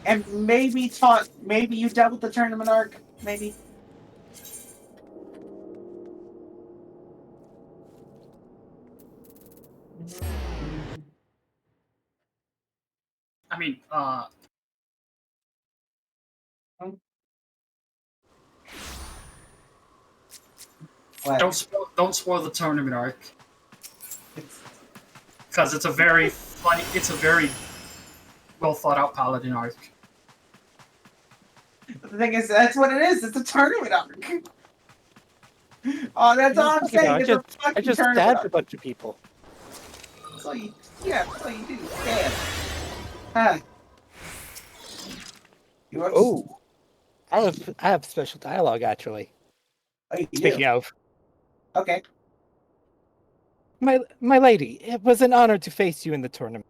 you dealt with the tournament arc, maybe. I mean, What? don't spoil the tournament arc. Because it's a very well thought out paladin arc. The thing is, that's what it is. It's a tournament arc. Oh, that's all I'm saying. I It's a just fucking tournament stabbed arc. a bunch of people. That's all you, that's all you do. Stab. Huh. Oh, I have special dialogue actually. Oh, you Speaking do? of, Okay. my lady, it was an honor to face you in the tournament.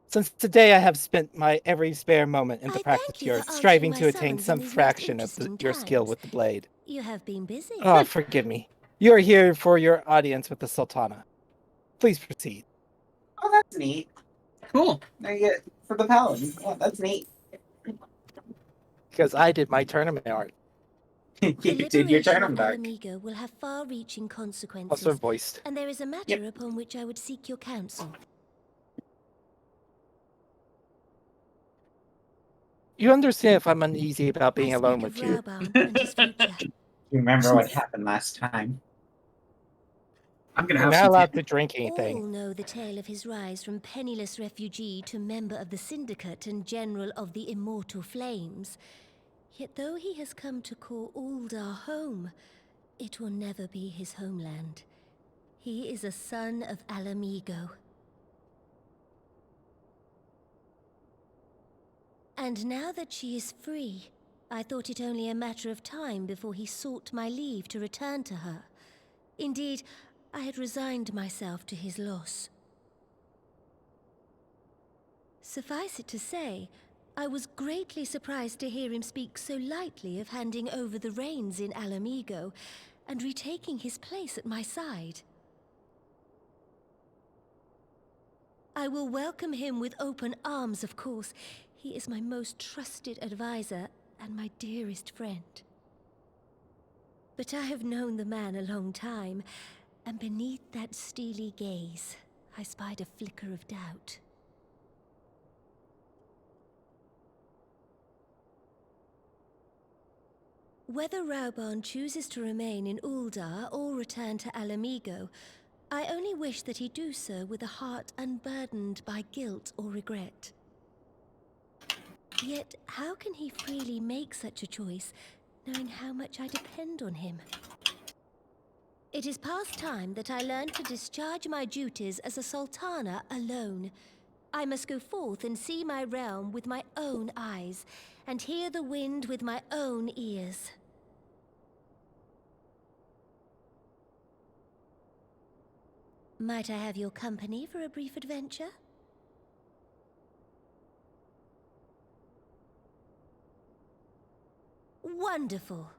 Since today I have spent my every spare moment in the practice yard, striving to attain some fraction of your skill with the blade. You have been busy. Oh, forgive me. You are here for your audience with the Sultana. Please proceed. Oh, that's neat. Cool. There you get for the paladin. Yeah, that's neat. Because I did my tournament art. You The did your liberation of tournament arc. Alamigo will have far-reaching consequences. Also voiced. And there is a matter upon which I would seek your counsel. You understand if I'm uneasy about being alone with you. Rauban and his future. You remember what happened last time? I'm gonna You're have not some allowed to drink anything. All know the tale of his rise from penniless refugee to member of the Syndicate and General of the Immortal Flames. Yet though he has come to call Uldar home, it will never be his homeland. He is a son of Alamigo. And now that she is free, I thought it only a matter of time before he sought my leave to return to her. Indeed, I had resigned myself to his loss. Suffice it to say, I was greatly surprised to hear him speak so lightly of handing over the reins in Alamigo and retaking his place at my side. I will welcome him with open arms, of course. He is my most trusted advisor and my dearest friend. But I have known the man a long time, and beneath that steely gaze, I spied a flicker of doubt. Whether Rauban chooses to remain in Uldar or return to Alamigo, I only wish that he do so with a heart unburdened by guilt or regret. Yet, how can he freely make such a choice, knowing how much I depend on him? It is past time that I learned to discharge my duties as a sultana alone. I must go forth and see my realm with my own eyes, and hear the wind with my own ears. Might I have your company for a brief adventure? Wonderful.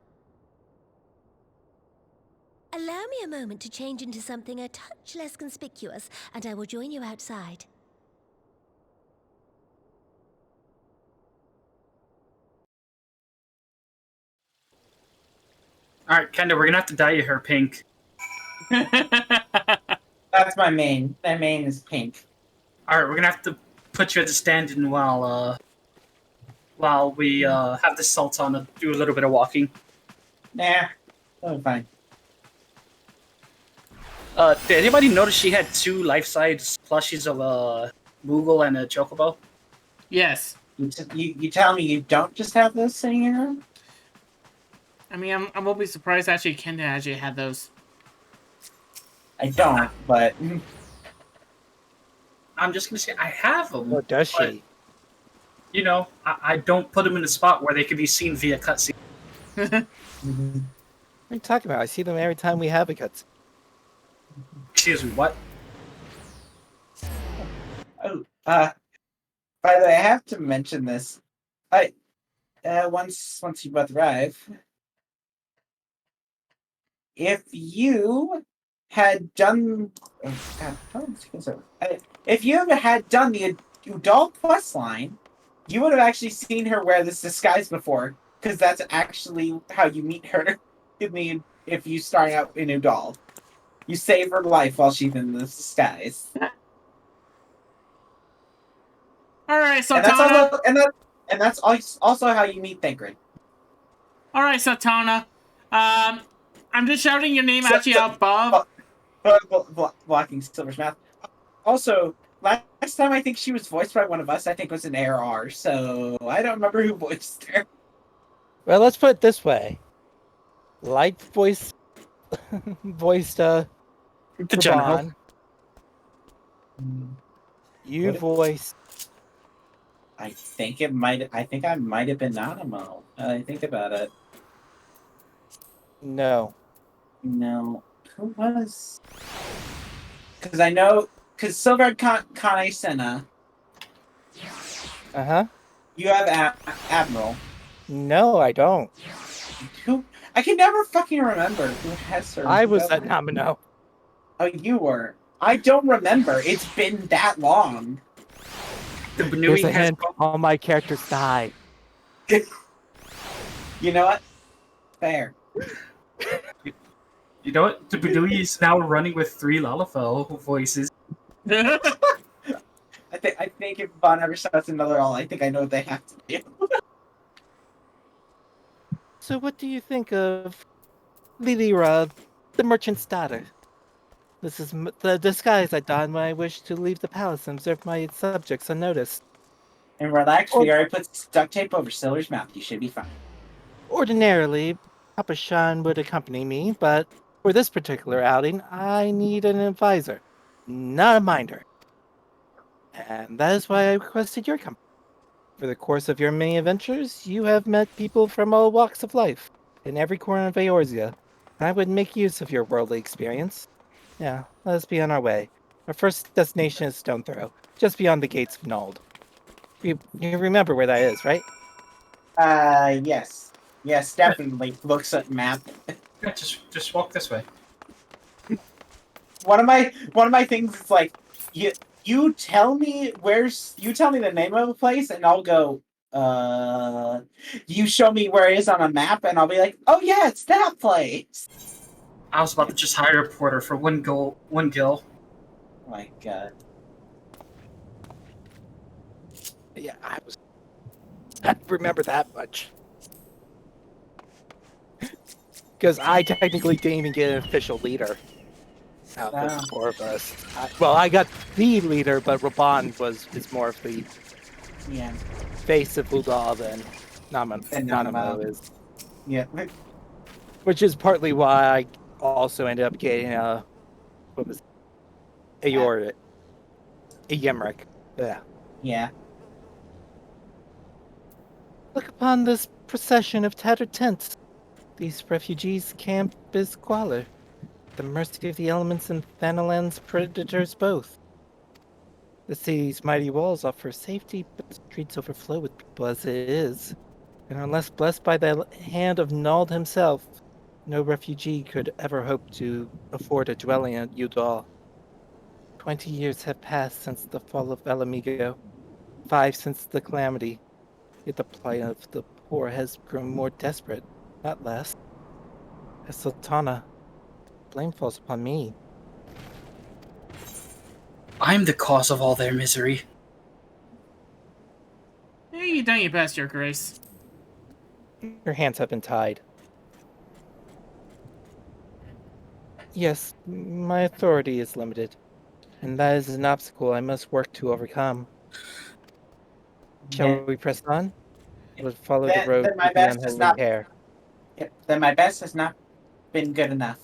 Allow me a moment to change into something a touch less conspicuous, and I will join you outside. Alright, Kenda, we're gonna have to dye your hair pink. That's my main. My main is pink. Alright, we're gonna have to put you at the stand-in while we have the Sultana do a little bit of walking. Nah, that'll be fine. Did anybody notice she had two life-size plushies of a Moogle and a Chocobo? Yes. You tell me you don't just have those sitting in your room? I mean, I won't be surprised actually Kenda actually had those. I don't, but... I'm just gonna say I have them. Or does but, she? You know, I don't put them in a spot where they can be seen via cutscene. What are you talking about? I see them every time we have a cutscene. Excuse me, what? Oh, by the way, I have to mention this. Once you both arrive, if you had done, oh God, how is this over? If you ever had done the Udall quest line, you would have actually seen her wear this disguise before, because that's actually how you meet her. If you start out in Udall, you save her life while she's in this disguise. All right, And that's Sultana. that's also how you meet Thancred. All right, Sultana. I'm just shouting your name at you above. Blocking Silver's mouth. Also, last time I think she was voiced by one of us. I think was an ARR. So I don't remember who voiced her. Well, let's put it this way. Light voiced The general. Raban. You What if- voiced. I think I might have been Animo. I think about it. No. Who was? Because I know. Because Silver Kane Senna. Uh-huh. You have Admiral. No, I don't. Who? I can never fucking remember who has her. I was at Namino. Oh, you were. I don't remember. It's been that long. The Here's Benui a has. hint. All my characters die. You know what? Fair. You know what? The Benui is now running with 3 Lalafell voices. I think if Bond ever starts another all, I think I know what they have to do. So what do you think of Lilira, the merchant's daughter? This is the disguise I don when I wish to leave the palace and observe my subjects unnoticed. And relax, we already put duct tape over Silver's mouth. You should be fine. Ordinarily, Papa Shan would accompany me, but for this particular outing, I need an advisor, not a minder. And that is why I requested your company. For the course of your many adventures, you have met people from all walks of life, in every corner of Eorzea. I would make use of your worldly experience. Yeah, let us be on our way. Our first destination is Stone Throw, just beyond the gates of Nald. You remember where that is, right? Yes. Yes, definitely. Looks at map. Yeah, just walk this way. One of my things is like you tell me the name of a place and I'll go, you show me where it is on a map and I'll be like, oh yeah, it's that place. I was about to just hire a porter for one gil. Oh my God. Yeah, I remember that much. Because I technically didn't even get an official leader out of the 4 of us. I got the leader, but Raban is more of the face of Udal than Nanamo is. Yeah. Which is partly why I also ended up getting a Yemric. Yeah. Yeah. Look upon this procession of tattered tents. These refugees camp is squalor, the mercy of the elements and Thanalan's predators both. The city's mighty walls offer safety, but the streets overflow with people as it is. And unless blessed by the hand of Nald himself, no refugee could ever hope to afford a dwelling at Udal. 20 years have passed since the fall of Alamigo, 5 since the calamity, yet the plight of the poor has grown more desperate, not less. As Sultana, blame falls upon me. I'm the cause of all their misery. Hey, you done your best, Your Grace. Your hands have been tied. Yes, my authority is limited, and that is an obstacle I must work to overcome. Shall we press on? Or follow the road Then my to the best has unholy not. hair? Then my best has not been good enough,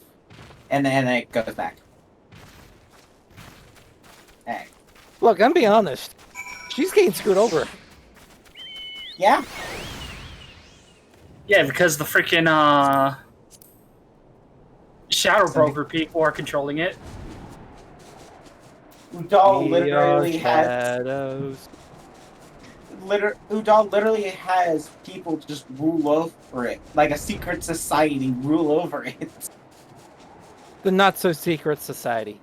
and then it goes back. Hey. Look, I'm being honest. She's getting screwed over. Yeah. Yeah, because the freaking Shadow Broker people are controlling it. Udal We are literally has shadows. Udal literally has people just rule over it, like a secret society rule over it. The not-so-secret society.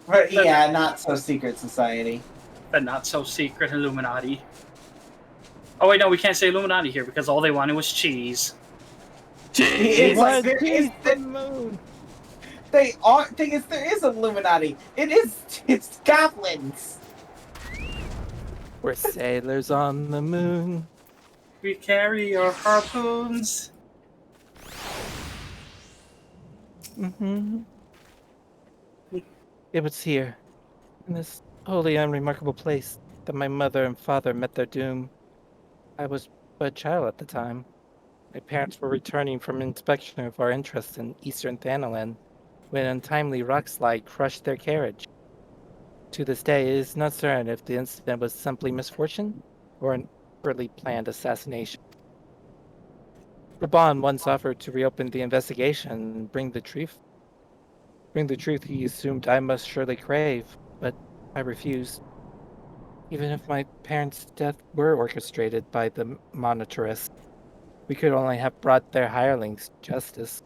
But yeah, not so secret society. The not-so-secret Illuminati. Oh wait, no, we can't say Illuminati here because all they wanted was cheese. It's like there is the moon. there is Illuminati. It's goblins. We're sailors on the moon. We carry our harpoons. Mm-hmm. It was here, in this wholly unremarkable place, that my mother and father met their doom. I was but a child at the time. My parents were returning from inspection of our interest in eastern Thanalan when an untimely rockslide crushed their carriage. To this day, it is not certain if the incident was simply misfortune or an early planned assassination. Raban once offered to reopen the investigation and bring the truth he assumed I must surely crave, but I refused. Even if my parents' death were orchestrated by the Monitorists, we could only have brought their hirelings to justice.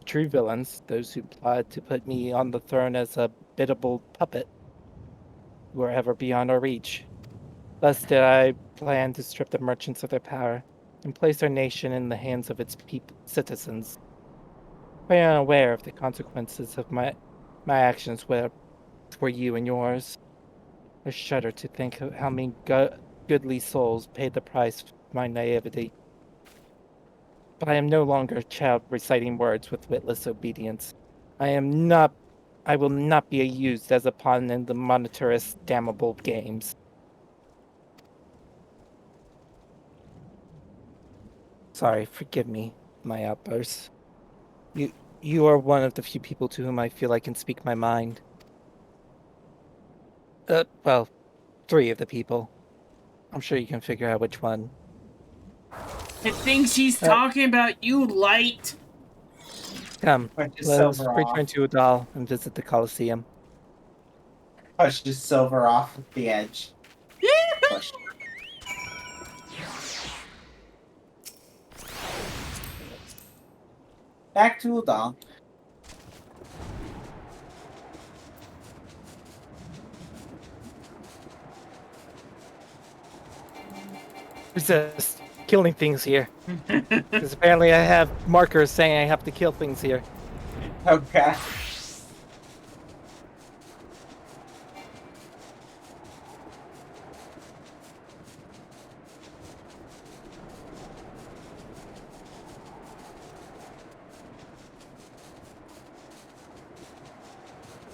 True villains, those who plotted to put me on the throne as a biddable puppet, were ever beyond our reach. Thus did I plan to strip the merchants of their power and place our nation in the hands of its citizens. Quite unaware of the consequences of my actions were for you and yours. I shudder to think of how many goodly souls paid the price for my naivety. But I am no longer a child reciting words with witless obedience. I will not be used as a pawn in the monetarist damnable games. Sorry, forgive me, my outbursts. You are one of the few people to whom I feel I can speak my mind. Well, 3 of the people. I'm sure you can figure out which one. I think she's talking about you, Light. Come, Punches let's Silver return off. to Udal and visit the Colosseum. Pushes Silver off the edge. Push. Back to Udal. Resist killing things here. Because apparently I have markers saying I have to kill things here. Okay.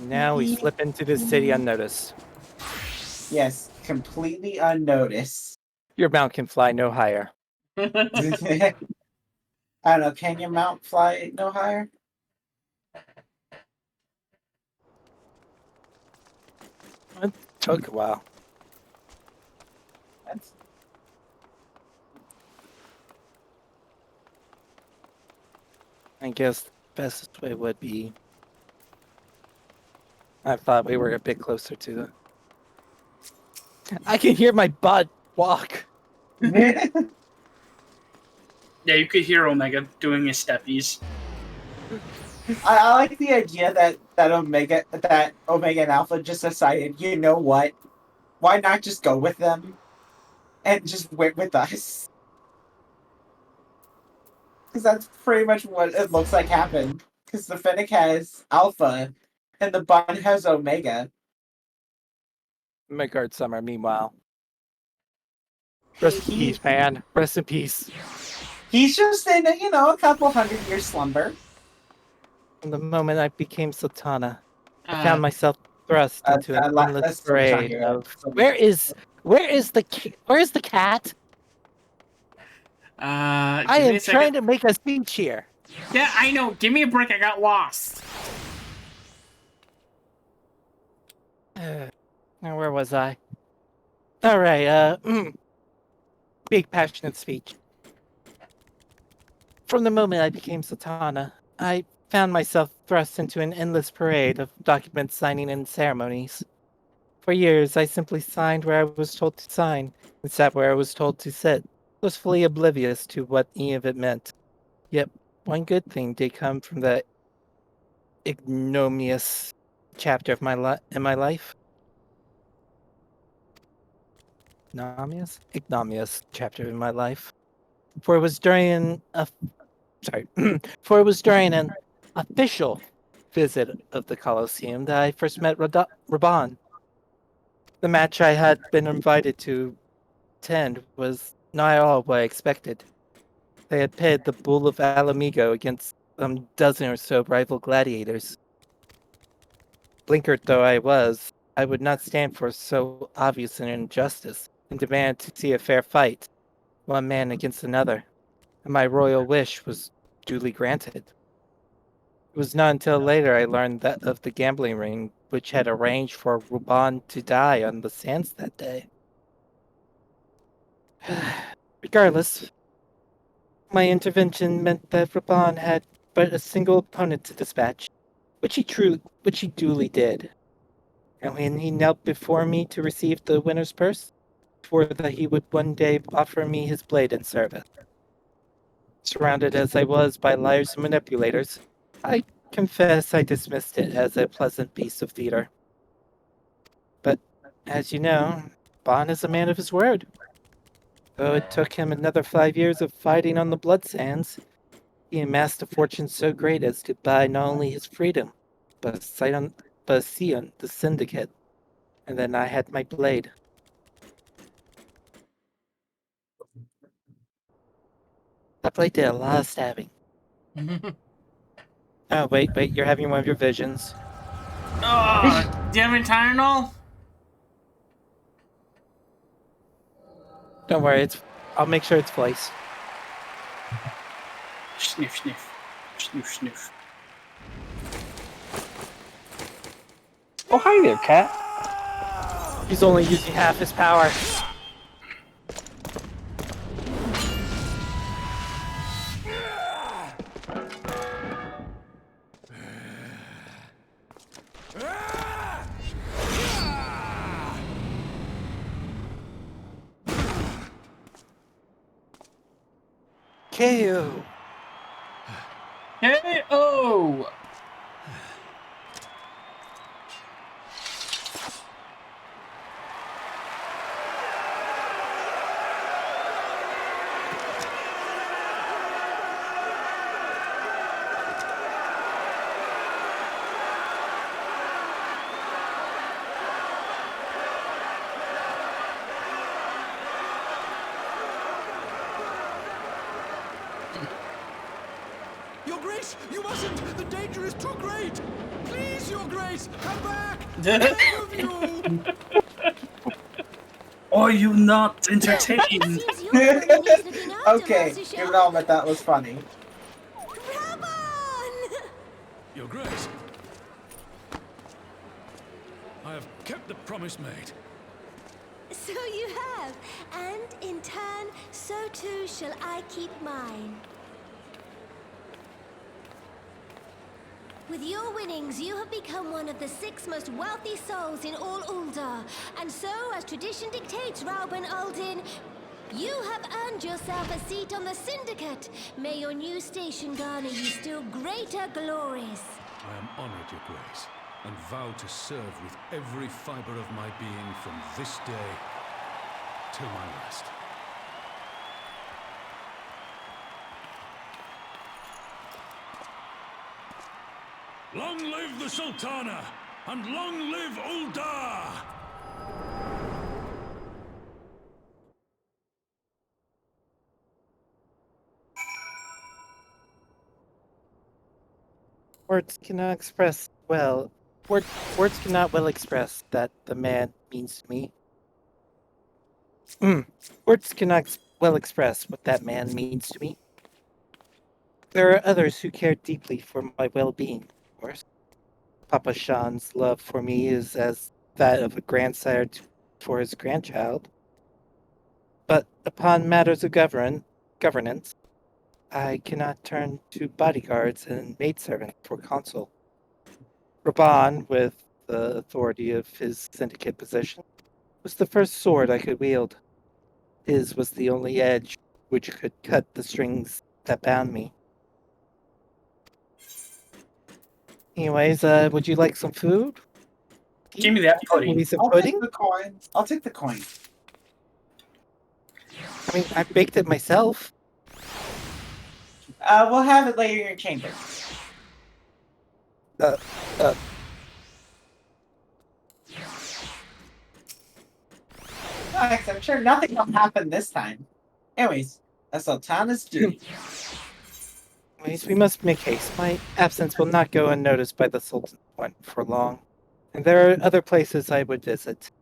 Now we slip into the city unnoticed. Yes, completely unnoticed. Your mount can fly no higher. I don't know, can your mount fly no higher? It took a while. I guess the best way would be... I thought we were a bit closer to the... I can hear my butt walk. Yeah, you could hear Omega doing his steppies. I like the idea that Omega and Alpha just decided, you know what? Why not just go with them and just wait with us? Because that's pretty much what it looks like happened. Because the Fennec has Alpha and the Bun has Omega. Midgard Summer, meanwhile. Rest in peace, man. Rest in peace. He's just in a, a couple 100-year slumber. From the moment I became Sultana, I found myself thrust into an endless let's finish on parade here. of... Where is the cat? I am trying to make a speech here. Yeah, I know. Give me a break. I got lost. Now, where was I? All right, big passionate speech. From the moment I became Sultana, I found myself thrust into an endless parade of document signing and ceremonies. For years, I simply signed where I was told to sign and sat where I was told to sit, blissfully oblivious to what any of it meant. Yet, one good thing did come from that ignominious chapter of in my life. Ignominious chapter in my life. For it was during a sorry, for it was during an official visit of the Colosseum that I first met Raban. The match I had been invited to attend was not at all what I expected. They had pitted the Bull of Alamigo against a dozen or so rival gladiators. Blinkered though I was, I would not stand for so obvious an injustice and demanded to see a fair fight, one man against another, and my royal wish was duly granted. It was not until later I learned that of the gambling ring which had arranged for Ruban to die on the sands that day. Regardless, my intervention meant that Ruban had but a single opponent to dispatch, which he duly did. And when he knelt before me to receive the winner's purse, swore that he would one day offer me his blade in service. Surrounded as I was by liars and manipulators, I confess I dismissed it as a pleasant piece of theater. But, as you know, Bond is a man of his word. Though it took him another 5 years of fighting on the blood sands, he amassed a fortune so great as to buy not only his freedom, but a seat on the syndicate. And then I had my blade. That blade did a lot of stabbing. Oh, wait, you're having one of your visions. Oh, do you have any Tylenol? Don't worry, I'll make sure it's placed. Sniff, sniff. Sniff, sniff. Oh, hi there, cat. He's only using half his power. KO. KO. Your Grace, you mustn't! The danger is too great! Please, Your Grace, come back! Move you! Are you not entertained? Okay, give it all, but that was funny. Your Grace, I have kept the promise made. So you have, and in turn, so too shall I keep mine. With your winnings, you have become one of the 6 most wealthy souls in all Ul'dah. And so, as tradition dictates, Rauben Aldin, you have earned yourself a seat on the Syndicate. May your new station garner you still greater glories. I am honored, Your Grace, and vow to serve with every fiber of my being from this day till my last. Long live the Sultana, and long live Ul'dah! Words cannot express words cannot well express that the man means to me. Words cannot well express what that man means to me. There are others who care deeply for my well-being, of course. Papa Sean's love for me is as that of a grandsire for his grandchild. But upon matters of governance, I cannot turn to bodyguards and maidservants for counsel. Raban, with the authority of his syndicate position, was the first sword I could wield. His was the only edge which could cut the strings that bound me. Anyways, would you like some food? Give me that pudding. Maybe some I'll pudding? take the coin. I'll take the coin. I mean, I baked it myself. We'll have it later in your chamber. Nice, I'm sure nothing will happen this time. Anyways, that's Sultana's duty. Anyways, we must make haste. My absence will not go unnoticed by the Sultan for long. And there are other places I would visit.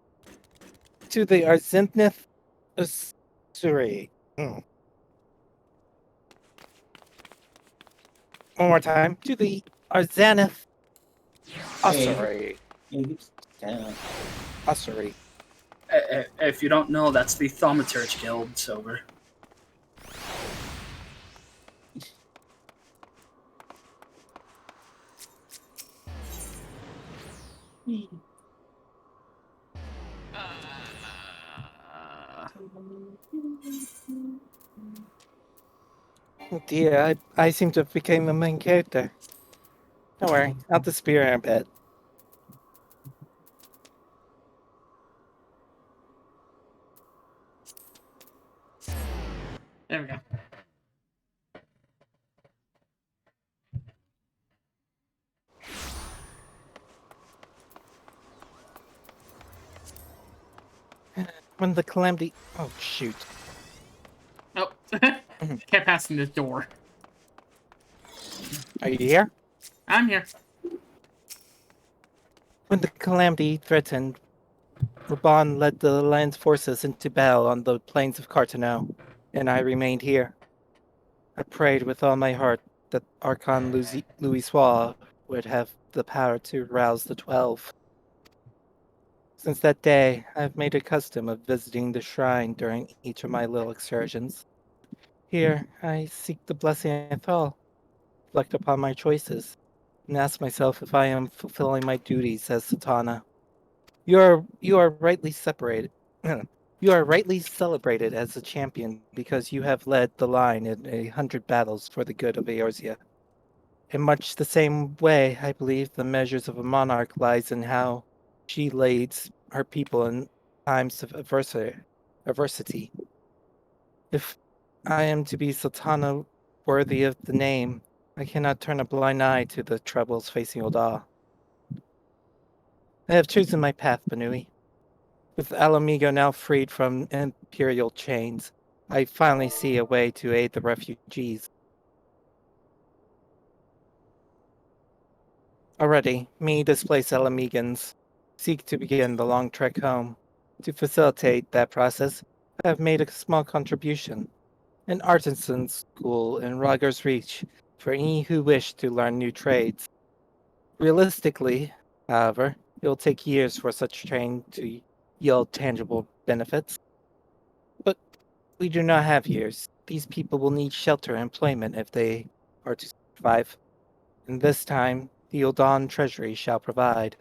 To the Arzenith Usuri. One more time. To the Arzanith Usuri. Usuri. If you don't know, that's the Thaumaturge Guild, Sober. Oh dear, I seem to have become the main character. Don't worry, I'll disappear in a bit. There we go. When the calamity... Oh, shoot. Oh, kept passing this door. Are you here? I'm here. When the calamity threatened, Raban led the land's forces into battle on the plains of Cartano, and I remained here. I prayed with all my heart that Archon Louisoix would have the power to rouse the 12. Since that day, I have made a custom of visiting the shrine during each of my little excursions. Here, I seek the blessing of all, reflect upon my choices, and ask myself if I am fulfilling my duties as Satana. You are rightly separated. You are rightly celebrated as a champion because you have led the line in 100 battles for the good of Eorzea. In much the same way, I believe the measures of a monarch lies in how she leads her people in times of adversity. If I am to be Sultana worthy of the name, I cannot turn a blind eye to the troubles facing Ul'dah. I have chosen my path, Banui. With Alamigo now freed from imperial chains, I finally see a way to aid the refugees. Already, me displaced Alamegans seek to begin the long trek home. To facilitate that process, I have made a small contribution. An artisan school in Rogger's Reach for any who wish to learn new trades. Realistically, however, it will take years for such training to yield tangible benefits. But we do not have years. These people will need shelter and employment if they are to survive. And this time, the Ul'dah Treasury shall provide.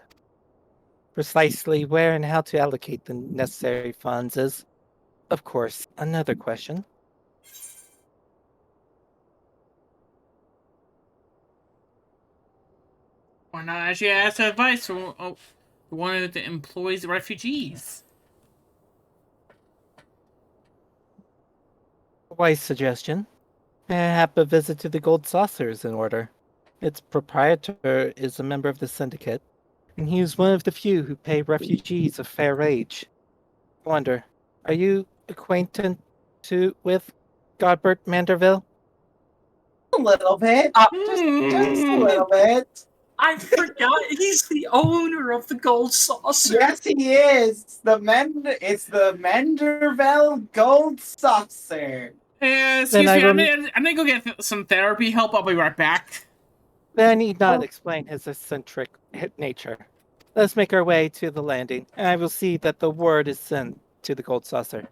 Precisely where and how to allocate the necessary funds is, of course, another question. Why not actually ask advice from one of the employees of refugees? Wise suggestion. I have a visit to the Gold Saucers in order. Its proprietor is a member of the syndicate, and he is one of the few who pay refugees a fair wage. I wonder, are you acquainted with Godbert Manderville? A little bit. Just a little bit. I forgot he's the owner of the Gold Saucer. Yes, he is. It's the Manderville Gold Saucer. Hey, excuse me, I'm gonna go get some therapy help. I'll be right back. Then I need not explain his eccentric nature. Let's make our way to the landing, and I will see that the word is sent to the Gold Saucer.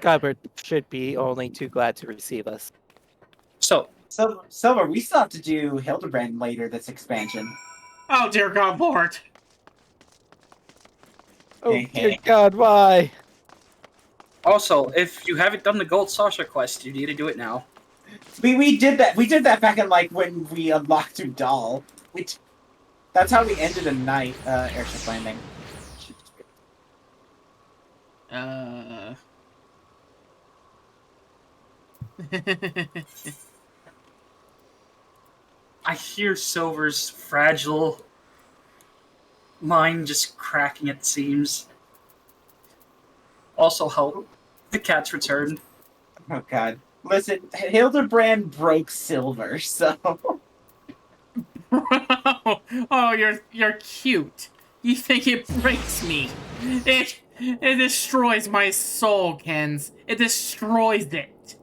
Godward should be only too glad to receive us. So, Silver, we still have to do Hildebrand later this expansion. Oh dear God, Lord. Oh dear God, why? also, if you haven't done the Gold Saucer quest, you need to do it now. We did that. We did that back in like when we unlocked Udal. That's how we ended a night airship landing. I hear Silver's fragile mind just cracking at the seams. Also, help. The cat's returned. Oh God! Listen, Hildebrand broke Silver, so. Oh, you're cute. You think it breaks me? It destroys my soul, Kens. It destroys it.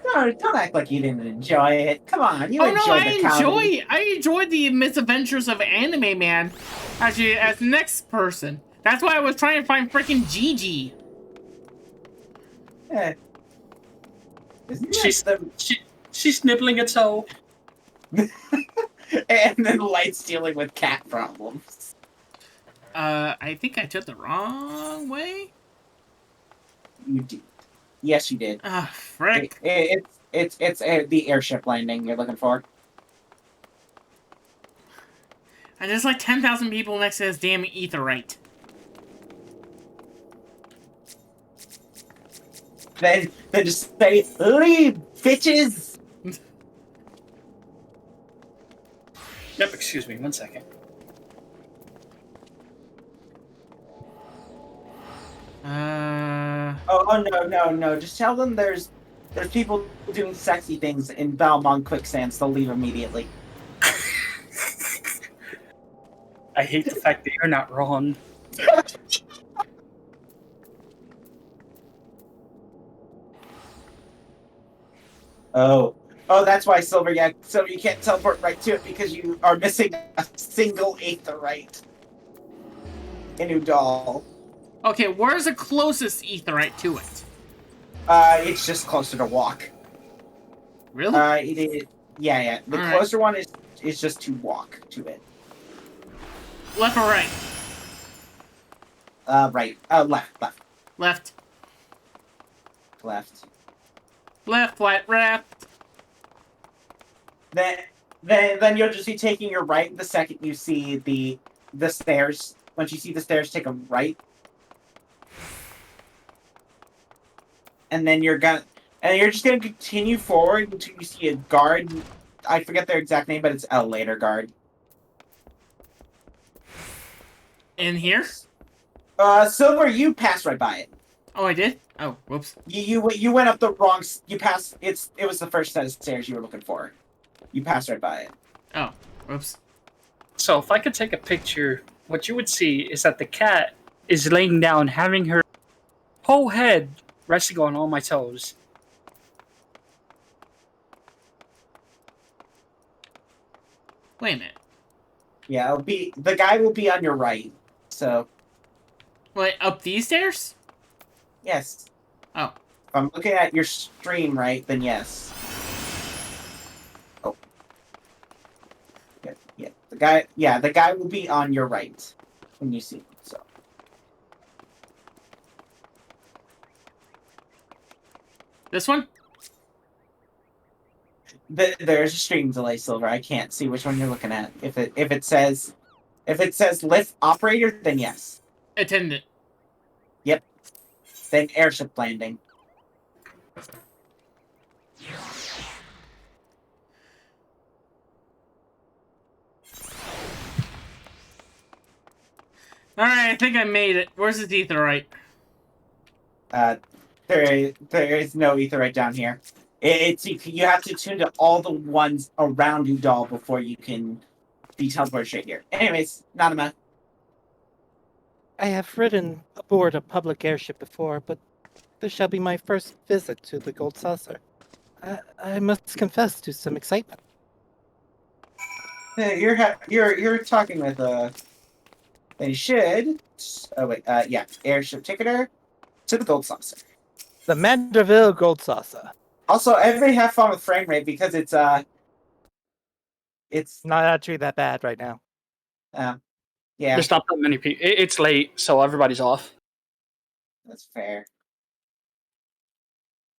No, don't act like you didn't enjoy it. Come on, you enjoyed the comedy. I enjoyed the misadventures of Anime Man as the next person. That's why I was trying to find freaking Gigi. Yeah. She's nibbling a toe. And then Light's dealing with cat problems. I think I took the wrong way. You did. Yes, you did. Ah, frick. It's the airship landing you're looking for. And there's like 10,000 people next to this damn etherite. Then just say, leave, bitches! Yep, excuse me, 1 second. Oh no. Just tell them there's people doing sexy things in Balmont quicksands. They'll leave immediately. I hate the fact that you're not wrong. Oh, that's why Silver, you can't teleport right to it because you are missing a single aetherite in Udal. Okay, where's the closest etherite to it? It's just closer to walk. Really? It is. Yeah. The closer one is just to walk to it. Left or right? Right. Left. Left. Left. Left, left. Then you'll just be taking your right the second you see the stairs. Once you see the stairs, take a right. And then you're just gonna continue forward until you see a guard. I forget their exact name, but it's elevator guard. In here? Silver, you passed right by it. Oh, I did? Oh, whoops. You went up the wrong. You passed. It was the first set of stairs you were looking for. You passed right by it. Oh, whoops. So if I could take a picture, what you would see is that the cat is laying down, having her whole head resting on all my toes. Wait a minute. Yeah, the guy will be on your right. So. Wait, up these stairs? Yes. Oh. If I'm looking at your stream right, then yes. Oh. Yeah. The guy will be on your right when you see him. So. This one? There's a stream delay, Silver. I can't see which one you're looking at. If it says lift operator, then yes. Attendant. Yep. Then airship landing. Alright, I think I made it. Where's the etherite? There is no etherite down here. You have to tune to all the ones around Udal before you can be teleported straight here. Anyways, Nanama. I have ridden aboard a public airship before, but this shall be my first visit to the Gold Saucer. I must confess to some excitement. You're talking with They should. Oh wait. Yeah. Airship ticketer to the gold saucer. The Mandeville Gold Saucer. Also, everybody have fun with frame rate because it's not actually that bad right now. Yeah. There's not that many people. It's late, so everybody's off. That's fair.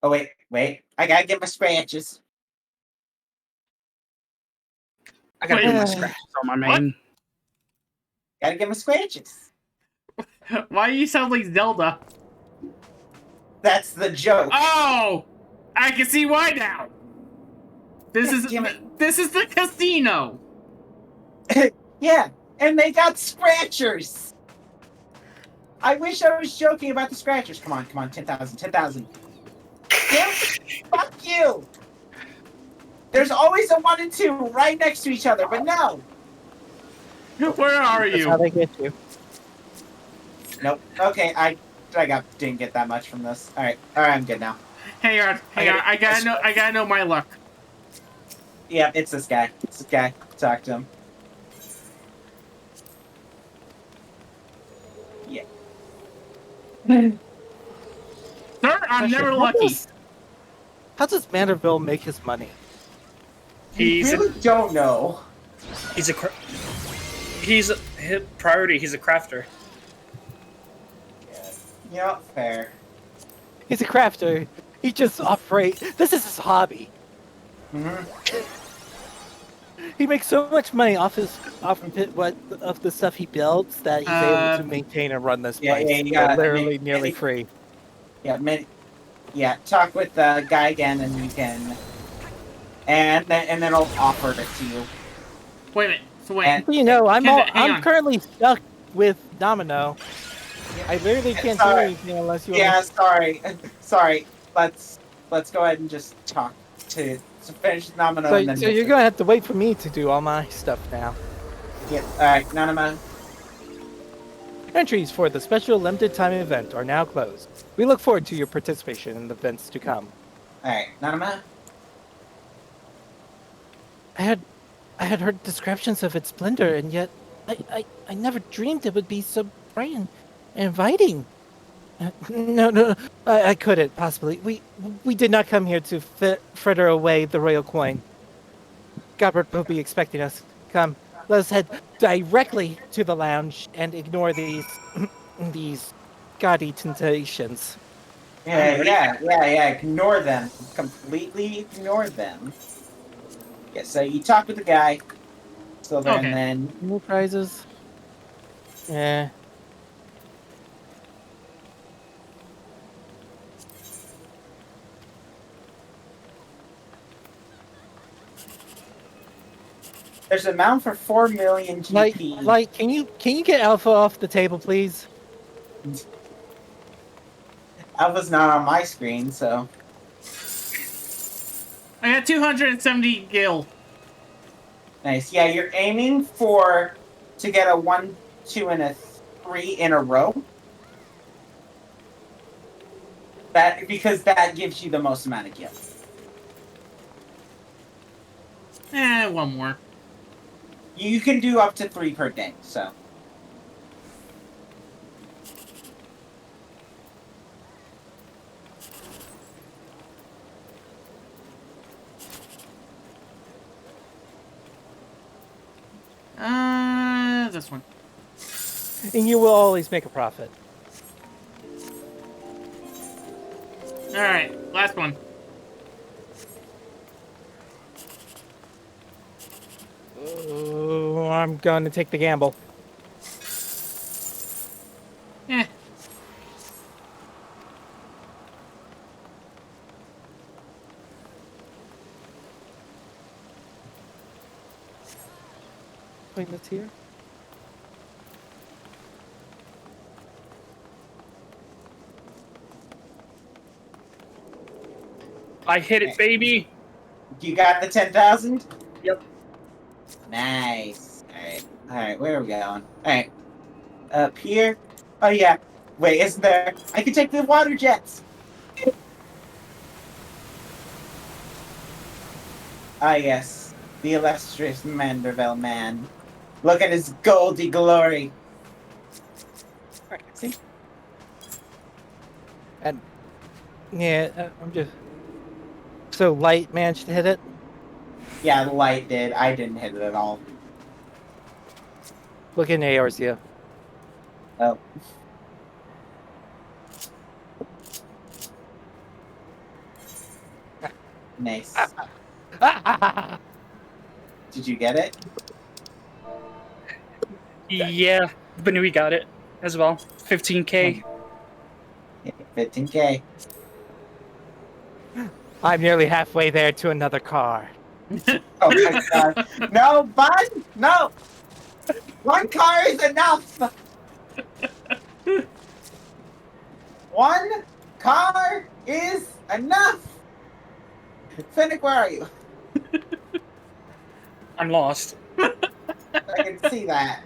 Oh wait. I gotta get my scratches. I gotta do my scratches on my main. Gotta get my scratches. Why do you sound like Zelda? That's the joke. Oh, I can see why now. This is the casino. Yeah, and they got scratchers. I wish I was joking about the scratchers. Come on, 10,000. Yeah, fuck you. There's always a 1 and 2 right next to each other, but no. Where are you? That's how they get you. Nope. Okay, I didn't get that much from this. All right, I'm good now. Hang on. I gotta know my luck. Yeah, it's this guy. Talk to him. Yeah. Sir, I'm never lucky. How does Mandeville make his money? Don't know. He's a priority. He's a crafter. Yeah, fair. He's a crafter. He just operates. This is his hobby. He makes so much money off of the stuff he builds that he's able to maintain and run this place. Literally nearly free. Yeah, talk with the guy again, and you can, and then I'll offer it to you. Wait a minute. So wait. I'm currently stuck with Domino. I literally can't do anything unless you. Yeah, sorry. Let's go ahead and just talk to finish Domino. And then so you're gonna have to wait for me to do all my stuff now. Yeah. All right, Nanama. Entries for the special limited time event are now closed. We look forward to your participation in the events to come. All right, Nanama. I had heard descriptions of its splendor, and yet I never dreamed it would be so bright and inviting. No, I couldn't possibly. We did not come here to fritter away the royal coin. Gobbert will be expecting us. Come, let us head directly to the lounge and ignore these gaudy temptations. Yeah. Ignore them. Completely ignore them. Yeah. So you talk with the guy, Silver, and then more prizes. Yeah. There's a mount for 4 million GP. Like, can you get Alpha off the table, please? Alpha's not on my screen, so. I got 270 gil. Nice. Yeah, you're aiming to get a 1, 2, and a 3 in a row. Because that gives you the most amount of gil. One more. You can do up to 3 per day, so. This one. And you will always make a profit. Alright, last one. Oh, I'm going to take the gamble. Eh. Wait, that's here? I hit it, baby. You got the 10,000? Yep. Nice. Alright, where are we going? Alright. Up here? Oh yeah. Wait, isn't there? I can take the water jets! Ah yes. The illustrious Manderville man. Look at his goldy glory. Alright, see? And yeah, I'm just so light managed to hit it. Yeah, the light did. I didn't hit it at all. Look in Eorzea. Oh. Nice. Did you get it? Yeah, Benui got it as well. 15k. Yeah, 15k. I'm nearly halfway there to another car. Oh my god. No, Bud! No! One car is enough! One car is enough! Finnick, where are you? I'm lost. I can see that.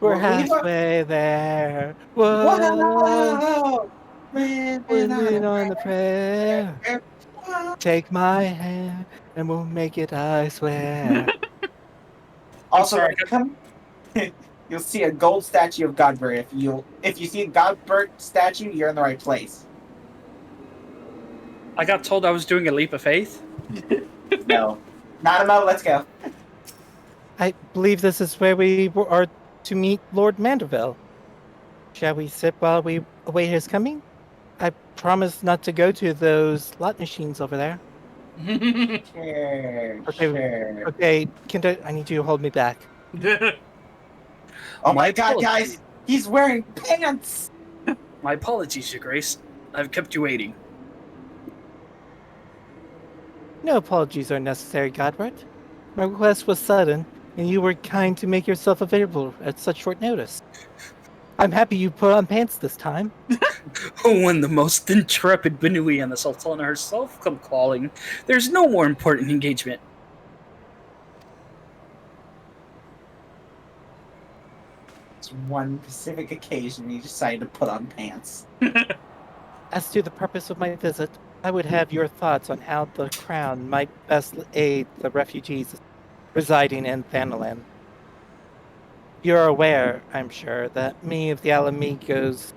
We're Well, we halfway there. Whoa! Whoa! We're leaning on the prayer. Take my hand and we'll make it, I swear. Also, sorry, when you come, you'll see a gold statue of Godbert. If you see a Godbert statue, you're in the right place. I got told I was doing a leap of faith. No. Nanamo, let's go. I believe this is where we are to meet Lord Manderville. Shall we sit while we await his coming? I promise not to go to those slot machines over there. Sure, Okay, sure. okay, Kinder, I need you to hold me back. Oh my god, guys! He's wearing pants! My apologies, Your Grace. I've kept you waiting. No apologies are necessary, Godbert. My request was sudden, and you were kind to make yourself available at such short notice. I'm happy you put on pants this time. When the most intrepid Benui and the Sultana herself come calling, there's no more important engagement. It's one specific occasion he decided to put on pants. As to the purpose of my visit, I would have your thoughts on how the Crown might best aid the refugees residing in Thanalan. You're aware, I'm sure, that many of Alamigo's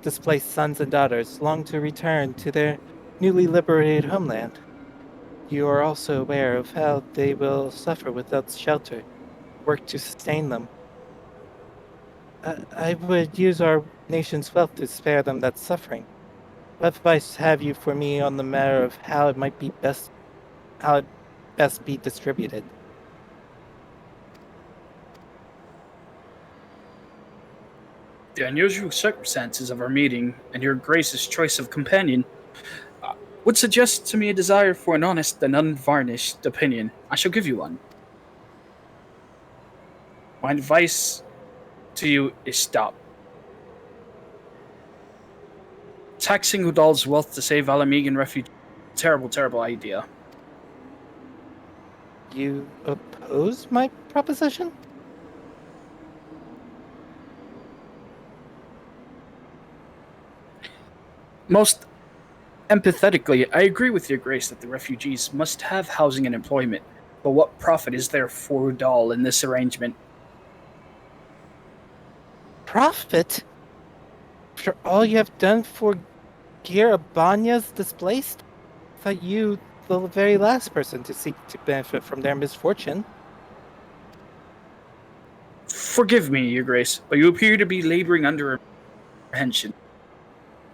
displaced sons and daughters long to return to their newly liberated homeland. You are also aware of how they will suffer without shelter, work to sustain them. I would use our nation's wealth to spare them that suffering. What advice have you for me on the matter of how it best be distributed? The unusual circumstances of our meeting and Your Grace's choice of companion would suggest to me a desire for an honest and unvarnished opinion. I shall give you one. My advice to you is stop. Taxing Udal's wealth to save Alamigan refugees. Terrible, terrible idea. You oppose my proposition? Most empathetically, I agree with Your Grace that the refugees must have housing and employment. But what profit is there for Udal in this arrangement? Profit? After all you have done for Girabanya's displaced? I thought you the very last person to seek to benefit from their misfortune. Forgive me, Your Grace, but you appear to be laboring under apprehension.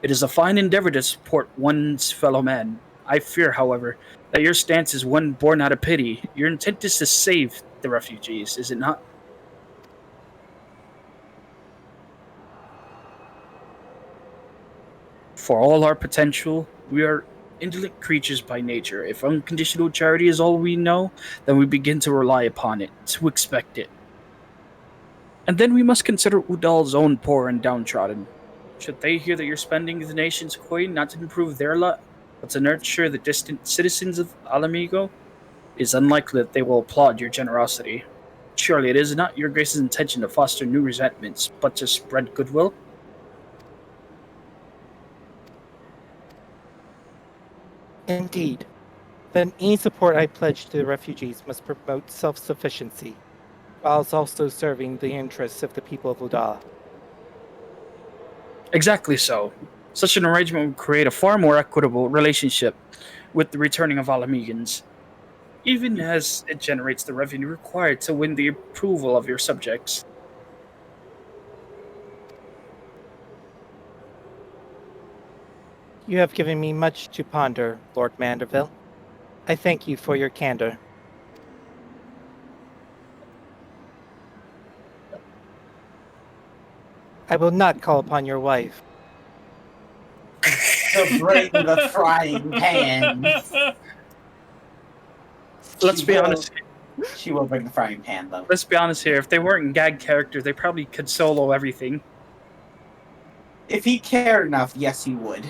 It is a fine endeavor to support one's fellow man. I fear, however, that your stance is one born out of pity. Your intent is to save the refugees, is it not? For all our potential, we are indolent creatures by nature. If unconditional charity is all we know, then we begin to rely upon it, to expect it. And then we must consider Udal's own poor and downtrodden. Should they hear that you're spending the nation's coin not to improve their lot, but to nurture the distant citizens of Alamigo, it is unlikely that they will applaud your generosity. Surely it is not Your Grace's intention to foster new resentments, but to spread goodwill? Indeed. Then any support I pledge to the refugees must promote self-sufficiency, whilst also serving the interests of the people of Udala. Exactly so. Such an arrangement would create a far more equitable relationship with the returning of Alamegans, even as it generates the revenue required to win the approval of your subjects. You have given me much to ponder, Lord Manderville. I thank you for your candor. I will not call upon your wife. To bring the frying pan. Let's be honest. She will bring the frying pan, though. Let's be honest here. If they weren't gag characters, they probably could solo everything. If he cared enough, yes, he would.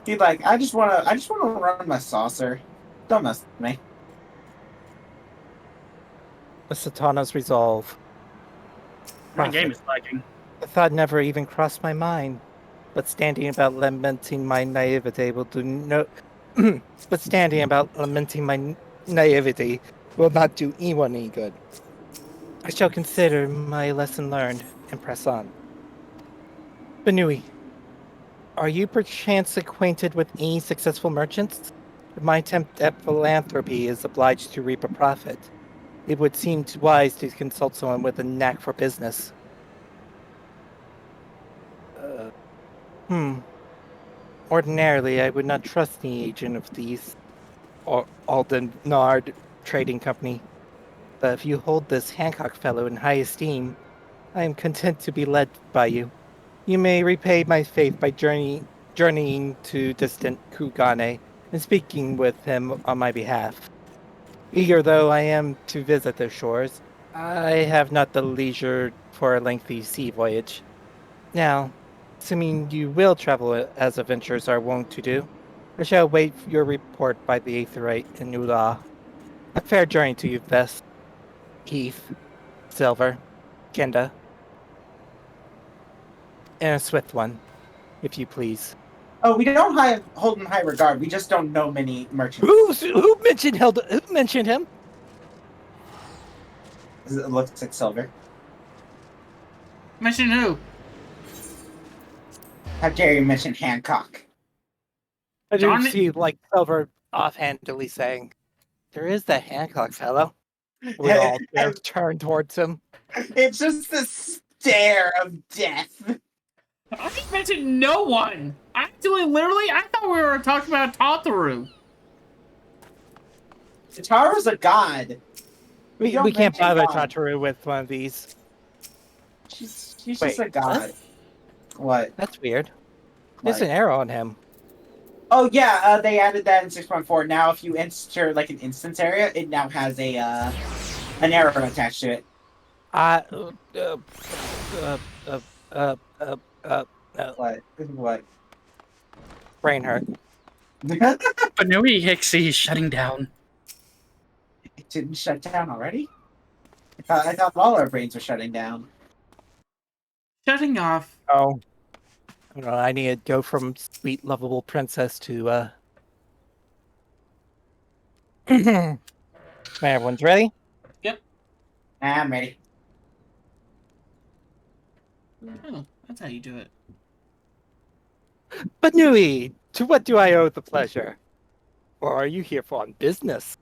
He'd like, I just wanna run my saucer. Don't mess with me. The Satana's resolve. My game is lagging. The thought never even crossed my mind. But standing about lamenting my naivety will do no. But standing about lamenting my naivety will not do anyone any good. I shall consider my lesson learned and press on. Benui, are you perchance acquainted with any successful merchants? If my attempt at philanthropy is obliged to reap a profit, it would seem wise to consult someone with a knack for business. Ordinarily, I would not trust the agent of these Aldenard Trading Company. But if you hold this Hancock fellow in high esteem, I am content to be led by you. You may repay my faith by journeying to distant Kugane and speaking with him on my behalf. Eager though I am to visit their shores, I have not the leisure for a lengthy sea voyage. Now, assuming you will travel as adventurers are wont to do, I shall await your report by the Aetherite in Ula. A fair journey to you, Vess, Heath, Silver, Kenda, and a swift one, if you please. Oh, we don't hold in high regard. We just don't know many merchants. Who mentioned Who mentioned him? It looks like Silver. Mention who? How dare you mention Hancock? I do see like Silver offhandedly saying, "There is that Hancock fellow." We all turn towards him. It's just the stare of death. I mentioned no one. Actually, literally, I thought we were talking about Tataru. Tataru's a god. We can't bother Tataru with one of these. She's just a god. What? That's weird. There's an arrow on him. Oh yeah, they added that in 6.4. Now, if you enter like an instance area, it now has a an arrow attached to it. What? Brain hurt. Benui Hixie is shutting down. It didn't shut down already? I thought all our brains were shutting down. Shutting off. Oh. I need to go from sweet, lovable princess to, Everyone's ready? Yep. I'm ready. Oh, that's how you do it. Benui, to what do I owe the pleasure? Or are you here for on business?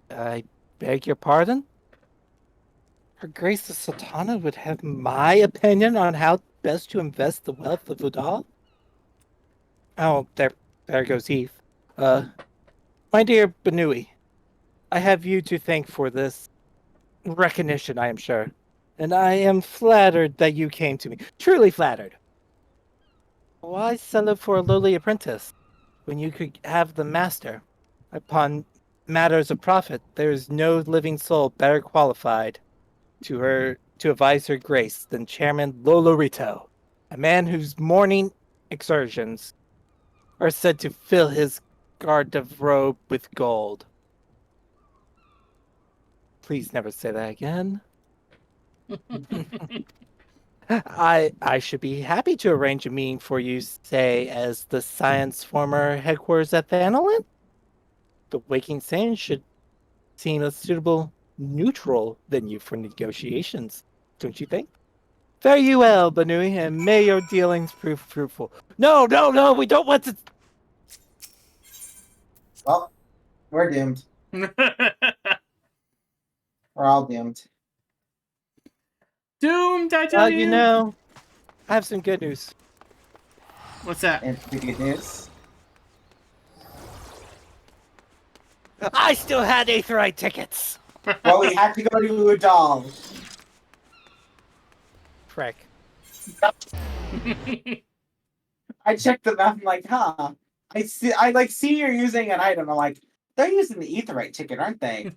I beg your pardon? Her Grace the Sultana would have my opinion on how best to invest the wealth of Udal? Oh, there goes Heath. My dear Benui, I have you to thank for this recognition, I am sure. And I am flattered that you came to me. Truly flattered. Why settle for a lowly apprentice when you could have the master? Upon matters of profit, there is no living soul better qualified to advise her grace than Chairman Lolorito, a man whose morning exertions are said to fill his garde-robe with gold. Please never say that again. I should be happy to arrange a meeting for you, say, as the Science former headquarters at Vanillin. The Waking Sand should seem a suitable neutral venue for negotiations, don't you think? Fare you well, Banui, and may your dealings prove fruitful. No, no, no, we don't want to. Well, we're doomed. We're all doomed. Doomed, I tell you. You know, I have some good news. What's that? And the good news. I still had Aetherite tickets. Well, we had to go to Udall. Frick. I checked the map. I'm like, huh. I see you're using an item. I'm like, they're using the Aetherite ticket, aren't they?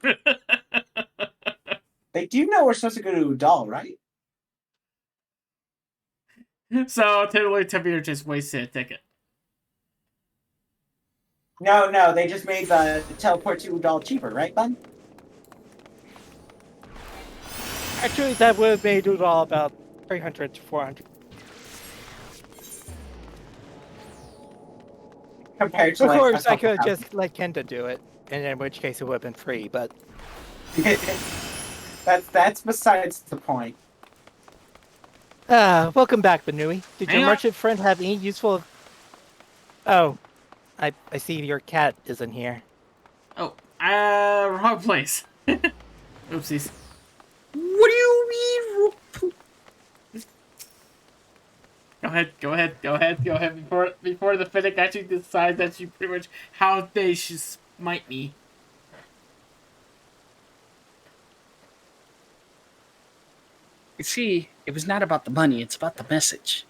They do know we're supposed to go to Udall, right? So totally Tavir just wasted a ticket. No, they just made the teleport to Udall cheaper, right, bud? Actually, that would have made it all about 300 to 400. Compared to, of like, course, I could have just let Kenda do it, and in which case it would have been free, but... that's besides the point. Welcome back, Banui. Did your merchant friend have any useful... Oh, I see your cat isn't here. Oh, wrong place. Oopsies. What do you mean? Go ahead. Before the Finnick actually decides that you pretty much how they should smite me. You see, it was not about the money, it's about the message.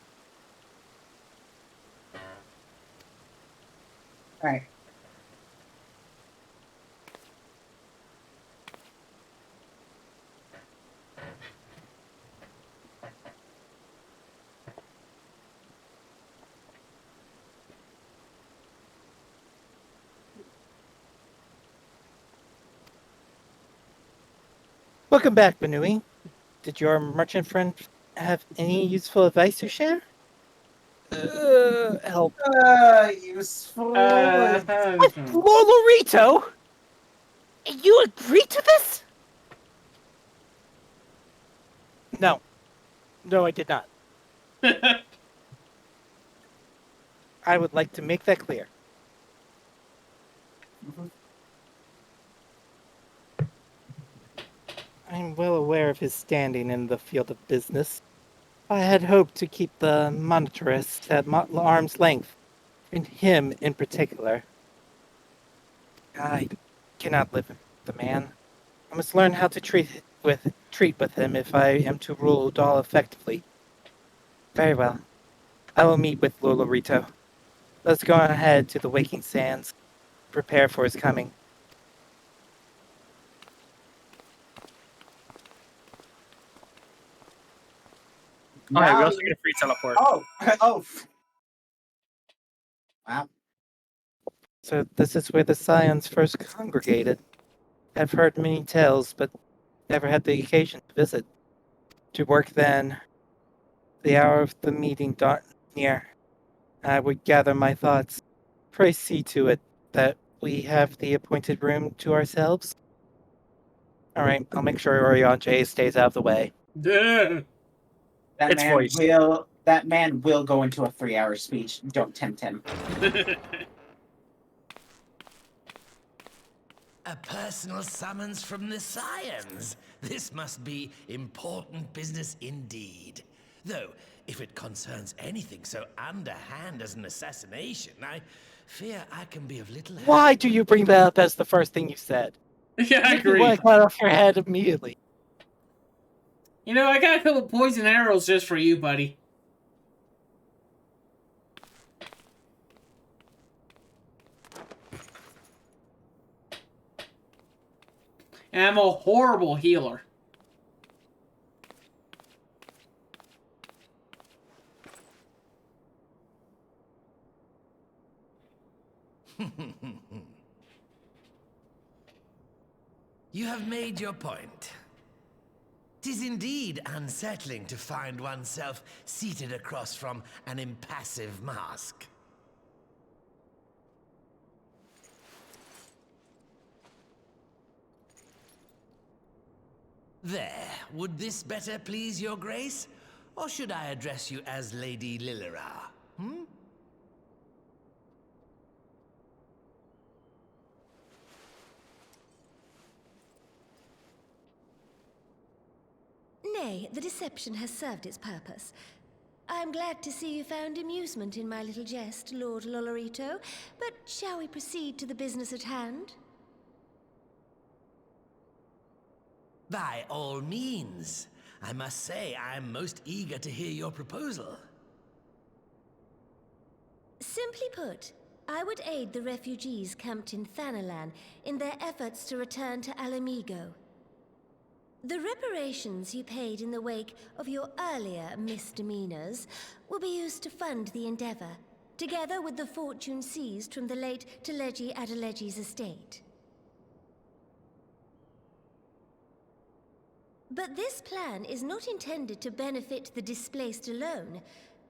Alright. Welcome back, Banui. Did your merchant friend have any useful advice to share? Help. Useful. Lolorito? You agreed to this? No. No, I did not. I would like to make that clear. I'm well aware of his standing in the field of business. I had hoped to keep the monetarist at arm's length, and him in particular. I cannot live with the man. I must learn how to treat with him if I am to rule Udall effectively. Very well. I will meet with Lolorito. Let's go ahead to the Waking Sands. Prepare for his coming. Alright, we also get a free teleport. Oh. Wow. So this is where the Scions first congregated. I've heard many tales, but never had the occasion to visit. To work then, the hour of the meeting near. I would gather my thoughts. Pray see to it that we have the appointed room to ourselves. Alright, I'll make sure Orion stays out of the way. That man will go into a 3-hour speech. Don't tempt him. A personal summons from the Scions. This must be important business indeed. Though, if it concerns anything so underhand as an assassination, I fear I can be of little help. Why do you bring that up as the first thing you said? Yeah, I agree. agree. You want to cut off your head immediately. You know, I got a couple poison arrows just for you, buddy. And I'm a horrible healer. You have made your point. 'Tis indeed unsettling to find oneself seated across from an impassive mask. There, would this better please your grace? Or should I address you as Lady Lilira? Hmm? Nay, the deception has served its purpose. I'm glad to see you found amusement in my little jest, Lord Lolorito, but shall we proceed to the business at hand? By all means. I must say, I'm most eager to hear your proposal. Simply put, I would aid the refugees camped in Thanalan in their efforts to return to Alamigo. The reparations you paid in the wake of your earlier misdemeanors will be used to fund the endeavor, together with the fortune seized from the late Teleji Adeleji's estate. But this plan is not intended to benefit the displaced alone.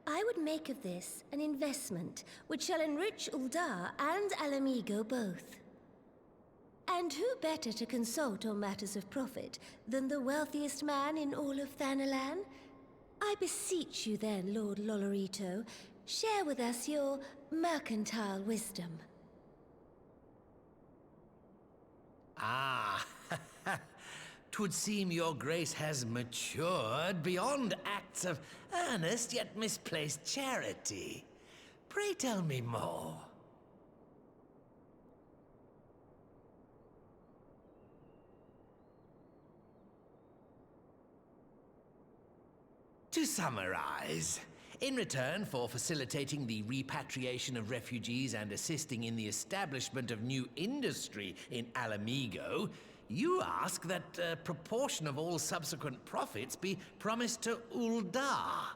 I would make of this an investment which shall enrich Uldar and Alamigo both. And who better to consult on matters of profit than the wealthiest man in all of Thanalan? I beseech you then, Lord Lolorito, share with us your mercantile wisdom. Ah, 'twould seem your grace has matured beyond acts of earnest yet misplaced charity. Pray tell me more. To summarize, in return for facilitating the repatriation of refugees and assisting in the establishment of new industry in Alamigo, you ask that a proportion of all subsequent profits be promised to Uldar.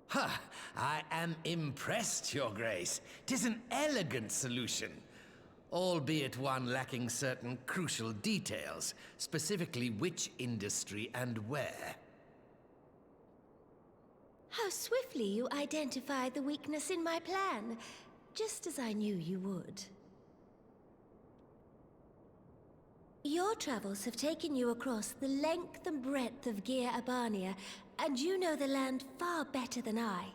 Ha! I am impressed, Your Grace. 'Tis an elegant solution, albeit one lacking certain crucial details, specifically which industry and where. How swiftly you identified the weakness in my plan, just as I knew you would. Your travels have taken you across the length and breadth of Gir Abania, and you know the land far better than I.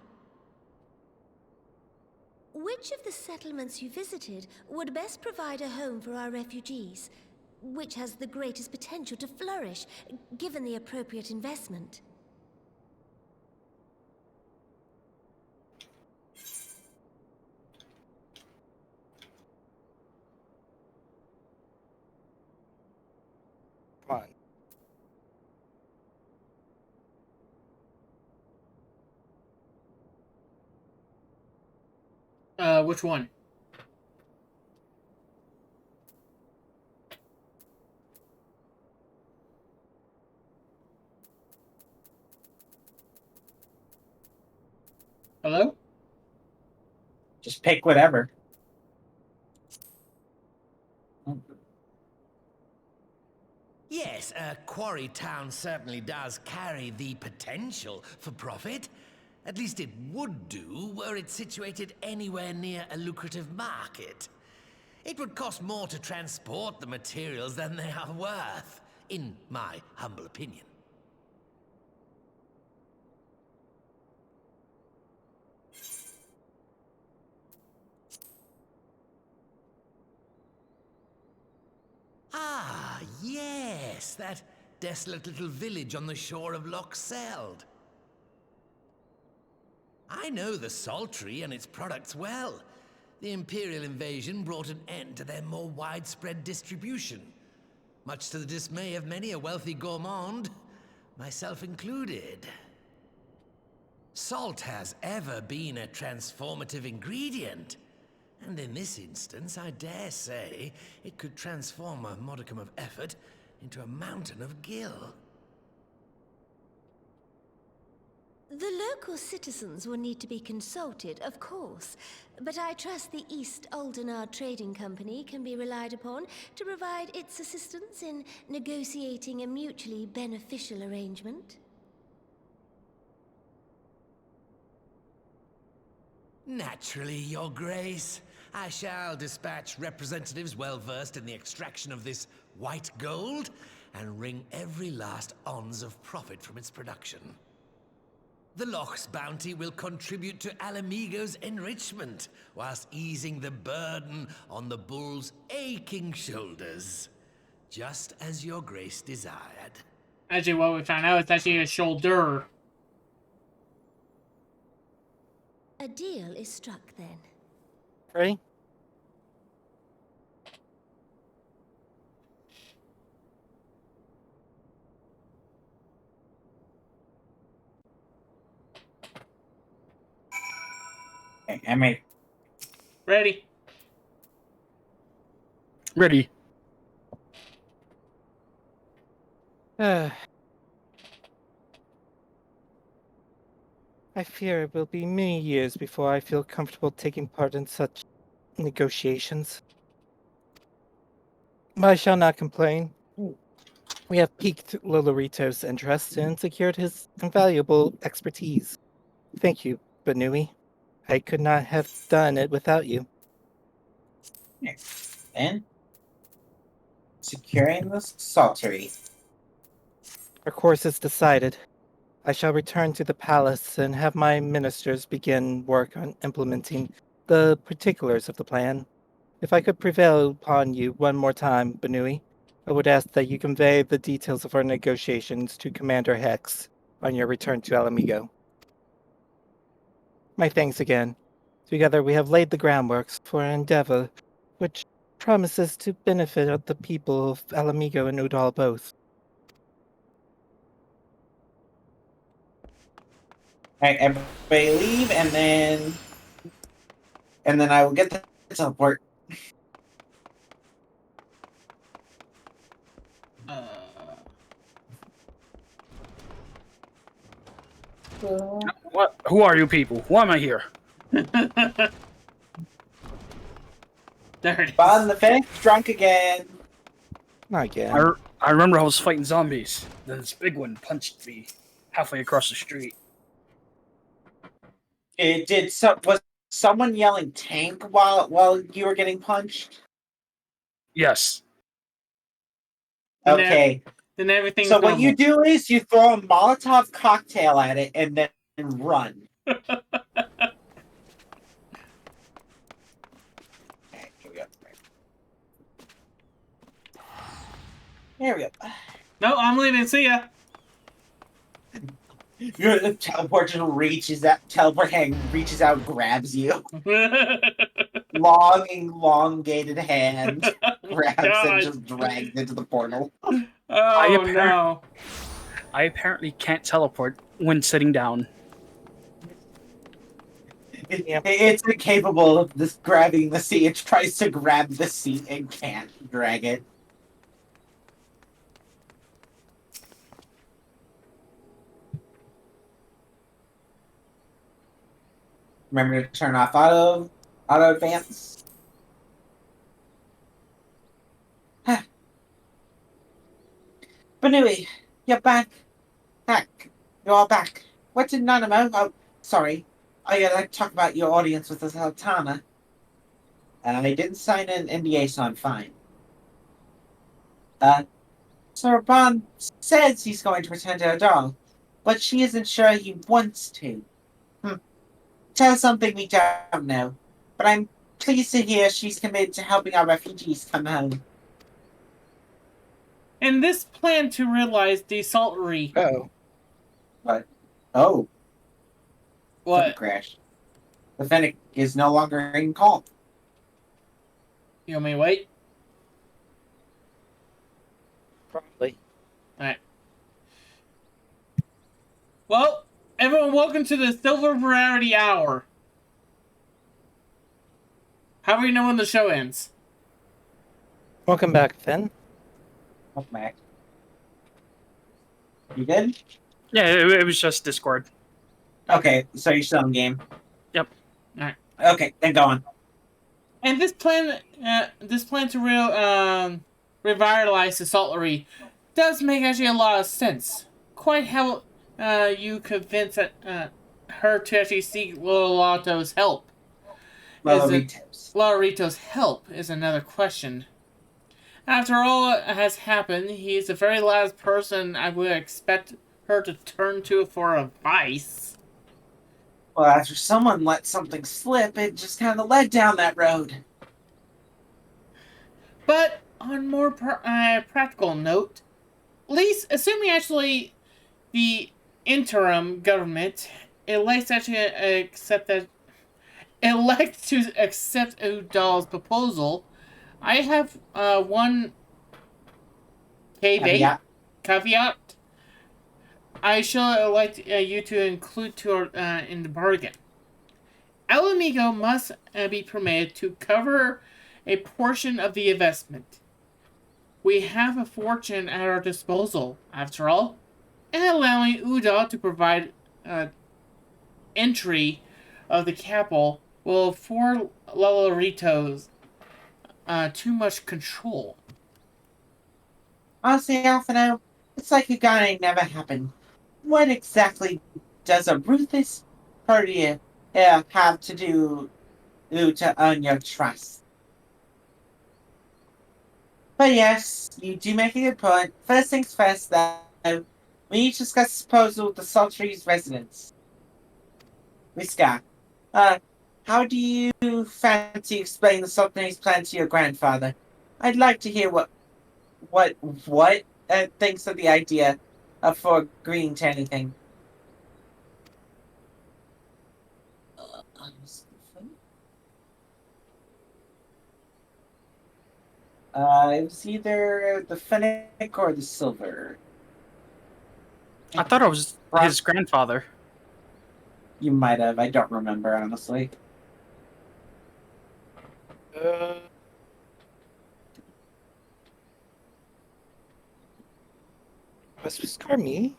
Which of the settlements you visited would best provide a home for our refugees? Which has the greatest potential to flourish, given the appropriate investment? Come on. Which one? Hello? Just pick whatever. Yes, a quarry town certainly does carry the potential for profit. At least it would do were it situated anywhere near a lucrative market. It would cost more to transport the materials than they are worth, in my humble opinion. Ah, yes, that desolate little village on the shore of Loch Seld. I know the Saltry and its products well. The Imperial invasion brought an end to their more widespread distribution, much to the dismay of many a wealthy gourmand, myself included. Salt has ever been a transformative ingredient, and in this instance, I dare say, it could transform a modicum of effort into a mountain of gil. The local citizens will need to be consulted, of course, but I trust the East Aldenar Trading Company can be relied upon to provide its assistance in negotiating a mutually beneficial arrangement. Naturally, Your Grace. I shall dispatch representatives well versed in the extraction of this white gold and wring every last ons of profit from its production. The Loch's bounty will contribute to Alamigo's enrichment, whilst easing the burden on the bull's aching shoulders. Just as Your Grace desired. Actually, what we found out is actually a shoulder. A deal is struck then. Ready? Okay, I'm ready. Ready. Ready. I fear it will be many years before I feel comfortable taking part in such negotiations. But I shall not complain. We have piqued Lolorito's interest and secured his invaluable expertise. Thank you, Banui. I could not have done it without you. And securing the saltery. Our course is decided. I shall return to the palace and have my ministers begin work on implementing the particulars of the plan. If I could prevail upon you one more time, Banui, I would ask that you convey the details of our negotiations to Commander Hex on your return to Alamigo. My thanks again. Together we have laid the groundwork for an endeavor which promises to benefit the people of Alamigo and Udall both. Alright, everybody leave, and then I will get the teleport. What? Who are you people? Why am I here? There it is. Bon the Fennec, drunk again. Not again. I remember I was fighting zombies. Then this big one punched me halfway across the street. Was someone yelling tank while you were getting punched? Yes. Okay. Then everything's So what normal. you do is you throw a Molotov cocktail at it and then run. Okay, here we go. There we go. No, I'm leaving. See ya. The teleport just reaches out. Teleport hand reaches out, grabs you. Long, elongated hand grabs and just drags into the portal. Oh no! I apparently can't teleport when sitting down. It's incapable of this grabbing the seat. It tries to grab the seat and can't drag it. Remember to turn off auto advance. Banui, you're back. You're all back. What did Nanamo? Oh, sorry. I'd like to talk about your audience with the Sultana. I didn't sign an NDA, so I'm fine. Sir Bond says he's going to return to her doll, but she isn't sure he wants to. Tell us something we don't know, but I'm pleased to hear she's committed to helping our refugees come home. And this plan to realize the saltery. Oh. What? Oh. What? Crash. The Fennec is no longer in call. You want me to wait? Probably. Alright. Well, everyone, welcome to the Silver Variety Hour. How do we know when the show ends? Welcome back, Finn. Welcome back. You good? Yeah, it was just Discord. Okay, so you're still in game. Yep. All right. Okay, then go on. And this plan to revitalize the saltlery does make actually a lot of sense. Quite how you convince her to actually seek Lolato's help. Lolorito's help is another question. After all has happened, he's the very last person I would expect her to turn to for advice. Well, after someone let something slip, it just kind of led down that road. But on more practical note, at least assuming actually the interim government elects to accept Udall's proposal, I have one caveat. I shall like you to include in the bargain. Alamigo must be permitted to cover a portion of the investment. We have a fortune at our disposal, after all, and allowing Udall to provide entry of the capital will afford Loloritos too much control. Honestly, Alphino, it's like a guy ain't never happened. What exactly does a ruthless party have to do to earn your trust? But yes, you do make a good point. First things first, though, we need to discuss this proposal with the Sultry's residents. Whisker, how do you fancy explaining the Sultry's plan to your grandfather? I'd like to hear what thinks of the idea for agreeing to anything. It was either the Fennec or the Silver. I thought it was his grandfather. You might have. I don't remember, honestly. Was this car me?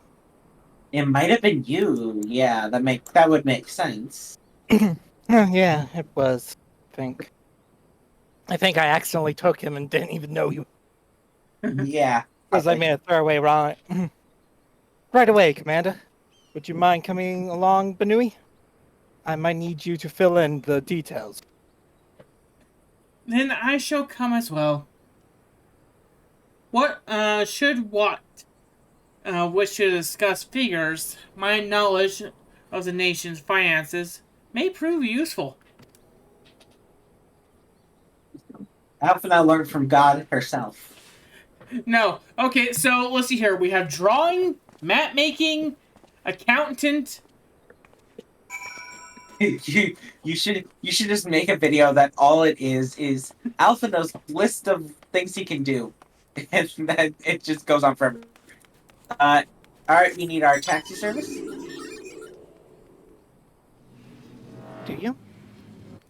It might have been you. Yeah, that would make sense. Oh, yeah, it was. I think I accidentally took him and didn't even know you. Yeah. Because I made a throwaway wrong. Right away, Commander. Would you mind coming along, Benui? I might need you to fill in the details. Then I shall come as well. Wish to discuss figures, my knowledge of the nation's finances may prove useful. Alphina learned from God herself. No. Okay, so let's see here. We have drawing, map making, accountant. you should just make a video that all it is Alphina's list of things he can do. And then it just goes on forever. Alright, we need our taxi service. Do you?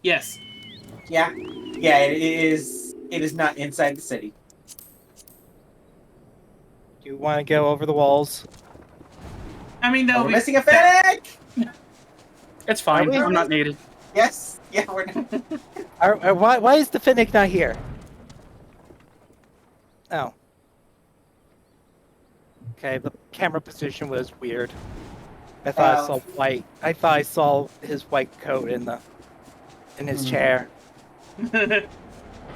Yes. Yeah. Yeah, it is not inside the city. Do you want to go over the walls? I mean, we're missing a Fennec! It's fine. I'm not needed. Yes. Yeah, we're not. Why is the Fennec not here? Oh. Okay, the camera position was weird. I thought I saw white. I thought I saw his white coat in his chair.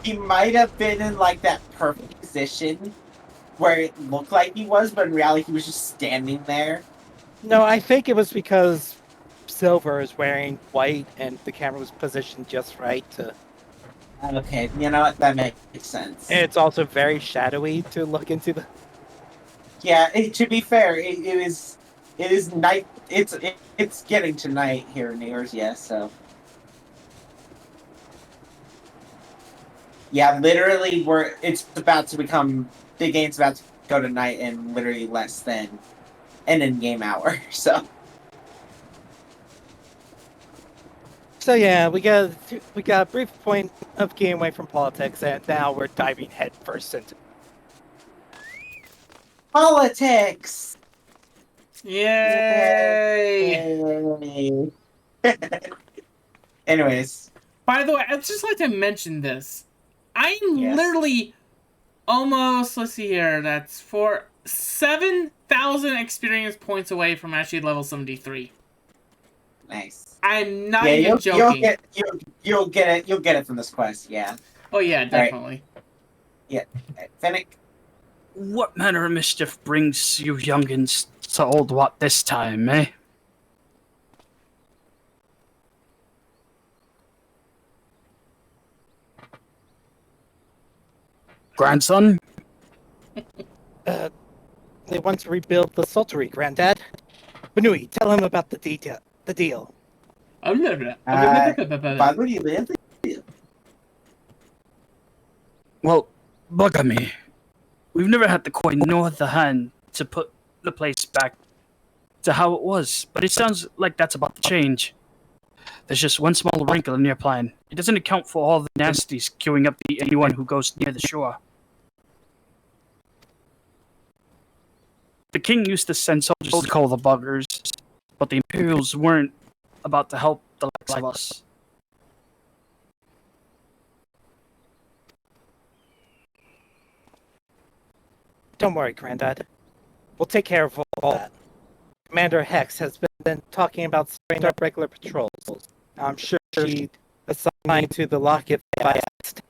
He might have been in like that perfect position where it looked like he was, but in reality he was just standing there. No, I think it was because Silver is wearing white and the camera was positioned just right to... Okay, you know what? That makes sense. And it's also very shadowy to look into the... Yeah, to be fair, it is night. It's getting to night here in New York, so... Yeah, literally, it's about to become... The game's about to go to night in literally less than an in-game hour, so... So yeah, we got a brief point of getting away from politics, and now we're diving headfirst into politics. Yay! Anyways. By the way, I'd just like to mention this. I'm Yes. literally almost, let's see here, that's 7,000 experience points away from actually level 73. Nice. I'm not even joking. You'll get it from this quest, yeah. Oh yeah, definitely. Right. Yeah. Fennec. What manner of mischief brings you youngins to Old Wat this time, eh? Grandson? They want to rebuild the saltery, Granddad. Benui, tell him about the deal. Well, bugger me. We've never had the coin nor the hand to put the place back to how it was, but it sounds like that's about to change. There's just one small wrinkle in your plan. It doesn't account for all the nasties queuing up to eat anyone who goes near the shore. The king used to send soldiers to call the buggers, but the Imperials weren't about to help the likes of us. Don't worry, Granddad. We'll take care of all that. Commander Hex has been talking about starting up regular patrols. I'm sure she'd assign to the locket by asked.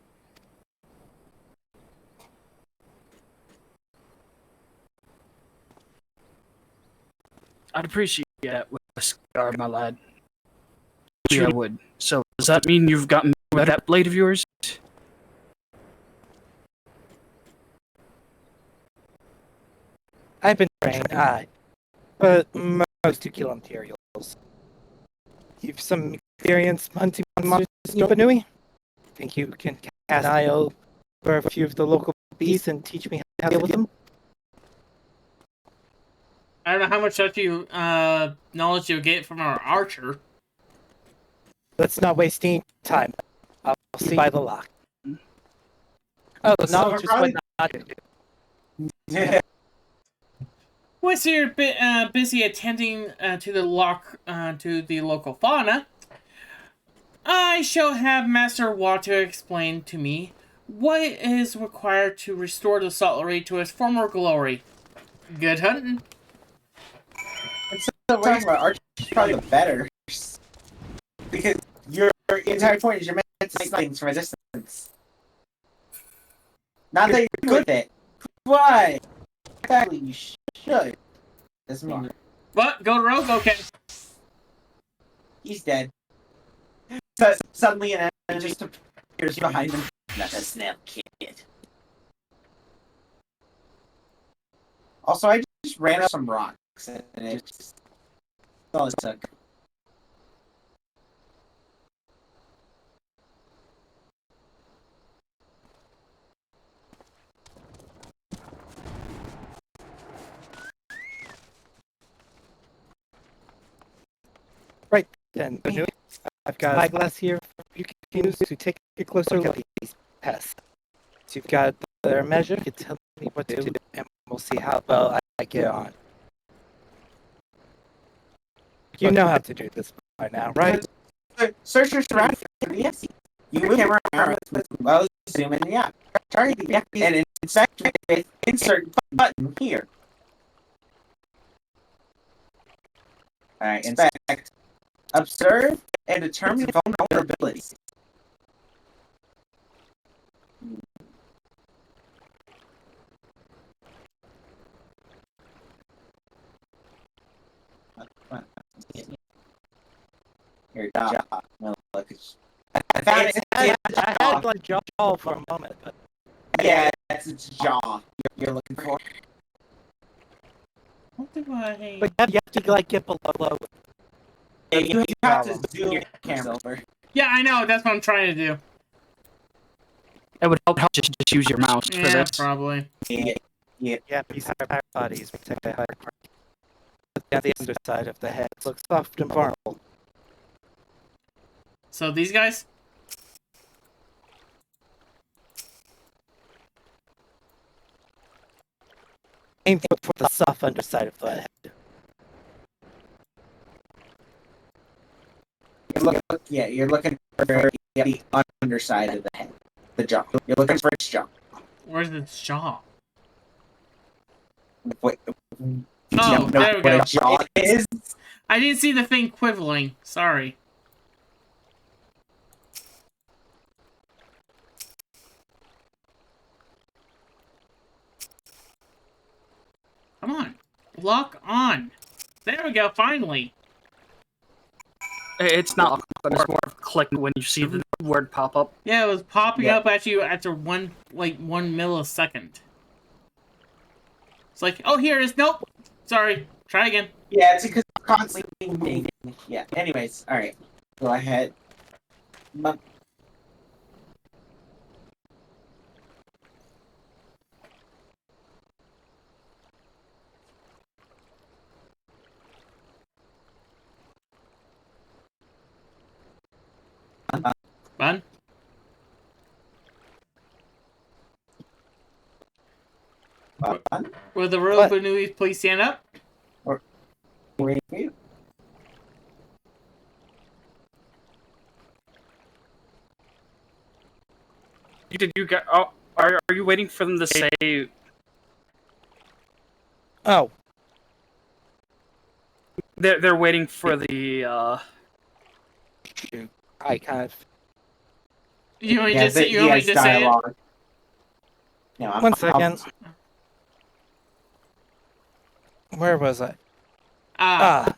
I'd appreciate that with a scar, my lad. Sure I would. So, does that mean you've gotten with that blade of yours? I've been trained, but most to kill materials. You've some experience hunting monsters, Benui? Think you can cast an eye over a few of the local beasts and teach me how to deal with them? I don't know how much actually knowledge you'll get from our archer. Let's not waste any time. I'll see you by the lock. Oh, the knowledge is what not to do. Once you're busy attending to the local fauna, I shall have Master Water explain to me what is required to restore the saltery to its former glory. Good hunting. Instead of talking about archery, is probably the better. Because your entire point is you're meant to make things for resistance. Not that you're good at it. Why? Exactly, you should. Doesn't mean What? Go to rogue? Okay. he's dead. So suddenly an enemy just appears behind him. That's a snap kid. Also, I just ran up some rocks and it's all it took. Right then, Benui, I've got a spyglass here you can use to take a closer look at these pests. So you've got their measure, you can tell me what to do, and we'll see how well I get on. You know how to do this by now, right? Search your surroundings for the ESC. You move camera around with well, zoom in the app. Target the app and inspect with insert button here. Alright, inspect. Observe and determine vulnerabilities. Your jaw. Well, look, I found it. I had like jaw for a moment, but yeah, it's its jaw you're looking for. What do I... But you have to like get below. Yeah, you have to zoom your camera over. Yeah, I know. That's what I'm trying to do. It would help just use your mouse for Yeah, this. probably. Yeah, these higher bodies protect the higher part. But the underside of the head looks soft and vulnerable. So these guys? Same thing for the soft underside of the head. Yeah, you're looking for the underside of the head, the jaw. You're looking for its jaw. Where's the jaw? Wait, Oh, there we go. what a jaw is? I didn't see the thing quibbling. Sorry. Come on. Lock on. There we go, finally. It's not, but it's more of a click when you see the word pop up. Yeah, it was popping up at you after one millisecond. It's like, oh, here it is. Nope. Sorry. Try again. Yeah, it's because it's constantly moving. Yeah. Anyways, all right. Go ahead. Fun. Will the royal Banuis please stand up? Waiting for you. Did you get? Oh, are you waiting for them to say? Oh, they're waiting for the. Shoot, I kind of. You want me to say it? No, One second. Where was I?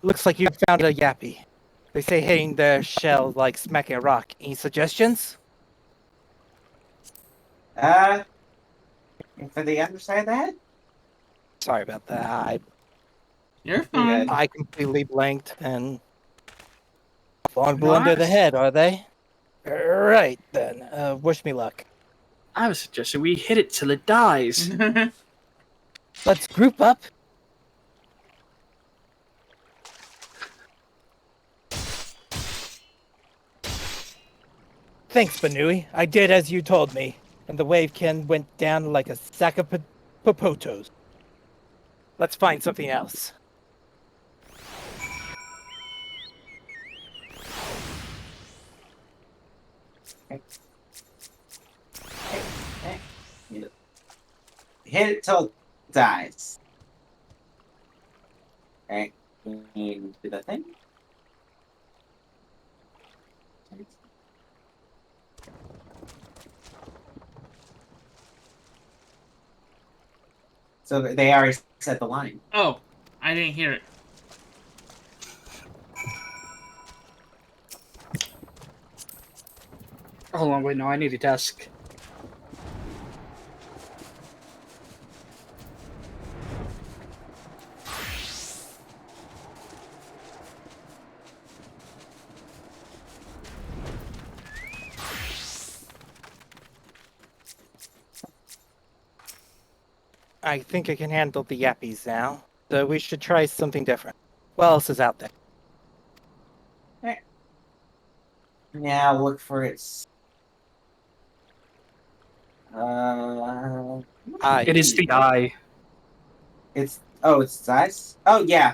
Looks like you found a yappy. They say hitting their shell like smacking a rock. Any suggestions? For the underside of the head? Sorry about that. You're fine. I completely blanked and vulnerable under the head, are they? Right then. Wish me luck. I was suggesting we hit it till it dies. Let's group up. Thanks, Banui. I did as you told me, and the wavekin went down like a sack of popotos. Let's find something else. Hit it till it dies. Alright, do the thing. So they already set the line. Oh, I didn't hear it. Hold on, wait, no, I need a desk. I think I can handle the yappies now, so we should try something different. What else is out there? Now look for its. It is the eye. It's its eyes. Oh yeah.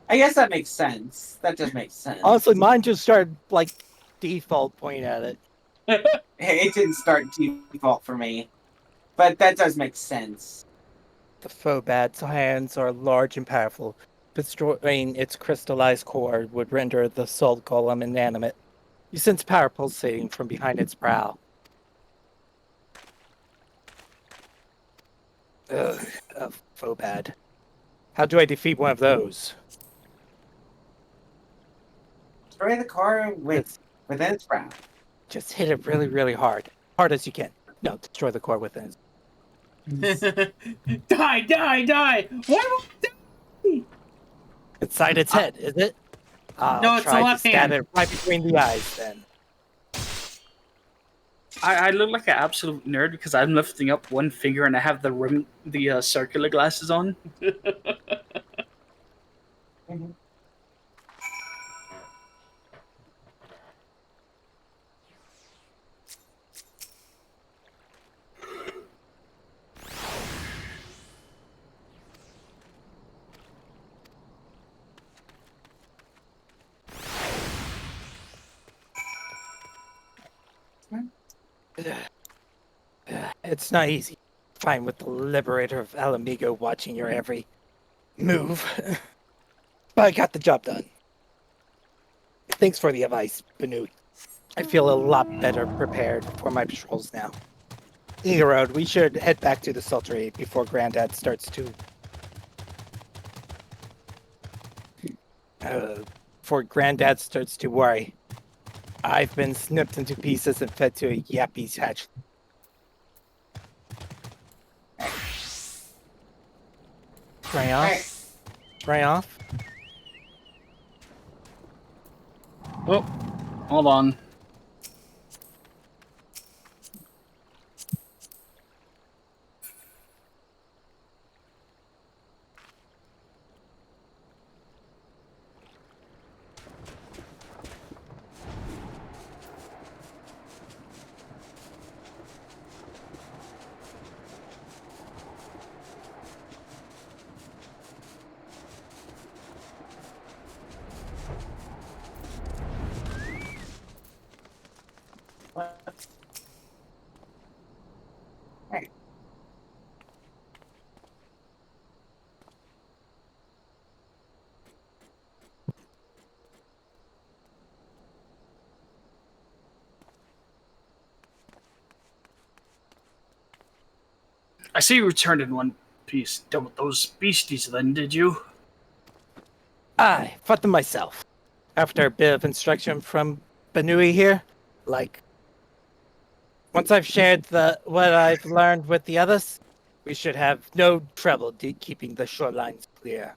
I guess that makes sense. That just makes sense. Honestly, mine just started like default pointing at it. It didn't start default for me, but that does make sense. The Phobad's hands are large and powerful. Destroying its crystallized core would render the salt golem inanimate. You sense power pulsating from behind its brow. Ugh, a Phobad. How do I defeat one of those? Destroy the core within its brow. Just hit it really, really hard. Hard as you can. No, destroy the core within it. Die! What? Inside its head, is it? No, it's the try left to stab hand. it right between the eyes, then. I look like an absolute nerd because I'm lifting up one finger and I have the circular glasses on. It's not easy. Fine with the Liberator of Alamigo watching your every move. But I got the job done. Thanks for the advice, Banu. I feel a lot better prepared for my patrols now. Road, we should head back to the Sultry before Grandad starts to... before Grandad starts to worry. I've been snipped into pieces and fed to a Yappy's hatch. Spray off? Spray off? Oh, hold on. Right. I see you returned in one piece. Dealt with those beasties then, did you? I fought them myself. After a bit of instruction from Banui here, once I've shared what I've learned with the others, we should have no trouble keeping the shorelines clear.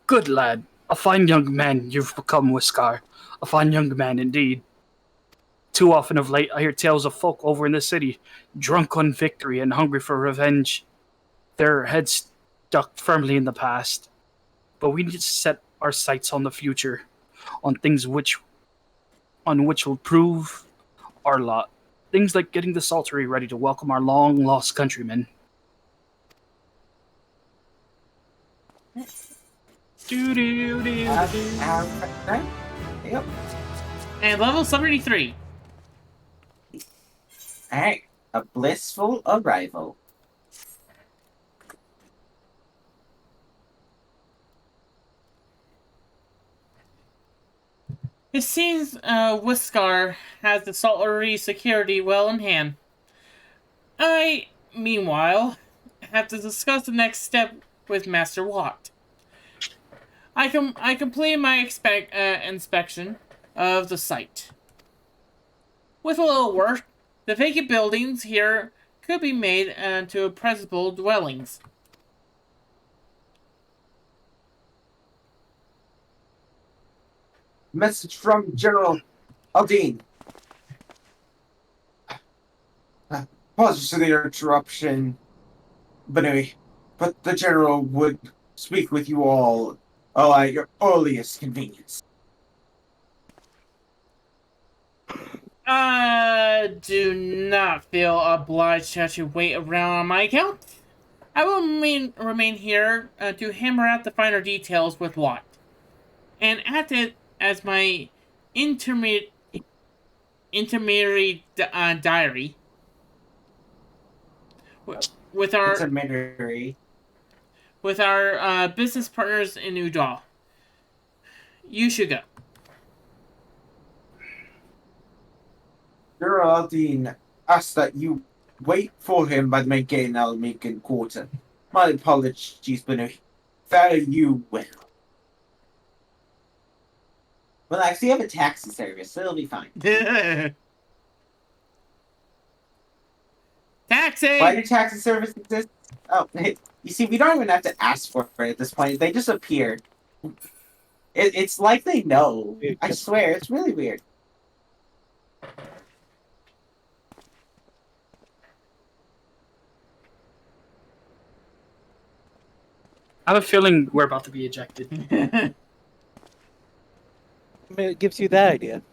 Good lad. A fine young man you've become, Whiskar. A fine young man indeed. Too often of late I hear tales of folk over in the city, drunk on victory and hungry for revenge. Their heads stuck firmly in the past. But we need to set our sights on the future, on things on which will prove our lot. Things like getting the Saltery ready to welcome our long-lost countrymen. Yep. And level 73. Alright. A blissful arrival. It seems Whiskar has the Saltery security well in hand. I, meanwhile, have to discuss the next step with Master Watt. I completed my inspection of the site. With a little work, the vacant buildings here could be made into presentable dwellings. Message from General Aldine. Apologies for the interruption, Banui, but the General would speak with you all at your earliest convenience. Do not feel obliged to have to wait around on my account. I will remain here to hammer out the finer details with Watt, and act it as my intermediary diary with our business partners in Udall. You should go. General Aldine asks that you wait for him by the main gate in Alamican Quarter. My apologies, Banui. Fare you well. Well, I actually have a taxi service, so it'll be fine. Taxi! Why do taxi service exist? Oh, you see, we don't even have to ask for it at this point. They just appear. It's like they know. I swear, it's really weird. I have a feeling we're about to be ejected. It gives you that idea.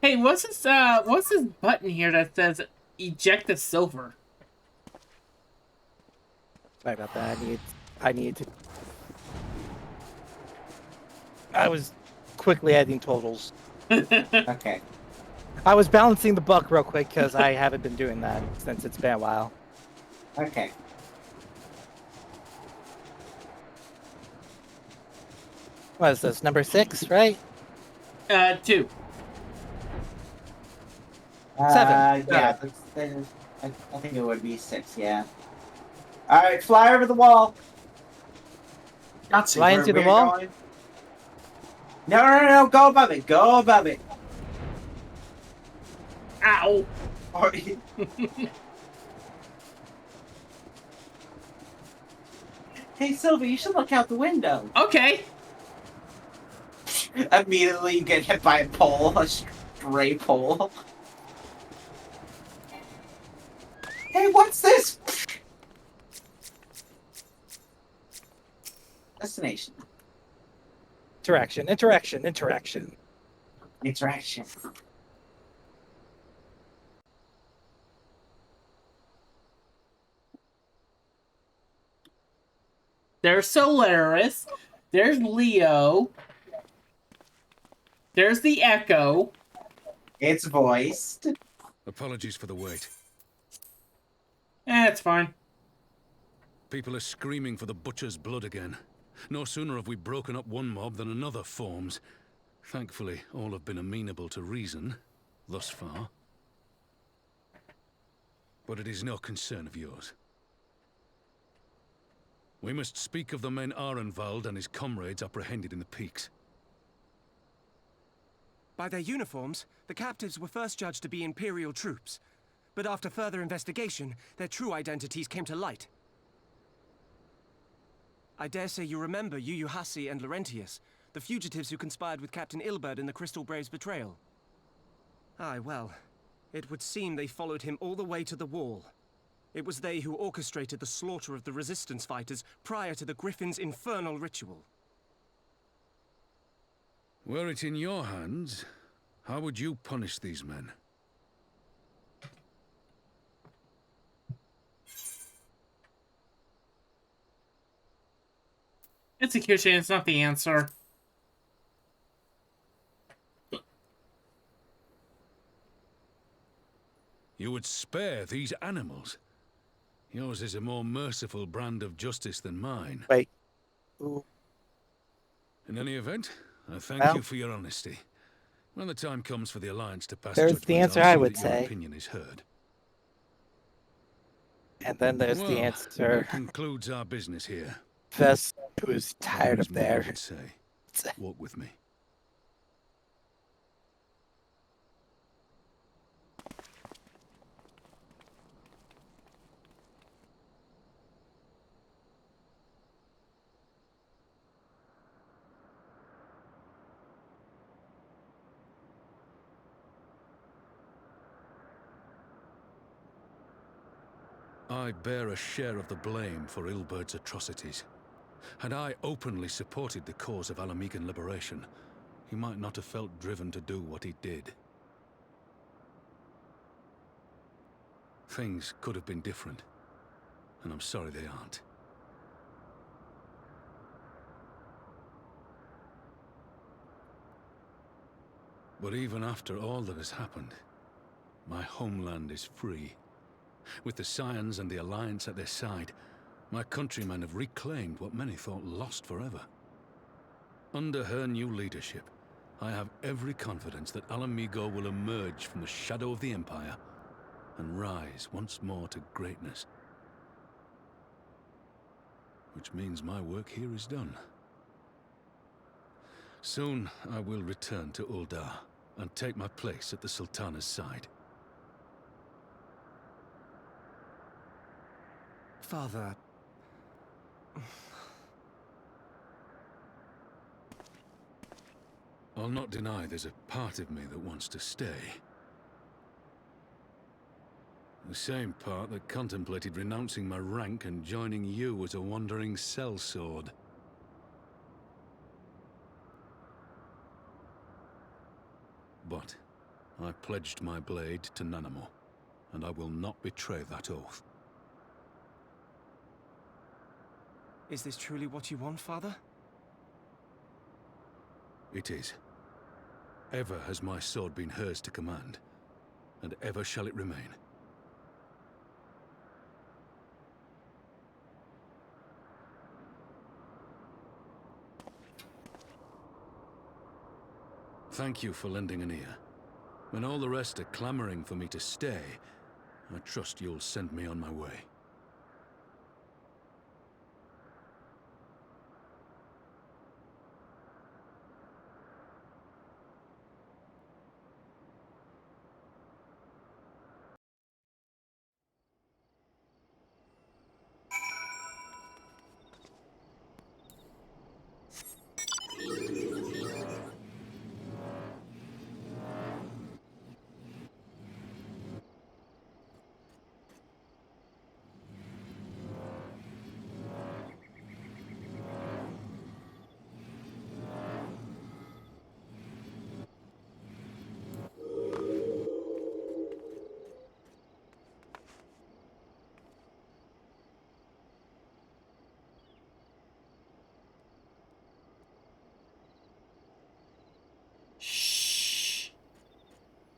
Hey, what's this button here that says eject the silver? Sorry about that. I need to. I was quickly adding totals. Okay. I was balancing the buck real quick because I haven't been doing that since it's been a while. Okay. What is this, number 6, right? 2. 7. Yeah, I think it would be 6, yeah. Alright, fly over the wall. That's Fly into the wall? Going. No, go above it. Go above it. Ow. Hey, Sylvie, you should look out the window. Okay. Immediately you get hit by a pole, a stray pole. Hey, what's this? Destination. Interaction. Interaction. There's Solaris. There's Leo. There's the Echo. It's voiced. Apologies for the wait. It's fine. People are screaming for the butcher's blood again. No sooner have we broken up one mob than another forms. Thankfully, all have been amenable to reason, thus far. But it is no concern of yours. We must speak of the men Arenvald and his comrades apprehended in the peaks. By their uniforms, the captives were first judged to be Imperial troops. But after further investigation, their true identities came to light. I dare say you remember Yuyuhasi and Laurentius, the fugitives who conspired with Captain Ilberd in the Crystal Brave's betrayal. Aye, well, it would seem they followed him all the way to the wall. It was they who orchestrated the slaughter of the resistance fighters prior to the Griffin's infernal ritual. Were it in your hands, how would you punish these men? Execution is not the answer. You would spare these animals? Yours is a more merciful brand of justice than mine. Wait. Ooh. In any event, I thank you for your honesty. When the time comes for the Alliance to pass There's judgment, the answer I'll I see would that your say. opinion is heard. And then there's the answer. That concludes our business here. Fess, who's tired of there. Walk with me. I bear a share of the blame for Ilberd's atrocities. Had I openly supported the cause of Alamegan liberation, he might not have felt driven to do what he did. Things could have been different, and I'm sorry they aren't. But even after all that has happened, my homeland is free. With the Scions and the Alliance at their side, my countrymen have reclaimed what many thought lost forever. Under her new leadership, I have every confidence that Alamigo will emerge from the shadow of the Empire and rise once more to greatness. Which means my work here is done. Soon I will return to Uldar and take my place at the Sultana's side. Father... I'll not deny there's a part of me that wants to stay. The same part that contemplated renouncing my rank and joining you as a wandering sellsword. But I pledged my blade to Nanamo, and I will not betray that oath. Is this truly what you want, Father? It is. Ever has my sword been hers to command, and ever shall it remain. Thank you for lending an ear. When all the rest are clamoring for me to stay, I trust you'll send me on my way.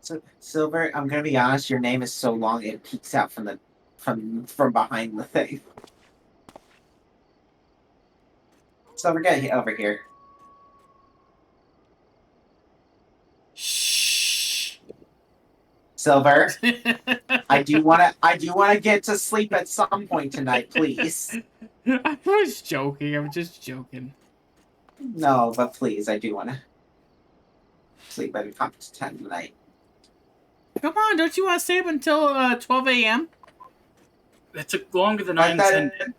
So, Silver, I'm gonna be honest. Your name is so long it peeks out from the from behind the thing. Silver, get over here. Silver, I do wanna get to sleep at some point tonight, please. I was joking. I'm just joking. No, but please, I do wanna sleep at a competent time tonight. Come on, don't you want to stay up until 12 a.m.? It took longer than I intended,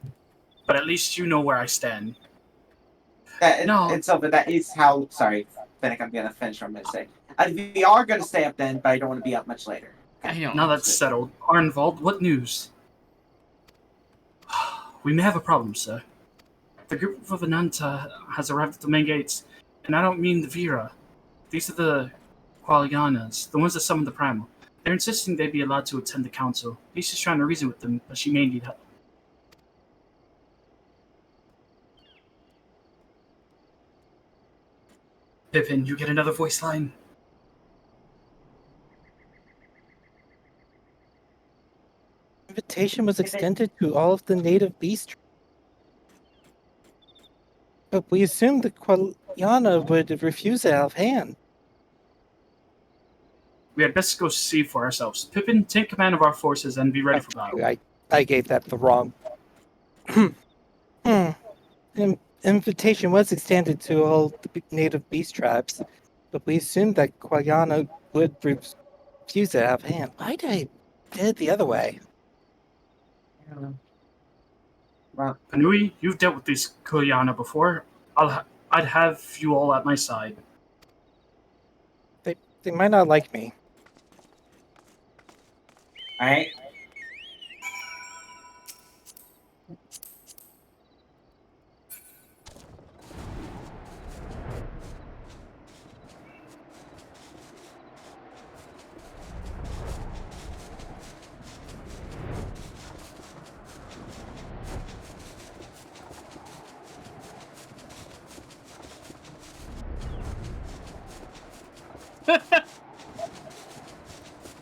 but at least you know where I stand. It's over. That is how. Sorry, Fennec, I'm gonna finish what I'm gonna say. We are gonna stay up then, but I don't want to be up much later. Now that's settled. Arnvald, what news? We may have a problem, sir. The group of Ananta has arrived at the main gates, and I don't mean the Vera. These are the Qualianas, the ones that summoned the Primal. They're insisting they be allowed to attend the council. Lisa's trying to reason with them, but she may need help. Pippin, you get another voice line. Invitation was extended to all of the native beast. But we assumed the Qualiana would refuse it out of hand. We had best go see for ourselves. Pippin, take command of our forces and be ready for battle. I gave that the wrong. Invitation was extended to all the native beast tribes, but we assumed that Qualiana would refuse it out of hand. Why did I did it the other way? Panui, you've dealt with these Qualiana before. I'd have you all at my side. They might not like me. All right.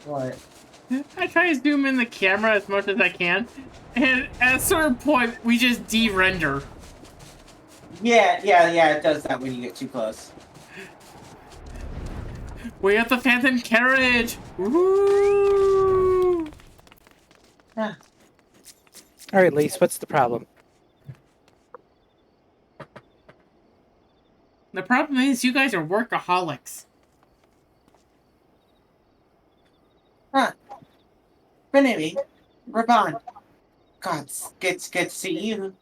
What? I try to zoom in the camera as much as I can, and at a certain point, we just de-render. Yeah, it does that when you get too close. We got the Phantom Carriage! Woo! Alright, Lise, what's the problem? The problem is you guys are workaholics. Huh. But anyway, Raban. God, it's good to see you.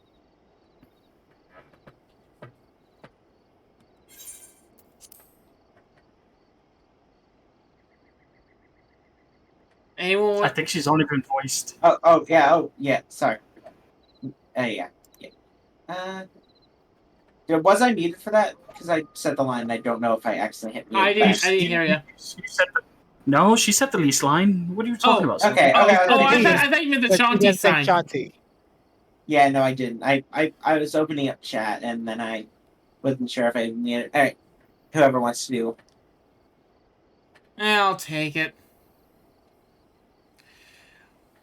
Anyone? I think she's only been voiced. Oh, yeah, sorry. Yeah. Was I muted for that? Because I said the line and I don't know if I accidentally hit mute. I didn't hear you. No, she said the least line. What are you talking about? Okay. I thought you meant the Shanti sign. Shanti. Yeah, no, I didn't. I was opening up chat and then I wasn't sure if I needed. All right, whoever wants to do. I'll take it.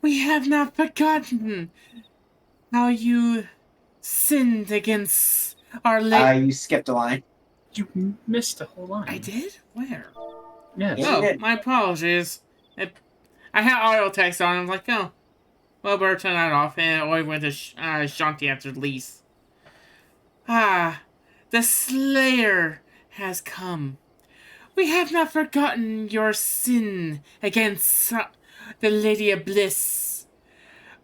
We have not forgotten how you sinned against our You skipped a line. You missed a whole line. I did? Where? Yes. Yeah, you Oh, did. my apologies. I had auto text on. I'm like, oh, well, better turn that off. And I went to Shanti answered Lise. Ah, the Slayer has come. We have not forgotten your sin against the Lady of Bliss.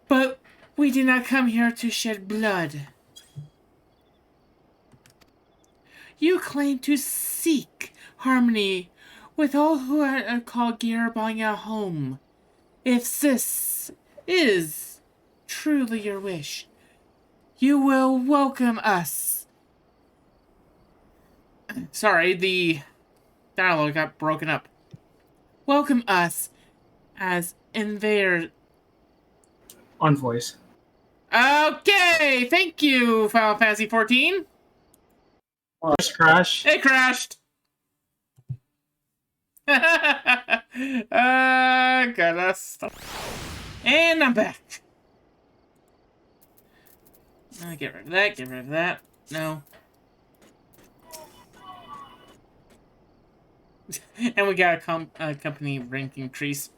But we did not come here to shed blood. You claim to seek harmony with all who are called Garabanya home. If this is truly your wish, you will welcome us. Sorry, the dialogue got broken up. Welcome us as invaders. Envoys. Okay, thank you, Final Fantasy 14. Just crash. It crashed. Gotta stop. And I'm back. Get rid of that, get rid of that. No. And we got a company rank increase.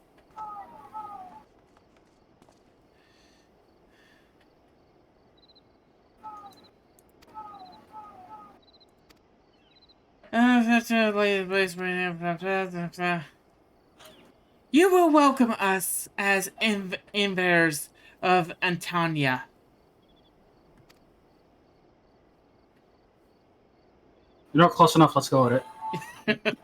You will welcome us as invaders of Antonia. You're not close enough. Let's go with it.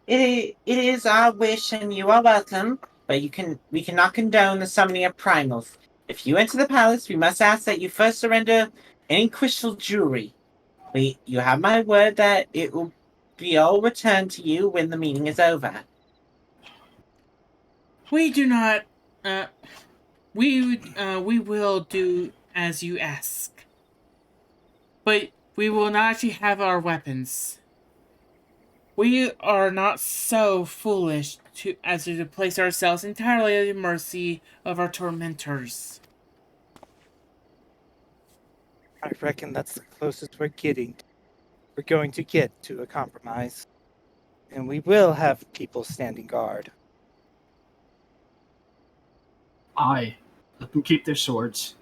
It is our wish, and you are welcome. But we cannot condone the summoning of primals. If you enter the palace, we must ask that you first surrender any crystal jewelry. You have my word that it will be all returned to you when the meeting is over. We do not. We will do as you ask, but we will not actually have our weapons. We are not so foolish as to place ourselves entirely at the mercy of our tormentors. I reckon that's the closest we're going to get to a compromise. And we will have people standing guard. Aye. Let them keep their swords.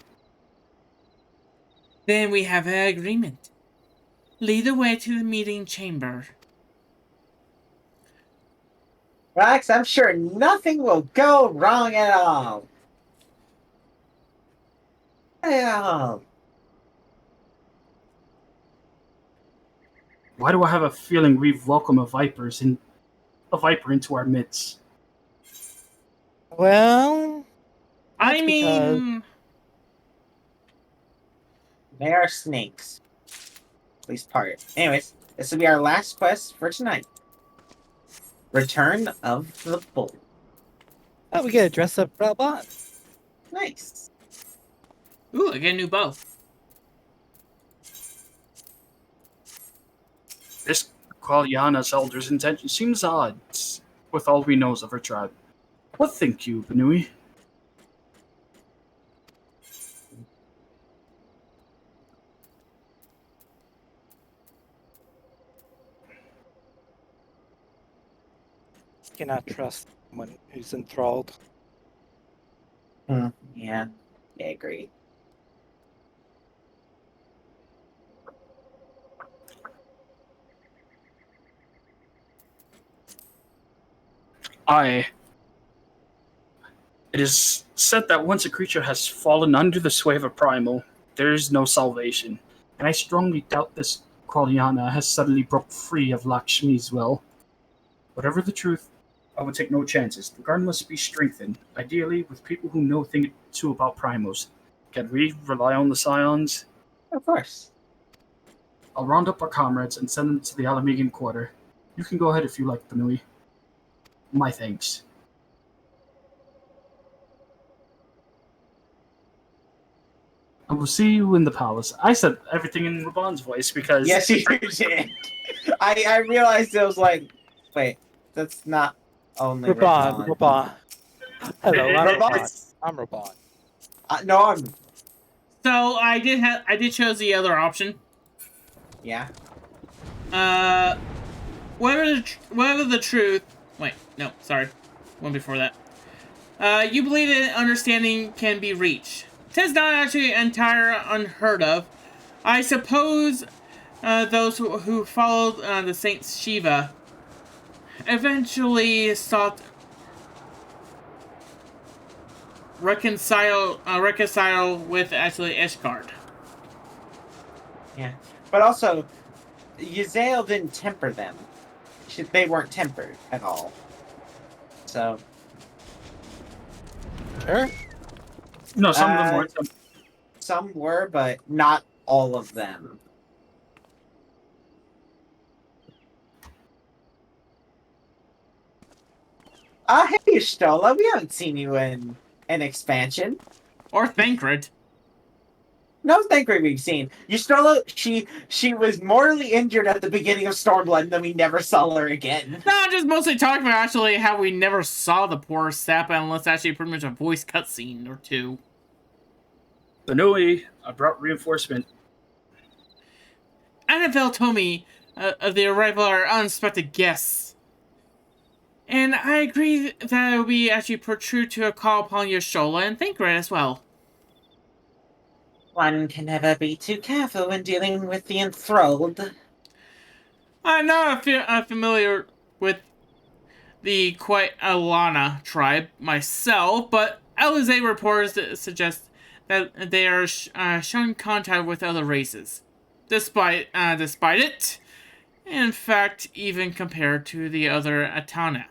Then we have an agreement. Lead the way to the meeting chamber. Relax, I'm sure nothing will go wrong at all. Why do I have a feeling we've welcomed a viper into our midst? Well, I mean, they are snakes. At least part. Anyways, this will be our last quest for tonight. Return of the Bull. Oh, we get to dress up Brabant. Nice. Ooh, I get a new bow. This Qualiana's elder's intention seems odd, with all we know of her tribe. What think you, Benui? Cannot trust someone who's enthralled. Yeah, I agree. It is said that once a creature has fallen under the sway of a primal, there is no salvation, and I strongly doubt this Qualiana has suddenly broke free of Lakshmi's will. Whatever the truth, I would take no chances. The guard must be strengthened, ideally with people who know things too about primals. Can we rely on the Scions? Of course. I'll round up our comrades and send them to the Alamegan quarter. You can go ahead if you like, Benui. My thanks. I will see you in the palace. I said everything in Raban's voice because... Yes, you did. I realized it was like, wait, that's not only Raban, Raban. Raban. Hello, I'm Raban. Raban's. I'm Raban. No, I'm. So I did choose the other option. Yeah. Whatever the truth. Wait, no, sorry, one before that. You believe that understanding can be reached. Tis not actually entire unheard of. I suppose those who followed the Saint Shiva eventually sought reconcile with actually Ishgard. Yeah, but also, Yzael didn't temper them. They weren't tempered at all. So. Sure. No, some of them weren't. Some were, but not all of them. Hey, Stola, we haven't seen you in an expansion. Or Thancred. No Thancred we've seen. Stola, she was mortally injured at the beginning of Stormblood, and then we never saw her again. No, just mostly talking about actually how we never saw the poor Sap unless actually pretty much a voice cutscene or two. Benui, I brought reinforcement. Annabelle told me of the arrival of our unexpected guests. And I agree that it would be actually protrude to a call upon Yashola and Thancred as well. One can never be too careful when dealing with the enthralled. I'm not familiar with the Quite Alana tribe myself, but Alize reports suggest that they are showing contact with other races. Despite it, in fact, even compared to the other Atana.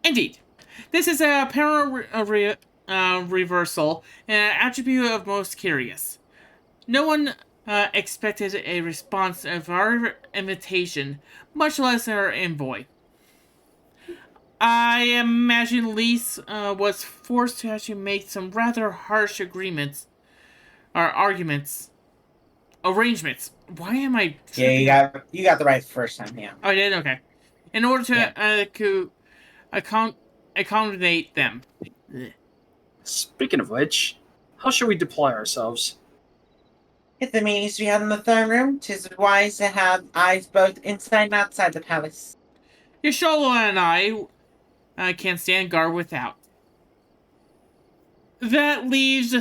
Indeed, this is a apparent reversal and an attribute of most curious. No one expected a response of our invitation, much less our envoy. I imagine Lise was forced to actually make some rather harsh arrangements. Arrangements. Why am I? Yeah, you got the right first time. Yeah. Oh, I did. Okay. In order to accommodate them. Speaking of which, how should we deploy ourselves? If the meetings we had in the throne room, 'tis wise to have eyes both inside and outside the palace. Yashola and I can't stand guard without. That leaves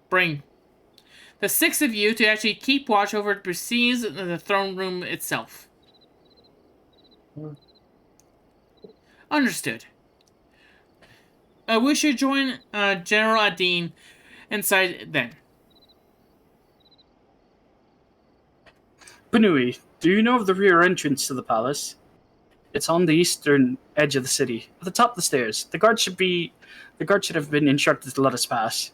bring the six of you to actually keep watch over the proceedings in the throne room itself. Understood. We should join General Adine inside then. Benui, do you know of the rear entrance to the palace? It's on the eastern edge of the city, at the top of the stairs. The guard should have been instructed to let us pass.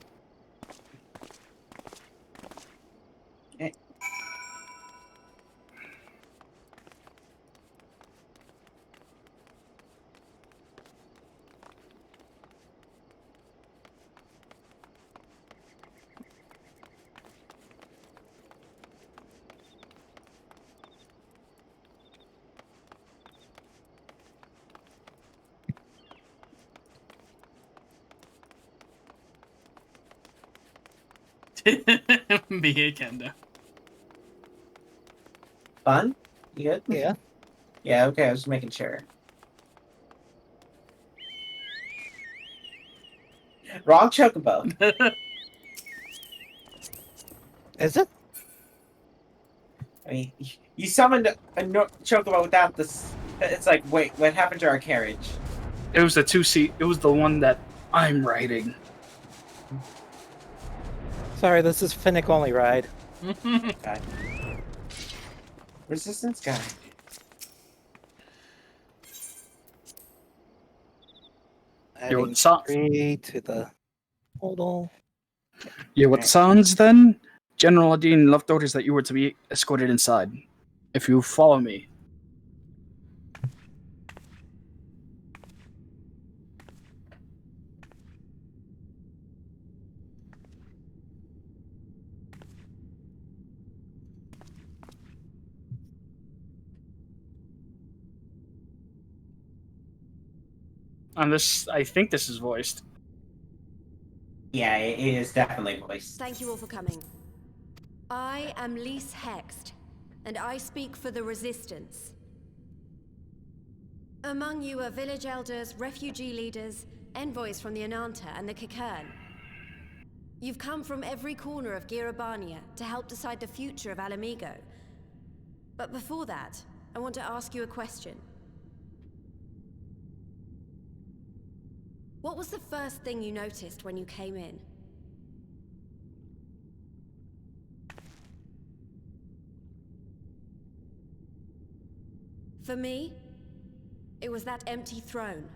Me again, though. Fun? You good? Yeah. Yeah, okay, I was making sure. Wrong chocobo. Is it? I mean, you summoned a chocobo without this. It's like, wait, what happened to our carriage? It was the 2-seat. It was the one that I'm riding. Sorry, this is Finnick only ride. Okay. Resistance guy. Adding So- 3 to the total. Yeah, what sounds then? General Adine left orders that you were to be escorted inside. If you follow me. On this, I think this is voiced. Yeah, it is definitely voiced. Thank you all for coming. I am Lise Hext, and I speak for the Resistance. Among you are village elders, refugee leaders, envoys from the Ananta and the Kikern. You've come from every corner of Girabania to help decide the future of Alamigo. But before that, I want to ask you a question. What was the first thing you noticed when you came in? For me, it was that empty throne.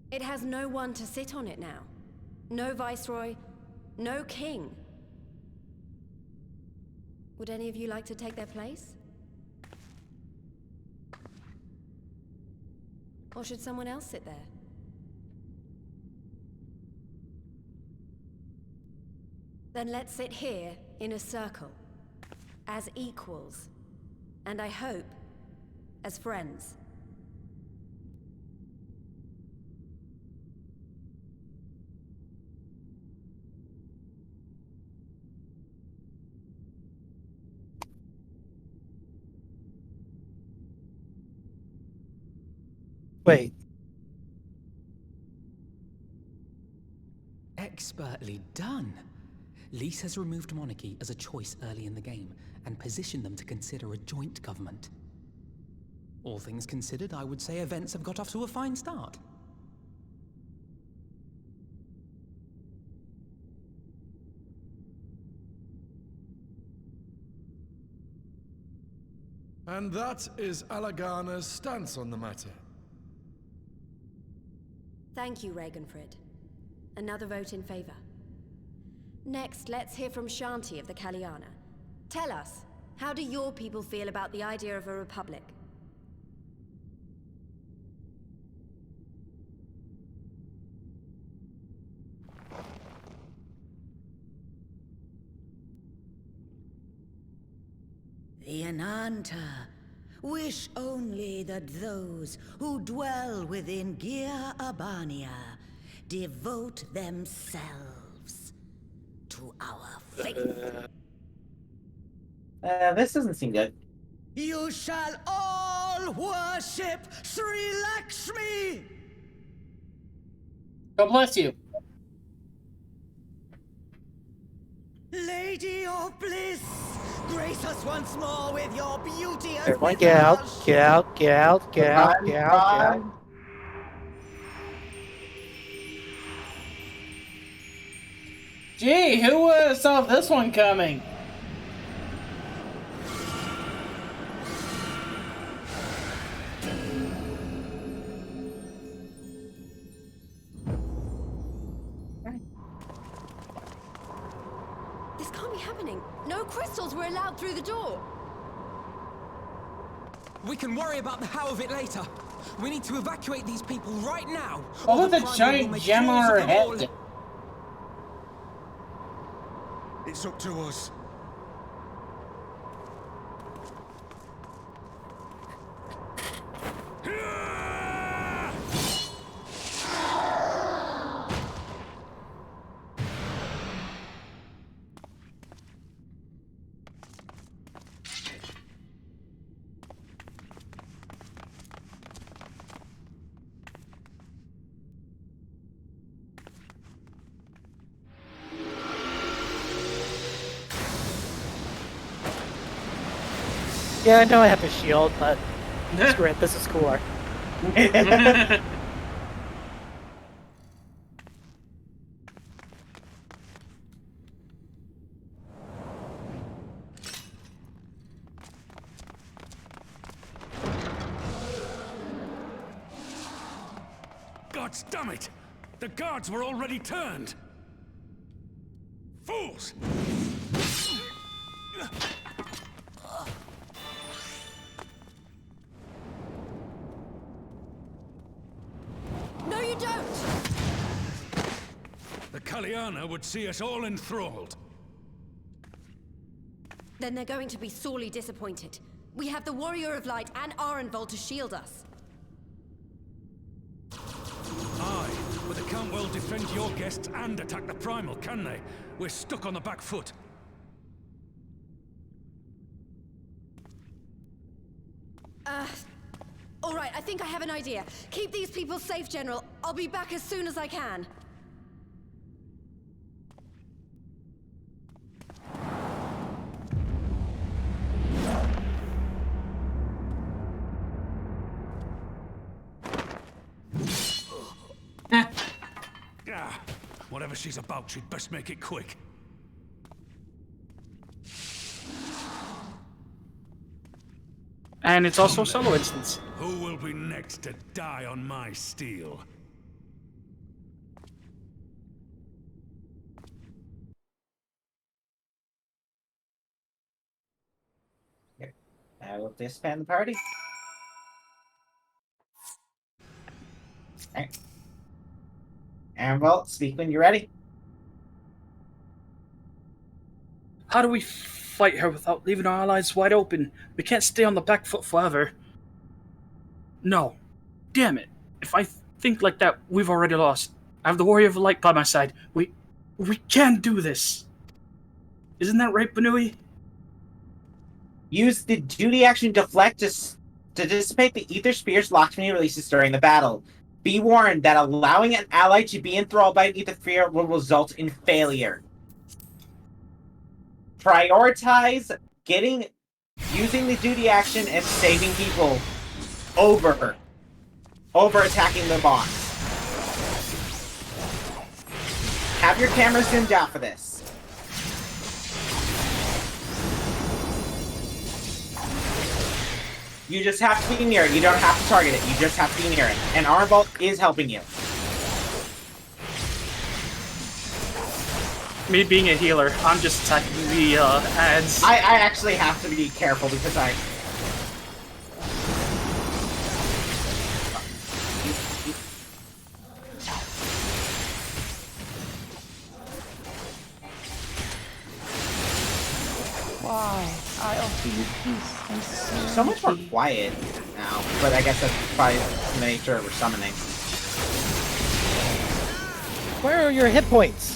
It has no one to sit on it now. No viceroy, no king. Would any of you like to take their place? Or should someone else sit there? Then let's sit here in a circle, as equals, and I hope, as friends. Wait. Expertly done. Lise has removed monarchy as a choice early in the game and positioned them to consider a joint government. All things considered, I would say events have got off to a fine start. And that is Alagana's stance on the matter. Thank you, Ragenfrid. Another vote in favor. Next, let's hear from Shanti of the Kaliana. Tell us, how do your people feel about the idea of a republic? The Ananta wish only that those who dwell within Gir Abania devote themselves to our faith. This doesn't seem good. You shall all worship Sri Lakshmi! God bless you. Lady of bliss, grace us once more with your beauty and Everyone get out, get out, get out, get out, get out, get out. Gee, who saw this one coming? This can't be happening. No crystals were allowed through the door. We can worry about the how of it later. We need to evacuate these people right now. What with the giant gem on her head? It's up to us. Yeah, I know I have a shield, but screw it, this is cooler. God damn it! The guards were already turned! Fools! No, you don't! The Kaliana would see us all enthralled. Then they're going to be sorely disappointed. We have the Warrior of Light and Arenvold to shield us. Aye, but they can't well defend your guests and attack the Primal, can they? We're stuck on the back foot. All right, I think I have an idea. Keep these people safe, General. I'll be back as soon as I can. Whatever she's about, she'd best make it quick. And it's also a solo instance. Who will be next to die on my steel? I will disband the party. Alright. And well, speak when you're ready. How do we fight her without leaving our allies wide open? We can't stay on the back foot forever. No. Damn it. If I think like that, we've already lost. I have the Warrior of Light by my side. We can do this. Isn't that right, Banui? Use the duty action deflect to dissipate the ether spear's locked mini releases during the battle. Be warned that allowing an ally to be enthralled by an ether sphere will result in failure. Prioritize using the duty action and saving people over attacking the boss. Have your camera zoomed out for this. You just have to be near it. You don't have to target it. You just have to be near it. And Arenvold is helping you. Me being a healer, I'm just attacking the ads. I actually have to be careful because Why? I offer you peace and serenity. so much more quiet now, but I guess that's probably the nature of summoning. Where are your hit points?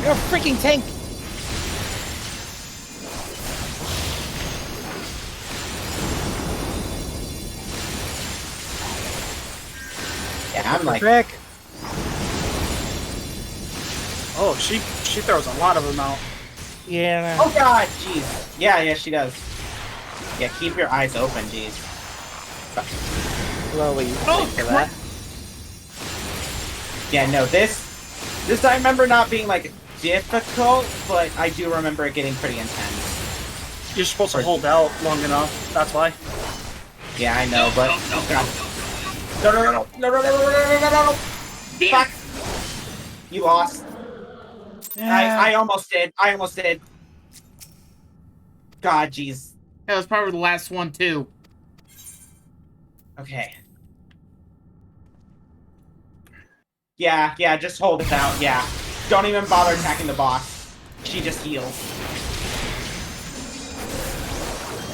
You're a freaking tank! Yeah, I'm like... Rick. Oh, she throws a lot of them out. Yeah. Oh god, jeez. Yeah, she does. Yeah, keep your eyes open, jeez. Slowly. For that. Yeah, no, this I remember not being like difficult, but I do remember it getting pretty intense. You're supposed to hold out long enough. That's why. Yeah, I know, but no. Fuck. You lost. I almost did. God, jeez. That was probably the last one, too. Okay. Yeah, just hold it out, yeah. Don't even bother attacking the boss. She just heals.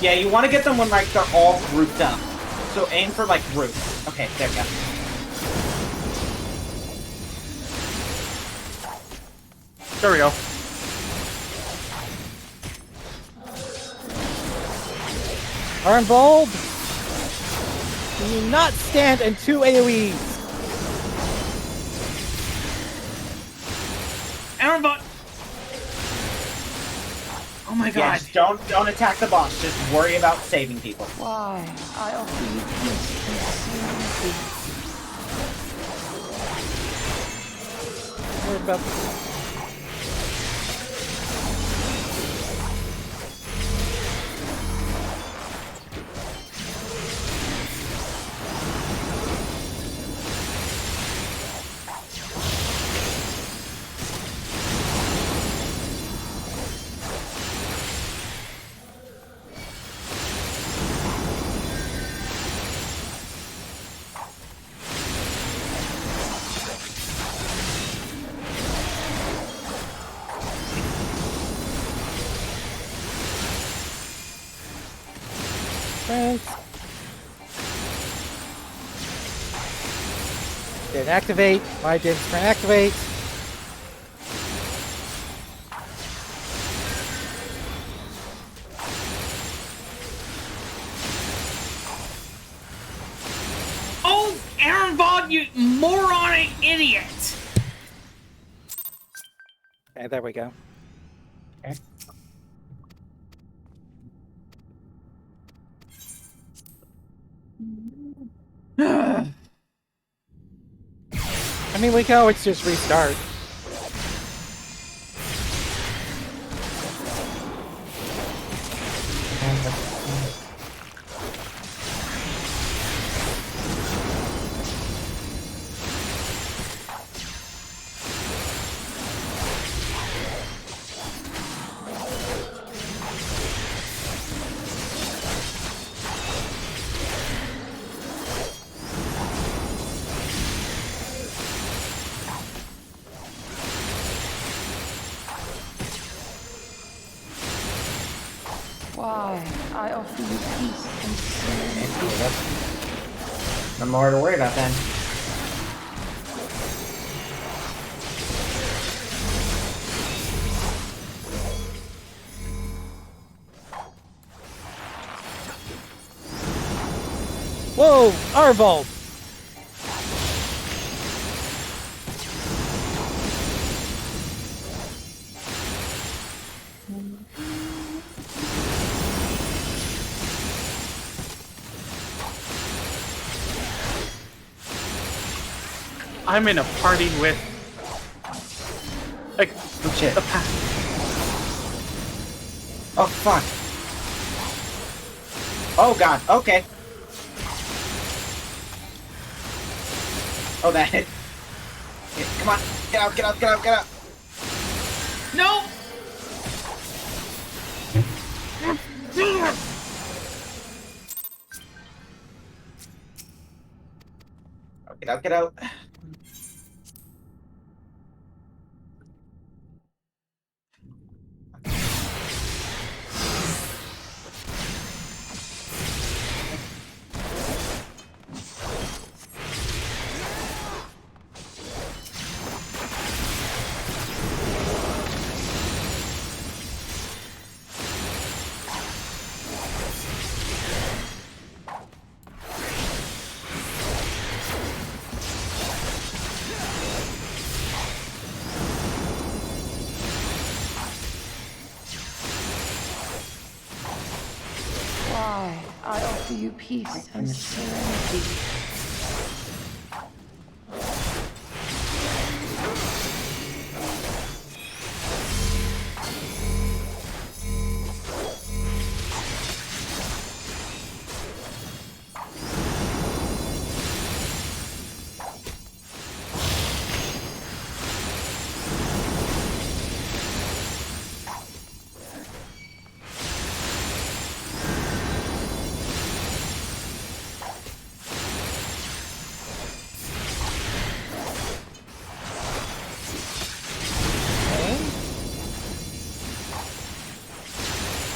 Yeah, you want to get them when, like, they're all grouped up. So aim for, like, groups. Okay, there we go. There we go. Arenvold, do not stand in 2 AoEs. Arenvold! Oh my god. Yeah, don't attack the boss. Just worry about saving people. Why? I offer you peace and serenity. What about... Strength. Didn't activate. My didn't strength activate. Oh, Aaron, you moronic idiot! Okay, there we go. Okay. I mean, we can always just restart. Why, I offer you peace and serenity. No more to worry about then. Whoa! Arvold! I'm in a party with like shit. a pack. Oh fuck. Oh god, okay. Oh that hit. Come on, get out, get out, get out, get out. No! Get out, get out. Why, I offer you peace and serenity.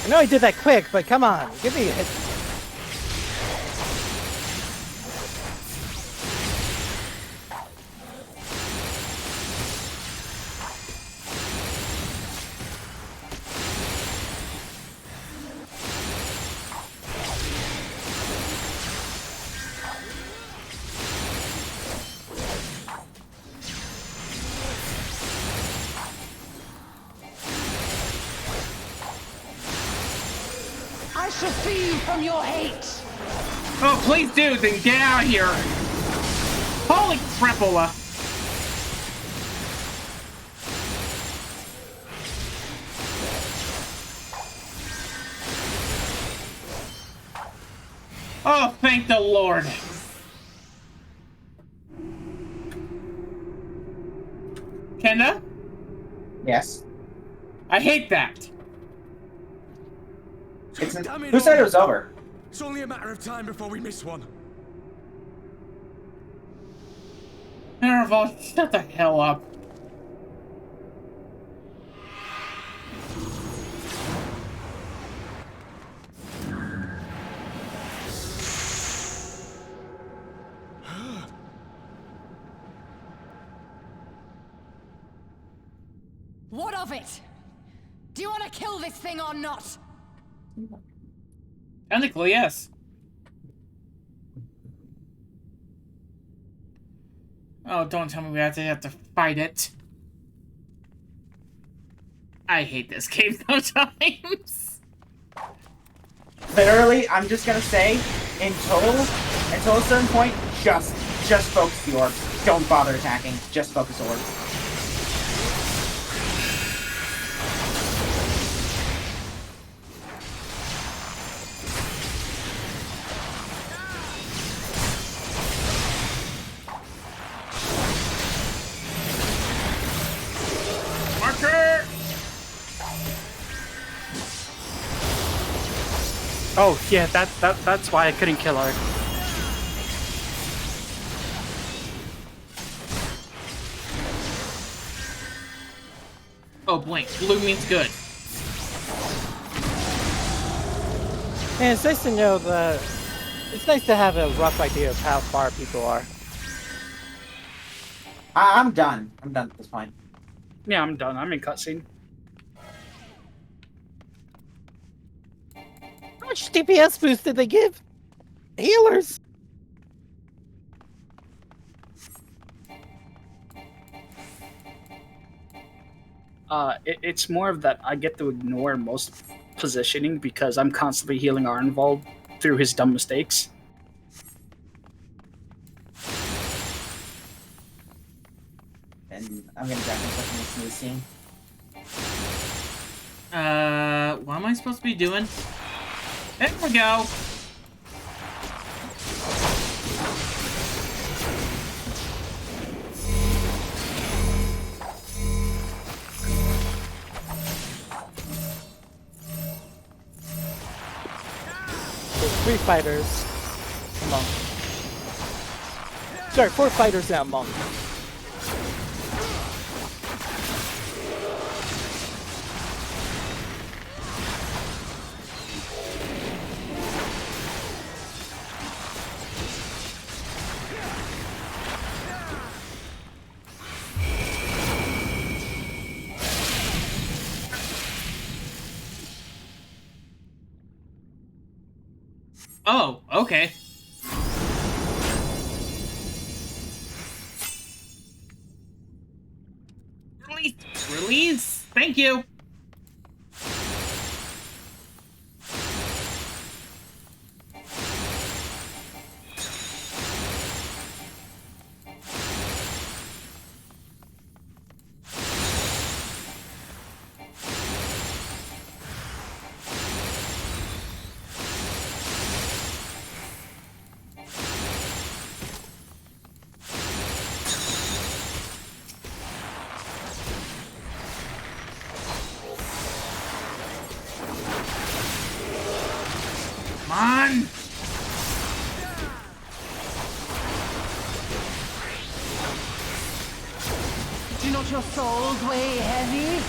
I know I did that quick, but come on, give me a hit. I shall feed from your hate. Oh, please do, then get out of here. Holy crapola. Oh, thank the Lord. Kenda? Yes. I hate that. Who said it was over? It's only a matter of time before we miss one. Nerval, shut the hell up. What of it? Do you want to kill this thing or not? Technically, yes. Oh, don't tell me we have to fight it. I hate this game sometimes. Literally, I'm just gonna say, in total, until a certain point, just focus the orbs. Don't bother attacking. Just focus orbs. Marker! Oh yeah, that's why I couldn't kill her. Oh, blink. Blue means good. And it's nice to know that. It's nice to have a rough idea of how far people are. I'm done. I'm done at this point. Yeah, I'm done. I'm in cutscene. How much DPS boost did they give healers? It's more of that I get to ignore most positioning because I'm constantly healing Arnvald through his dumb mistakes. And I'm gonna grab myself in this new scene. What am I supposed to be doing? There we go. There's 3 fighters. A monk. Sorry, 4 fighters and a monk. Oh, okay. Release! Release! Thank you! Come on! Do not your souls weigh heavy?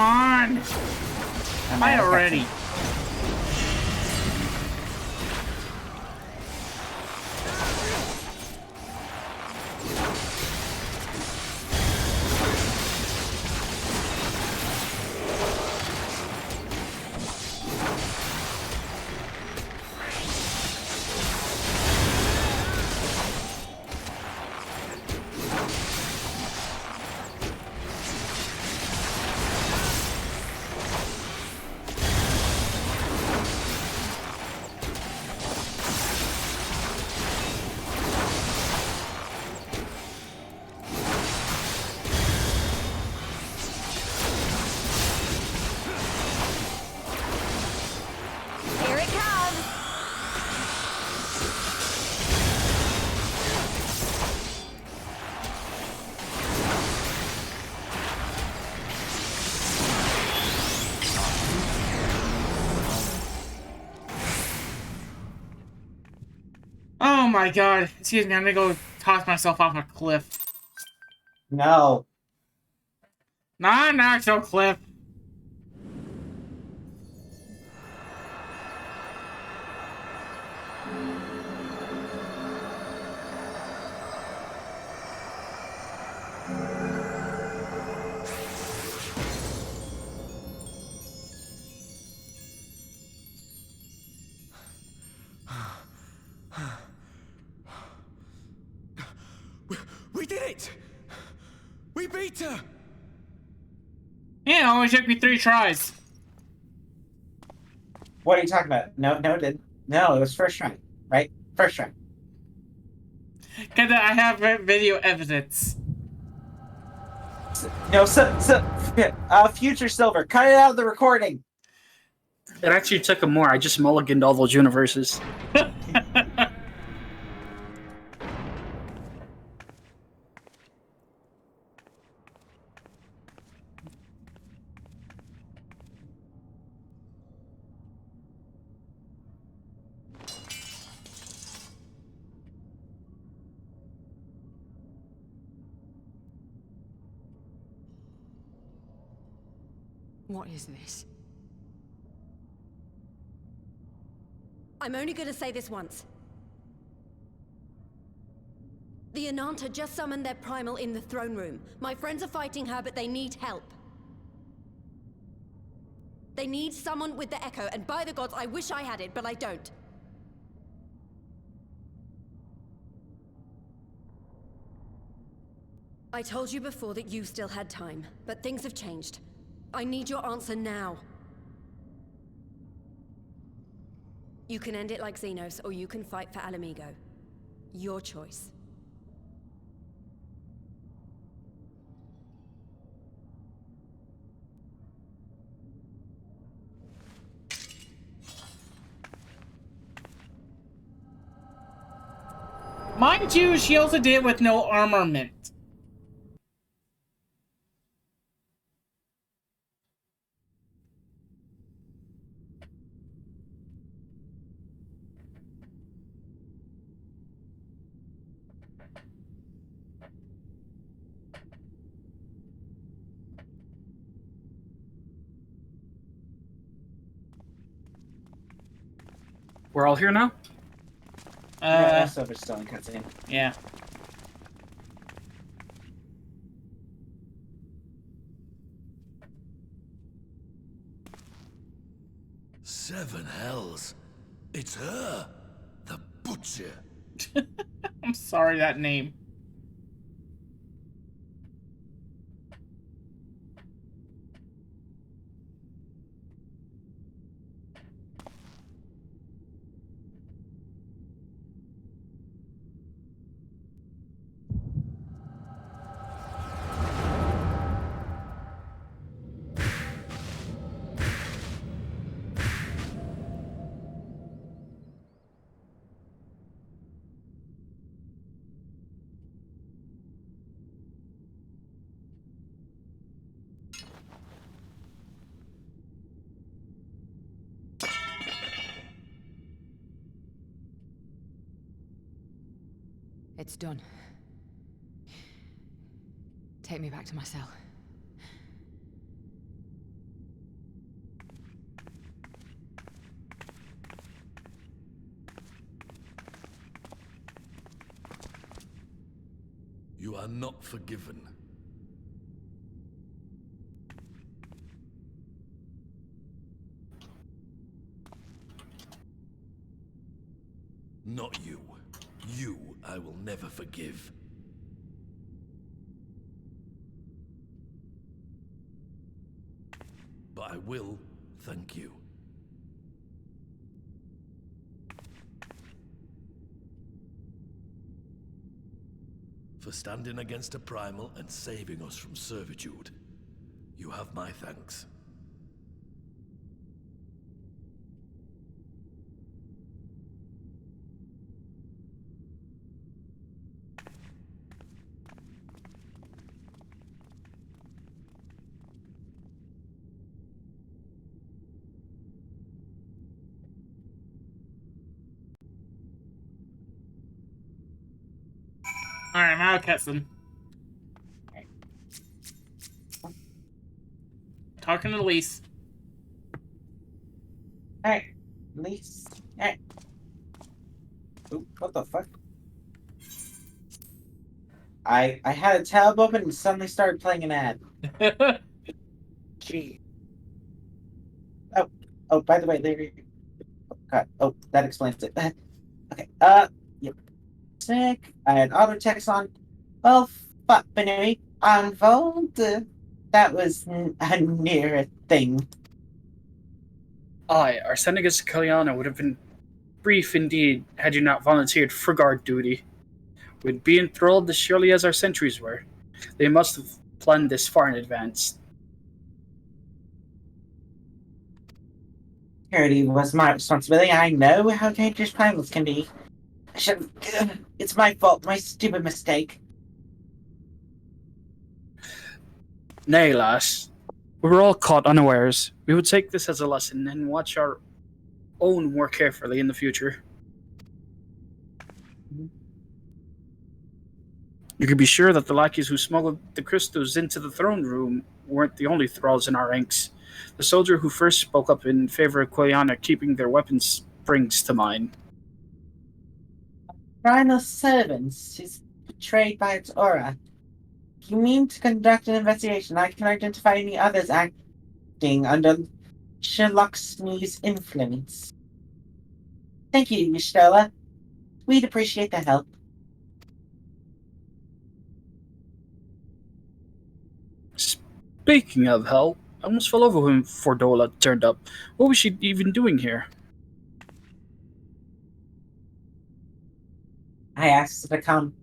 come on! Fight already. Here it comes! Oh my god. Excuse me, I'm gonna go toss myself off a cliff. No. Not an actual cliff. We did it! We beat her! Yeah, it only took me 3 tries. What are you talking about? No, it didn't. No, it was first try, right? First try. Cause I have video evidence. No, Future Silver, cut it out of the recording. It actually took him more. I just mulliganed all those universes. What is this? I'm only gonna say this once. The Ananta just summoned their primal in the throne room. My friends are fighting her, but they need help. They need someone with the Echo, and by the gods, I wish I had it, but I don't. I told you before that you still had time, but things have changed. I need your answer now. You can end it like Xenos, or you can fight for Alamigo. Your choice. Mind you, she also did it with no armament. We're all here now? Yeah, Silver's still in cutscene. Yeah. Seven hells. It's her. The Butcher. I'm sorry, that name. It's done. Take me back to my cell. You are not forgiven. Not you. You I will never forgive. But I will thank you. For standing against a primal and saving us from servitude. You have my thanks. Alright, now cutscene. Talking to Lise. Hey, Lise. Hey. Oop, what the fuck? I had a tab open and suddenly started playing an ad. Gee. Oh, by the way, there. Oh, God. Oh, that explains it. Okay. Yep. Sick. I had auto text on. Well, fuck, anyway. On Vold. That was a near thing. Aye, our sending against Kalyana would have been brief indeed had you not volunteered for guard duty. We'd be enthralled as surely as our sentries were. They must have planned this far in advance. Security was my responsibility. I know how dangerous pilots can be. It's my fault. My stupid mistake. Nay, lass. We were all caught unawares. We would take this as a lesson and watch our own more carefully in the future. You can be sure that the lackeys who smuggled the crystals into the throne room weren't the only thralls in our ranks. The soldier who first spoke up in favor of Koyana keeping their weapons springs to mind. Rhino's servants is betrayed by its aura. If you mean to conduct an investigation, I can identify any others acting under Sherlock's influence. Thank you, Stola. We'd appreciate the help. Speaking of help, I almost fell over when Fordola turned up. What was she even doing here? I asked her to come.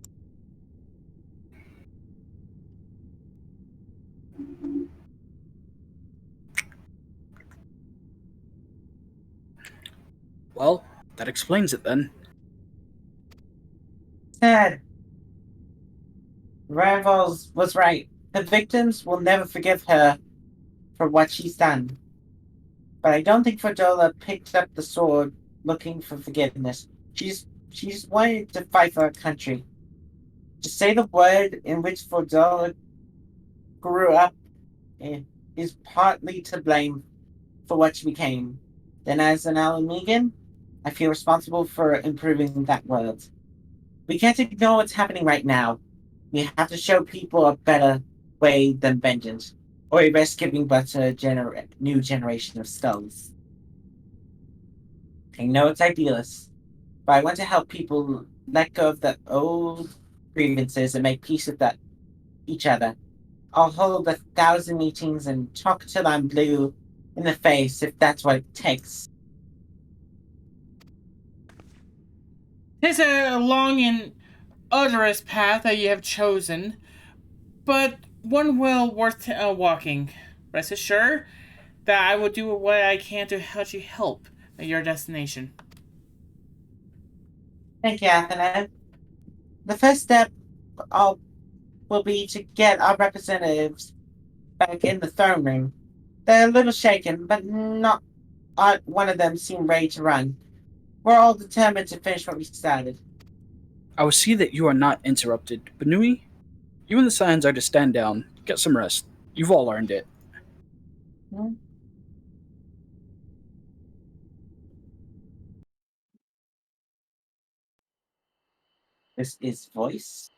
Well, that explains it then. Sad. Ravos was right. The victims will never forgive her for what she's done. But I don't think Fordola picked up the sword looking for forgiveness. She's wanted to fight for her country. To say the word in which Fordola grew up is partly to blame for what she became. Then as an Alamegan, I feel responsible for improving that world. We can't ignore what's happening right now. We have to show people a better way than vengeance, or we risk giving birth to a new generation of skulls. I know it's idealist, but I want to help people let go of the old grievances and make peace with each other. I'll hold 1,000 meetings and talk till I'm blue in the face if that's what it takes. It's a long and odorous path that you have chosen, but one well worth walking. Rest assured that I will do what I can to help you help your destination. Thank you, Athena. The first step will be to get our representatives back in the throne room. They're a little shaken, but not one of them seemed ready to run. We're all determined to finish what we started. I will see that you are not interrupted. Benui, you and the Scions are to stand down. Get some rest. You've all earned it. Hmm? This is voice?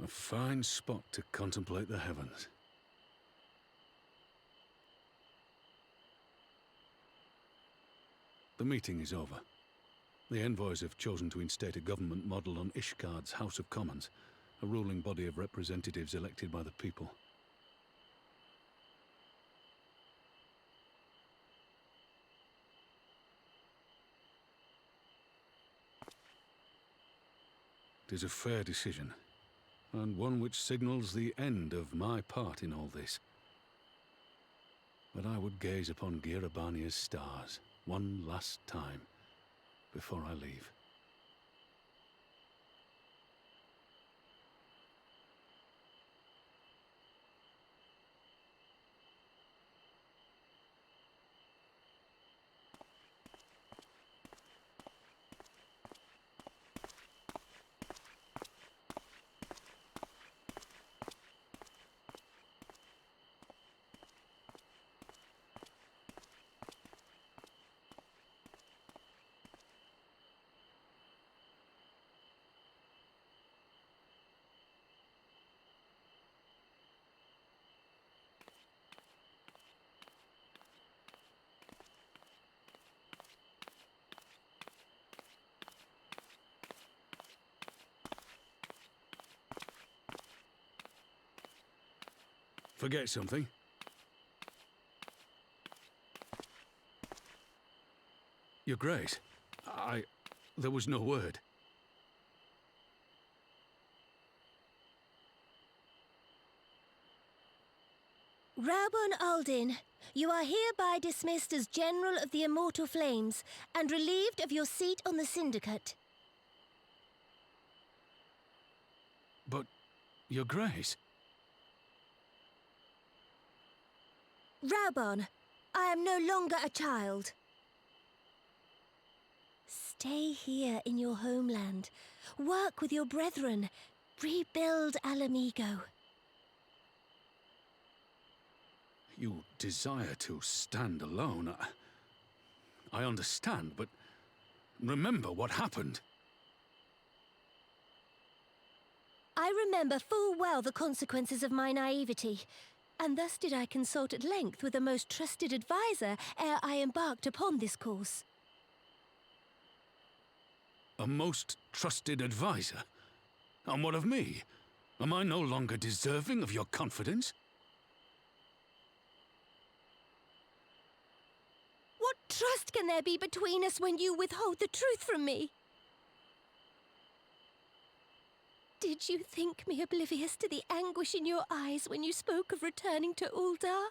A fine spot to contemplate the heavens. The meeting is over. The envoys have chosen to instate a government modelled on Ishgard's House of Commons, a ruling body of representatives elected by the people. It is a fair decision, and one which signals the end of my part in all this. But I would gaze upon Girabania's stars one last time before I leave. Forget something? Your Grace, there was no word. Raubon Aldin, you are hereby dismissed as General of the Immortal Flames and relieved of your seat on the Syndicate. But, Your Grace... Raubon, I am no longer a child. Stay here in your homeland. Work with your brethren. Rebuild Alamigo. You desire to stand alone. I understand, but remember what happened. I remember full well the consequences of my naivety, and thus did I consult at length with a most trusted advisor ere I embarked upon this course. A most trusted advisor? And what of me? Am I no longer deserving of your confidence? What trust can there be between us when you withhold the truth from me? Did you think me oblivious to the anguish in your eyes when you spoke of returning to Uldar?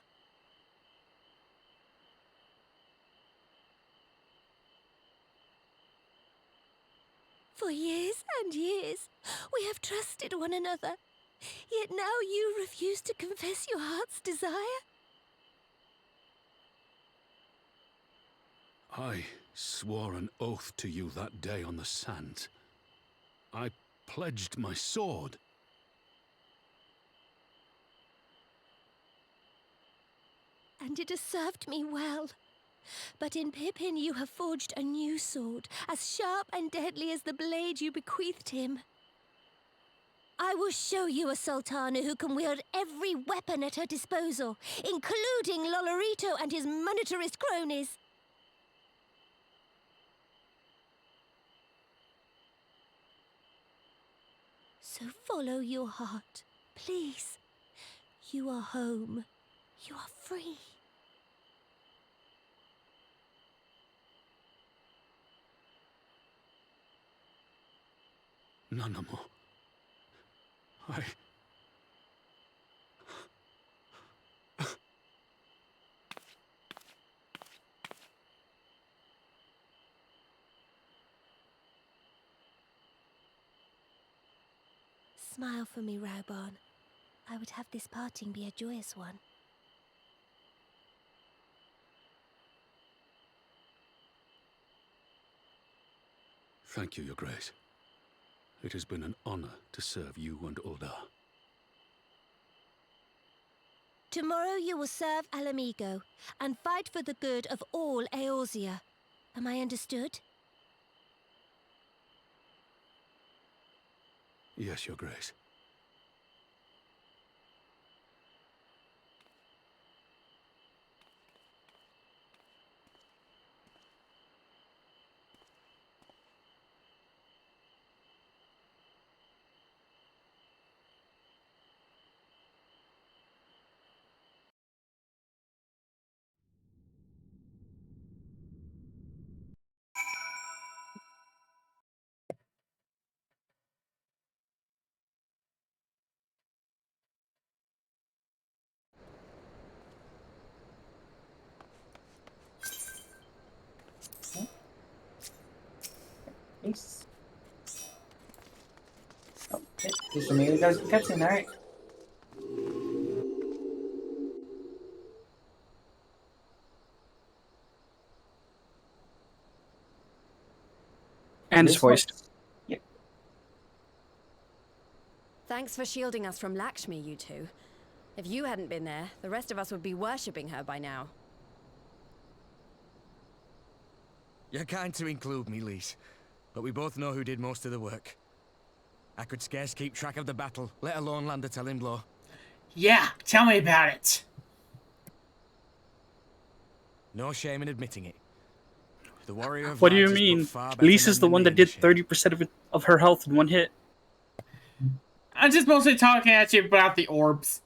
For years and years, we have trusted one another. Yet now you refuse to confess your heart's desire? I swore an oath to you that day on the sands. I pledged my sword. And it has served me well. But in Pippin you have forged a new sword, as sharp and deadly as the blade you bequeathed him. I will show you a Sultana who can wield every weapon at her disposal, including Lolorito and his monetarist cronies. So follow your heart, please. You are home. You are free. Nanamo. Smile for me, Raubon. I would have this parting be a joyous one. Thank you, Your Grace. It has been an honor to serve you and Uldar. Tomorrow you will serve Alamigo and fight for the good of all Eorzea. Am I understood? Yes, Your Grace. Just for me, it goes to cutscene. All right. And it's voiced. Yep. Thanks for shielding us from Lakshmi, you two. If you hadn't been there, the rest of us would be worshipping her by now. You're kind to include me, Lise, but we both know who did most of the work. I could scarce keep track of the battle, let alone land a telling blow. Yeah, tell me about it. No shame in admitting it. The warrior of What do you light has put mean? far better Lisa's men the than one me that in the did shade. 30% of her health in one hit. I'm just mostly talking at you about the orbs.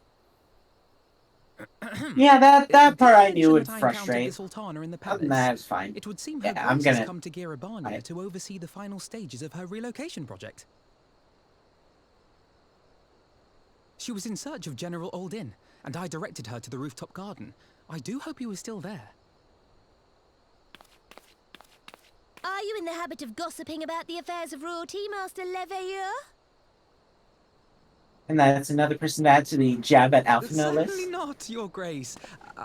Yeah, that part I knew would that I encountered frustrate. the Sultana in the Other than palace. that, it's fine. It would seem Yeah, her I'm grace has gonna. come to Girabania to oversee the final stages of her relocation project. She was in search of General Oldin, and I directed her to the rooftop garden. I do hope he was still there. Are you in the habit of gossiping about the affairs of royalty, Master Leveilleur? And that's another person to add to the jab at Alphino list. Certainly not, Your Grace.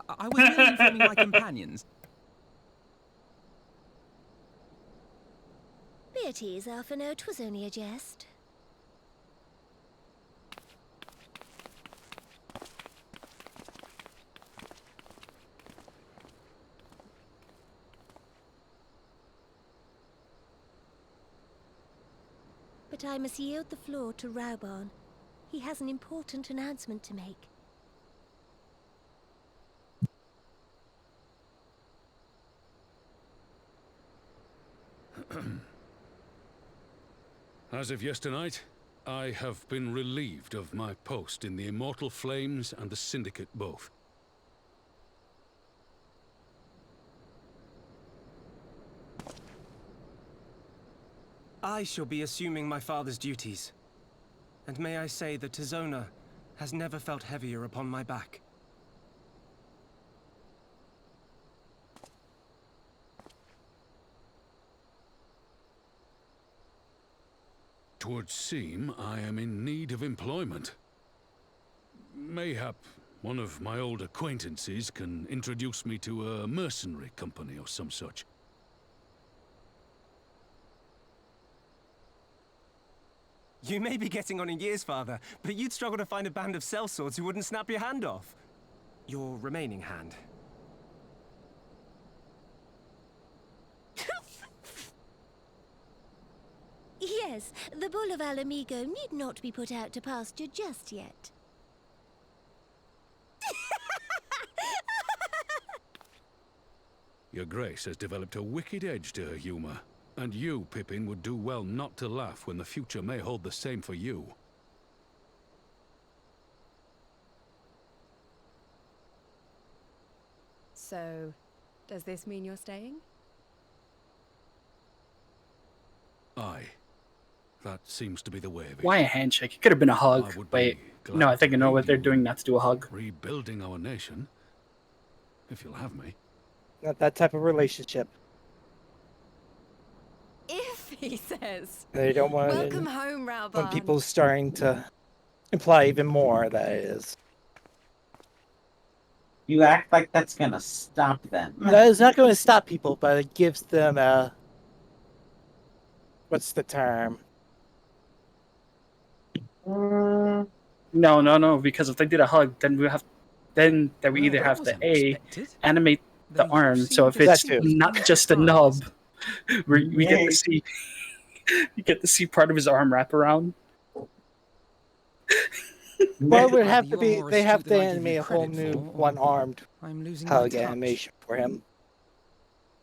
I was merely informing my companions. Be at ease, Alphino. 'Twas only a jest. But I must yield the floor to Rauban. He has an important announcement to make. As of yesternight, I have been relieved of my post in the Immortal Flames and the Syndicate both. I shall be assuming my father's duties. And may I say that Tizona has never felt heavier upon my back. Twould seem I am in need of employment. Mayhap one of my old acquaintances can introduce me to a mercenary company or some such. You may be getting on in years, father, but you'd struggle to find a band of sellswords who wouldn't snap your hand off. Your remaining hand. Yes, the bull of Alamigo need not be put out to pasture just yet. Your Grace has developed a wicked edge to her humor, and you, Pippin, would do well not to laugh when the future may hold the same for you. So, does this mean you're staying? Aye. That seems to be the way of it. Why a handshake? It could have been a hug. Wait, no, I think I know what they're doing not to do a hug. Rebuilding our nation, if you'll have me. Not that type of relationship. If he says. They don't want Welcome home, Rauban. when people starting to imply even more, that is. You act like that's gonna stop them. That is not going to stop people, but it gives them a... What's the term? No, because if they did a hug, then we either have to animate the arm. So if it's not just a nub, we get to see part of his arm wrap around. Well, it would have to be. They have to animate a whole new one-armed hug animation for him.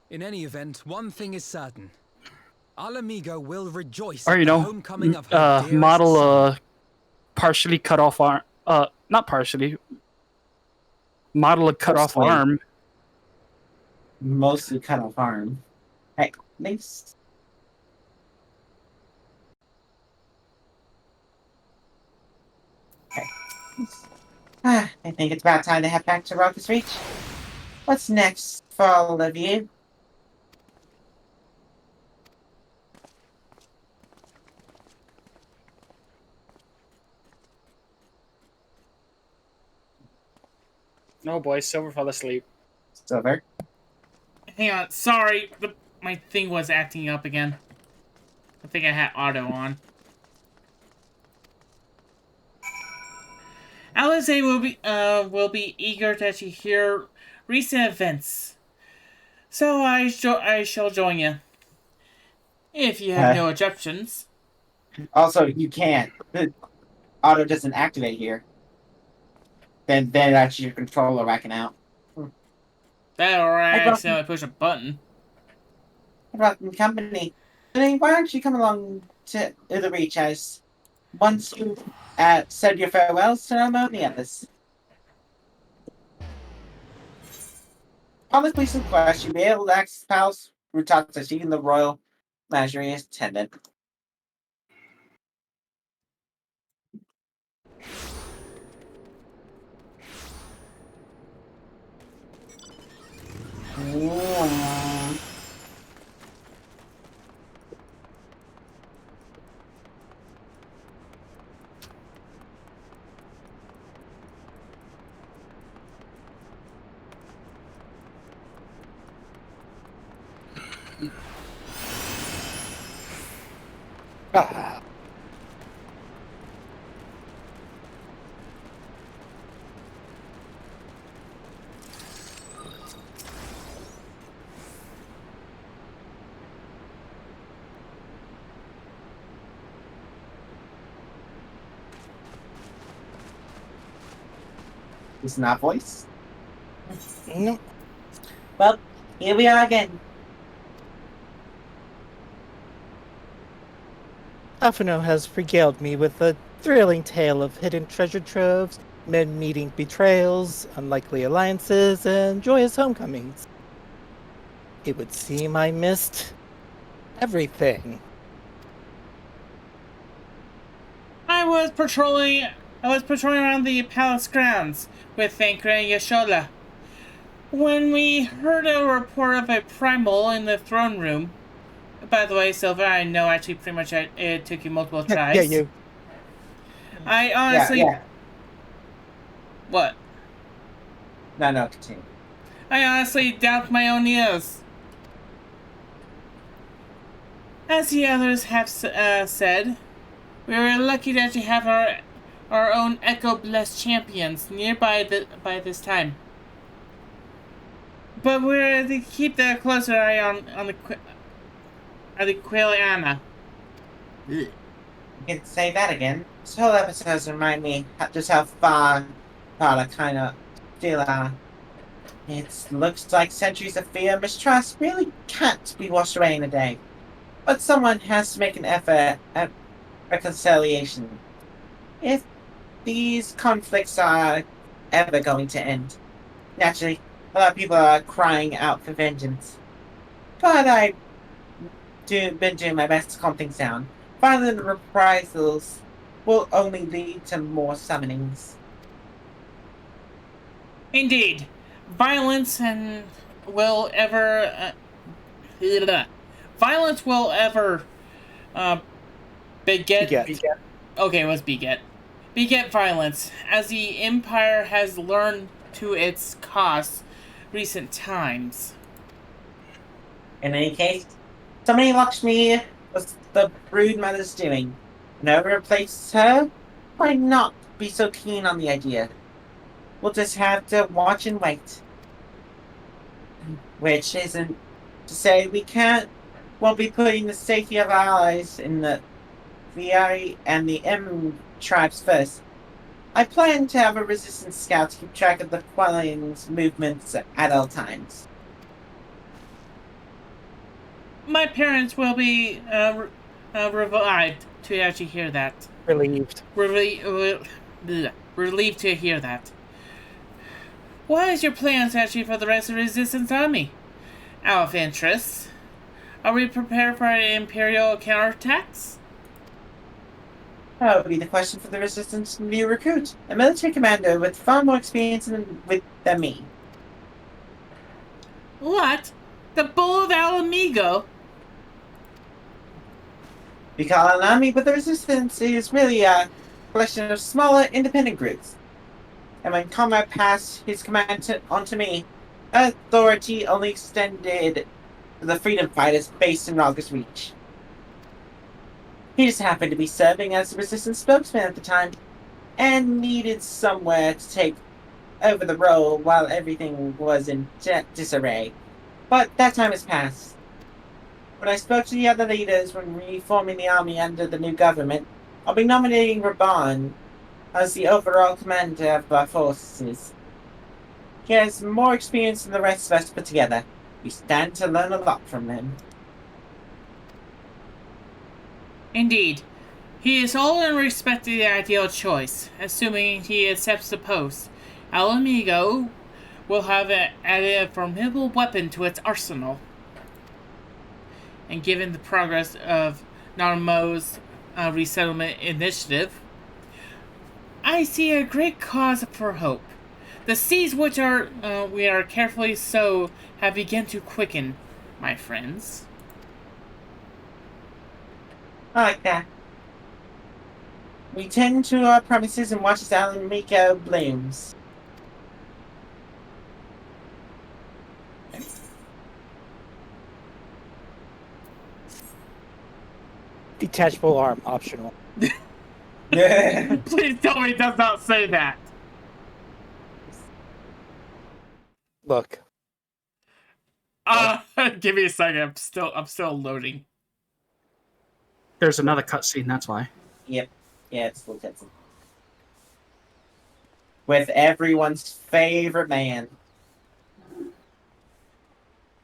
In any event, one thing is certain. Alamigo will rejoice Or at the homecoming of her dearest model son. partially cut off arm. Not partially. Model a cut off arm. Mostly cut off arm. Hey, thanks. Okay. I think it's about time to head back to Rocket's Reach. What's next for all of you? Oh boy, Silver fell asleep. Silver. Hang on, sorry, my thing was acting up again. I think I had auto on. Alize will be eager to actually hear recent events, so I shall join you if you have no objections. Also, you can't. The auto doesn't activate here. Then that's your controller racking out. That or I I brought accidentally push a button. company. I mean, why don't you come along to the Reach as once you said your farewells to the others? Upon the police request, you'll be able to access the palace rooftops as seeking the royal menagerie attendant. Ah. Is not voice? No. Well, here we are again. Afano has regaled me with a thrilling tale of hidden treasure troves, men meeting betrayals, unlikely alliances, and joyous homecomings. It would seem I missed everything. I was patrolling around the palace grounds with Thancred and Yashola when we heard a report of a primal in the throne room. By the way, Silver, I know actually pretty much it took you multiple tries. Yeah, you. I honestly... Yeah. What? No, continue. I honestly doubt my own ears. As the others have said, we were lucky to actually have our own Echo-blessed champions nearby by this time. But we're to keep a closer eye on the Quiliana. You can say that again. This whole episode remind me just how far the kind of still are. It looks like centuries of fear and mistrust really can't be washed away in a day. But someone has to make an effort at reconciliation. If these conflicts are ever going to end. Naturally, a lot of people are crying out for vengeance. But I've been doing my best to calm things down. Violent reprisals will only lead to more summonings. Indeed, violence will ever beget. Okay, it was beget. Beget violence, as the Empire has learned to its cost recent times. In any case, somebody Lakshmi was the brood mother's doing. Whoever replaces her might not be so keen on the idea. We'll just have to watch and wait. Which isn't to say won't be putting the safety of our allies in the VI and the M tribes first. I plan to have a resistance scout to keep track of the Quelling's movements at all times. My parents will be revived to actually hear that. Relieved. Relieved to hear that. What is your plans actually for the rest of the Resistance Army? Out of interest, are we prepared for Imperial counterattacks? That would be the question for the Resistance new recruit, a military commander with far more experience than me. What? The Bull of Alamigo? We call it an army, but the Resistance is really a collection of smaller, independent groups. and when combat passed his command on to me, authority only extended to the freedom fighters based in August Reach. He just happened to be serving as the resistance spokesman at the time, and needed somewhere to take over the role while everything was in disarray. But that time has passed. When I spoke to the other leaders when reforming the army under the new government, I'll be nominating Raban as the overall commander of our forces. He has more experience than the rest of us put together. We stand to learn a lot from him. Indeed. He is all in respect to the ideal choice, assuming he accepts the post. El Amigo will have added a formidable weapon to its arsenal. And given the progress of Narmo's resettlement initiative, I see a great cause for hope. The seas which we are carefully sowed have begun to quicken, my friends. I like that. We tend to our premises and watch as Alan Miko blooms. Detachable arm, optional. Please tell me it does not say that. Look. Give me a second. I'm still loading. There's another cutscene, that's why. Yep. Yeah, it's full cutscene. With everyone's favorite man.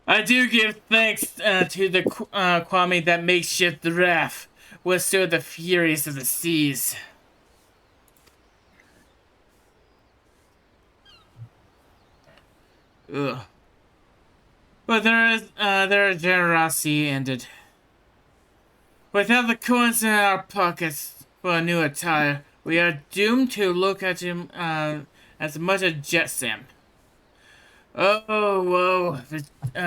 I do give thanks to the Kwame that makeshift raft withstood the furies of the seas. Ugh. But their generosity ended. Without the coins in our pockets for a new attire, we are doomed to look at him as much as jet sand. Oh, woe,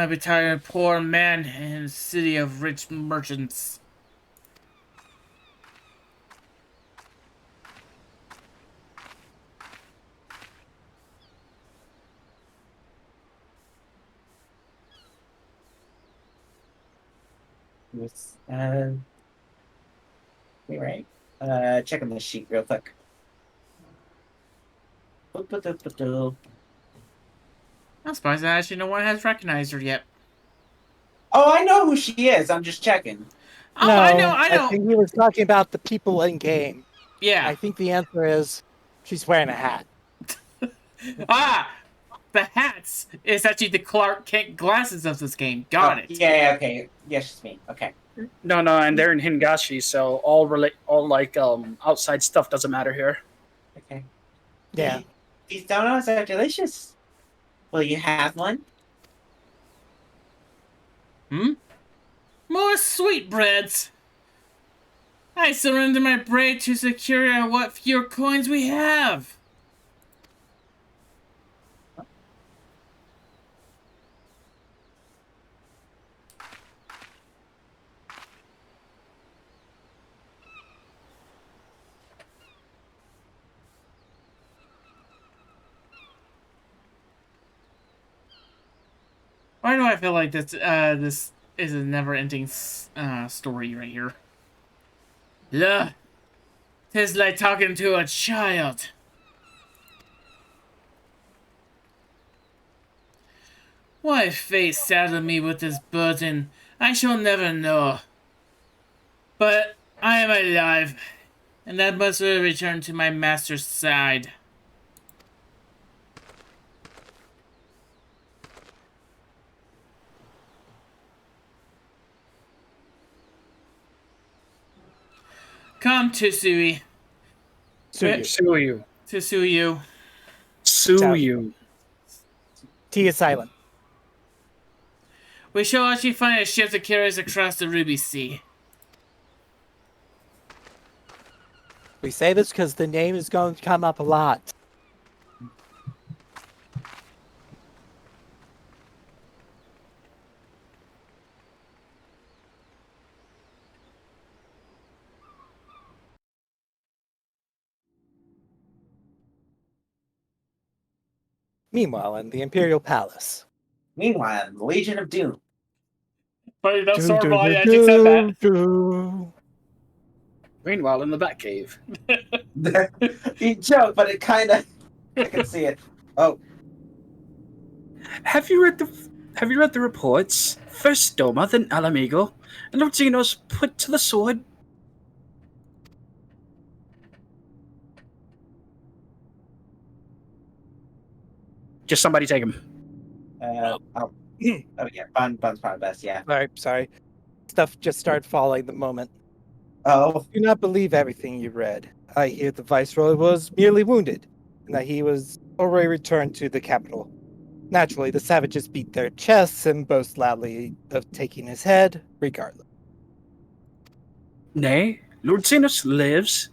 retired poor man in a city of rich merchants. You're right. Check on the sheet real quick. I'm surprised that actually no one has recognized her yet. Oh, I know who she is. I'm just checking. Oh, No, I know. I think he was talking about the people in game. Yeah. I think the answer is she's wearing a hat. The hats is actually the Clark Kent glasses of this game. Got it. Yeah, okay. Yes, it's me. Okay. No, and they're in Hingashi, so all outside stuff doesn't matter here. Okay. Yeah. These donuts are delicious. Will you have one? More sweetbreads. I surrender my braid to secure what few coins we have. Why do I feel like this is a never-ending story right here? Look, tis like talking to a child. Why fate saddled me with this burden, I shall never know. But I am alive, and I must return to my master's side. Come, Tsui. Suyu. Tsuyu. Suyu. T is silent. We shall actually find a ship that carries across the Ruby Sea. We say this because the name is going to come up a lot. Meanwhile, in the Imperial Palace. Meanwhile, in the Legion of Doom. But no Stormball actually said that. Meanwhile, in the Batcave. You joke, but it kind of... I can see it. Oh. Have you read the reports? First Doma, then Alamigo, and Lordzino's put to the sword. Just somebody take him. Oh yeah, Bun's probably best, yeah. Sorry. Stuff just started falling the moment. Oh. Do not believe everything you read. I hear the Viceroy was merely wounded, and that he was already returned to the capital. Naturally, the savages beat their chests and boast loudly of taking his head, regardless. Nay, Lord Xenos lives.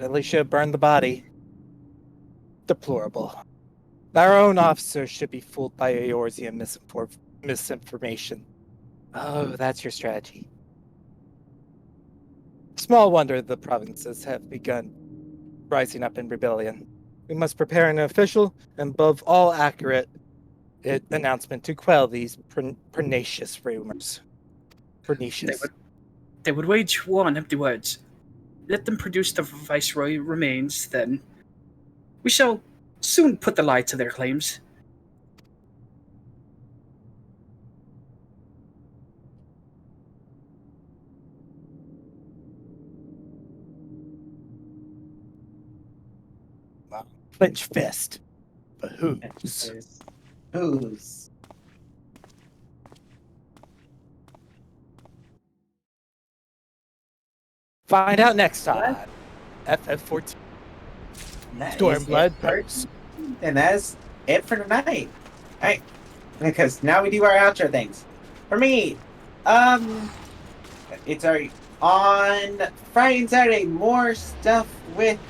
At least should have burned the body. Deplorable. Our own officers should be fooled by Eorzean misinformation. Oh, that's your strategy. Small wonder the provinces have begun rising up in rebellion. We must prepare an official and above all accurate announcement to quell these pernicious rumors. Pernicious. They would wage war on empty words. Let them produce the Viceroy remains, then. We shall soon put the lie to their claims. Clench fist. But whose? Whose? Find out next time. FF14. Stormblood Post. And that's it for tonight. Alright. Because now we do our outro things. For me, it's on Friday and Saturday, more stuff with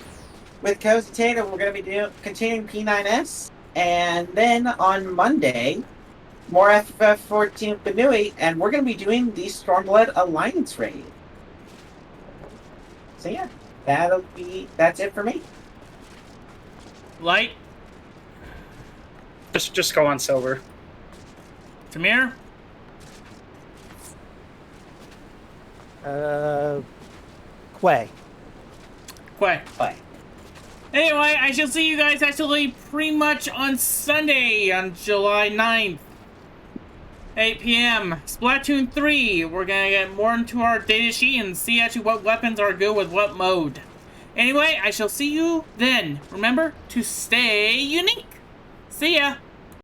Cozy Tato. We're going to be continuing P9S. And then on Monday, more FF14 Benui, and we're going to be doing the Stormblood Alliance raid. So yeah, that's it for me. Light? Just go on silver. Tamir? Quay. Anyway, I shall see you guys actually pretty much on Sunday, on July 9th. 8 p.m. Splatoon 3. We're gonna get more into our data sheet and see actually what weapons are good with what mode. Anyway, I shall see you then. Remember to stay unique. See ya.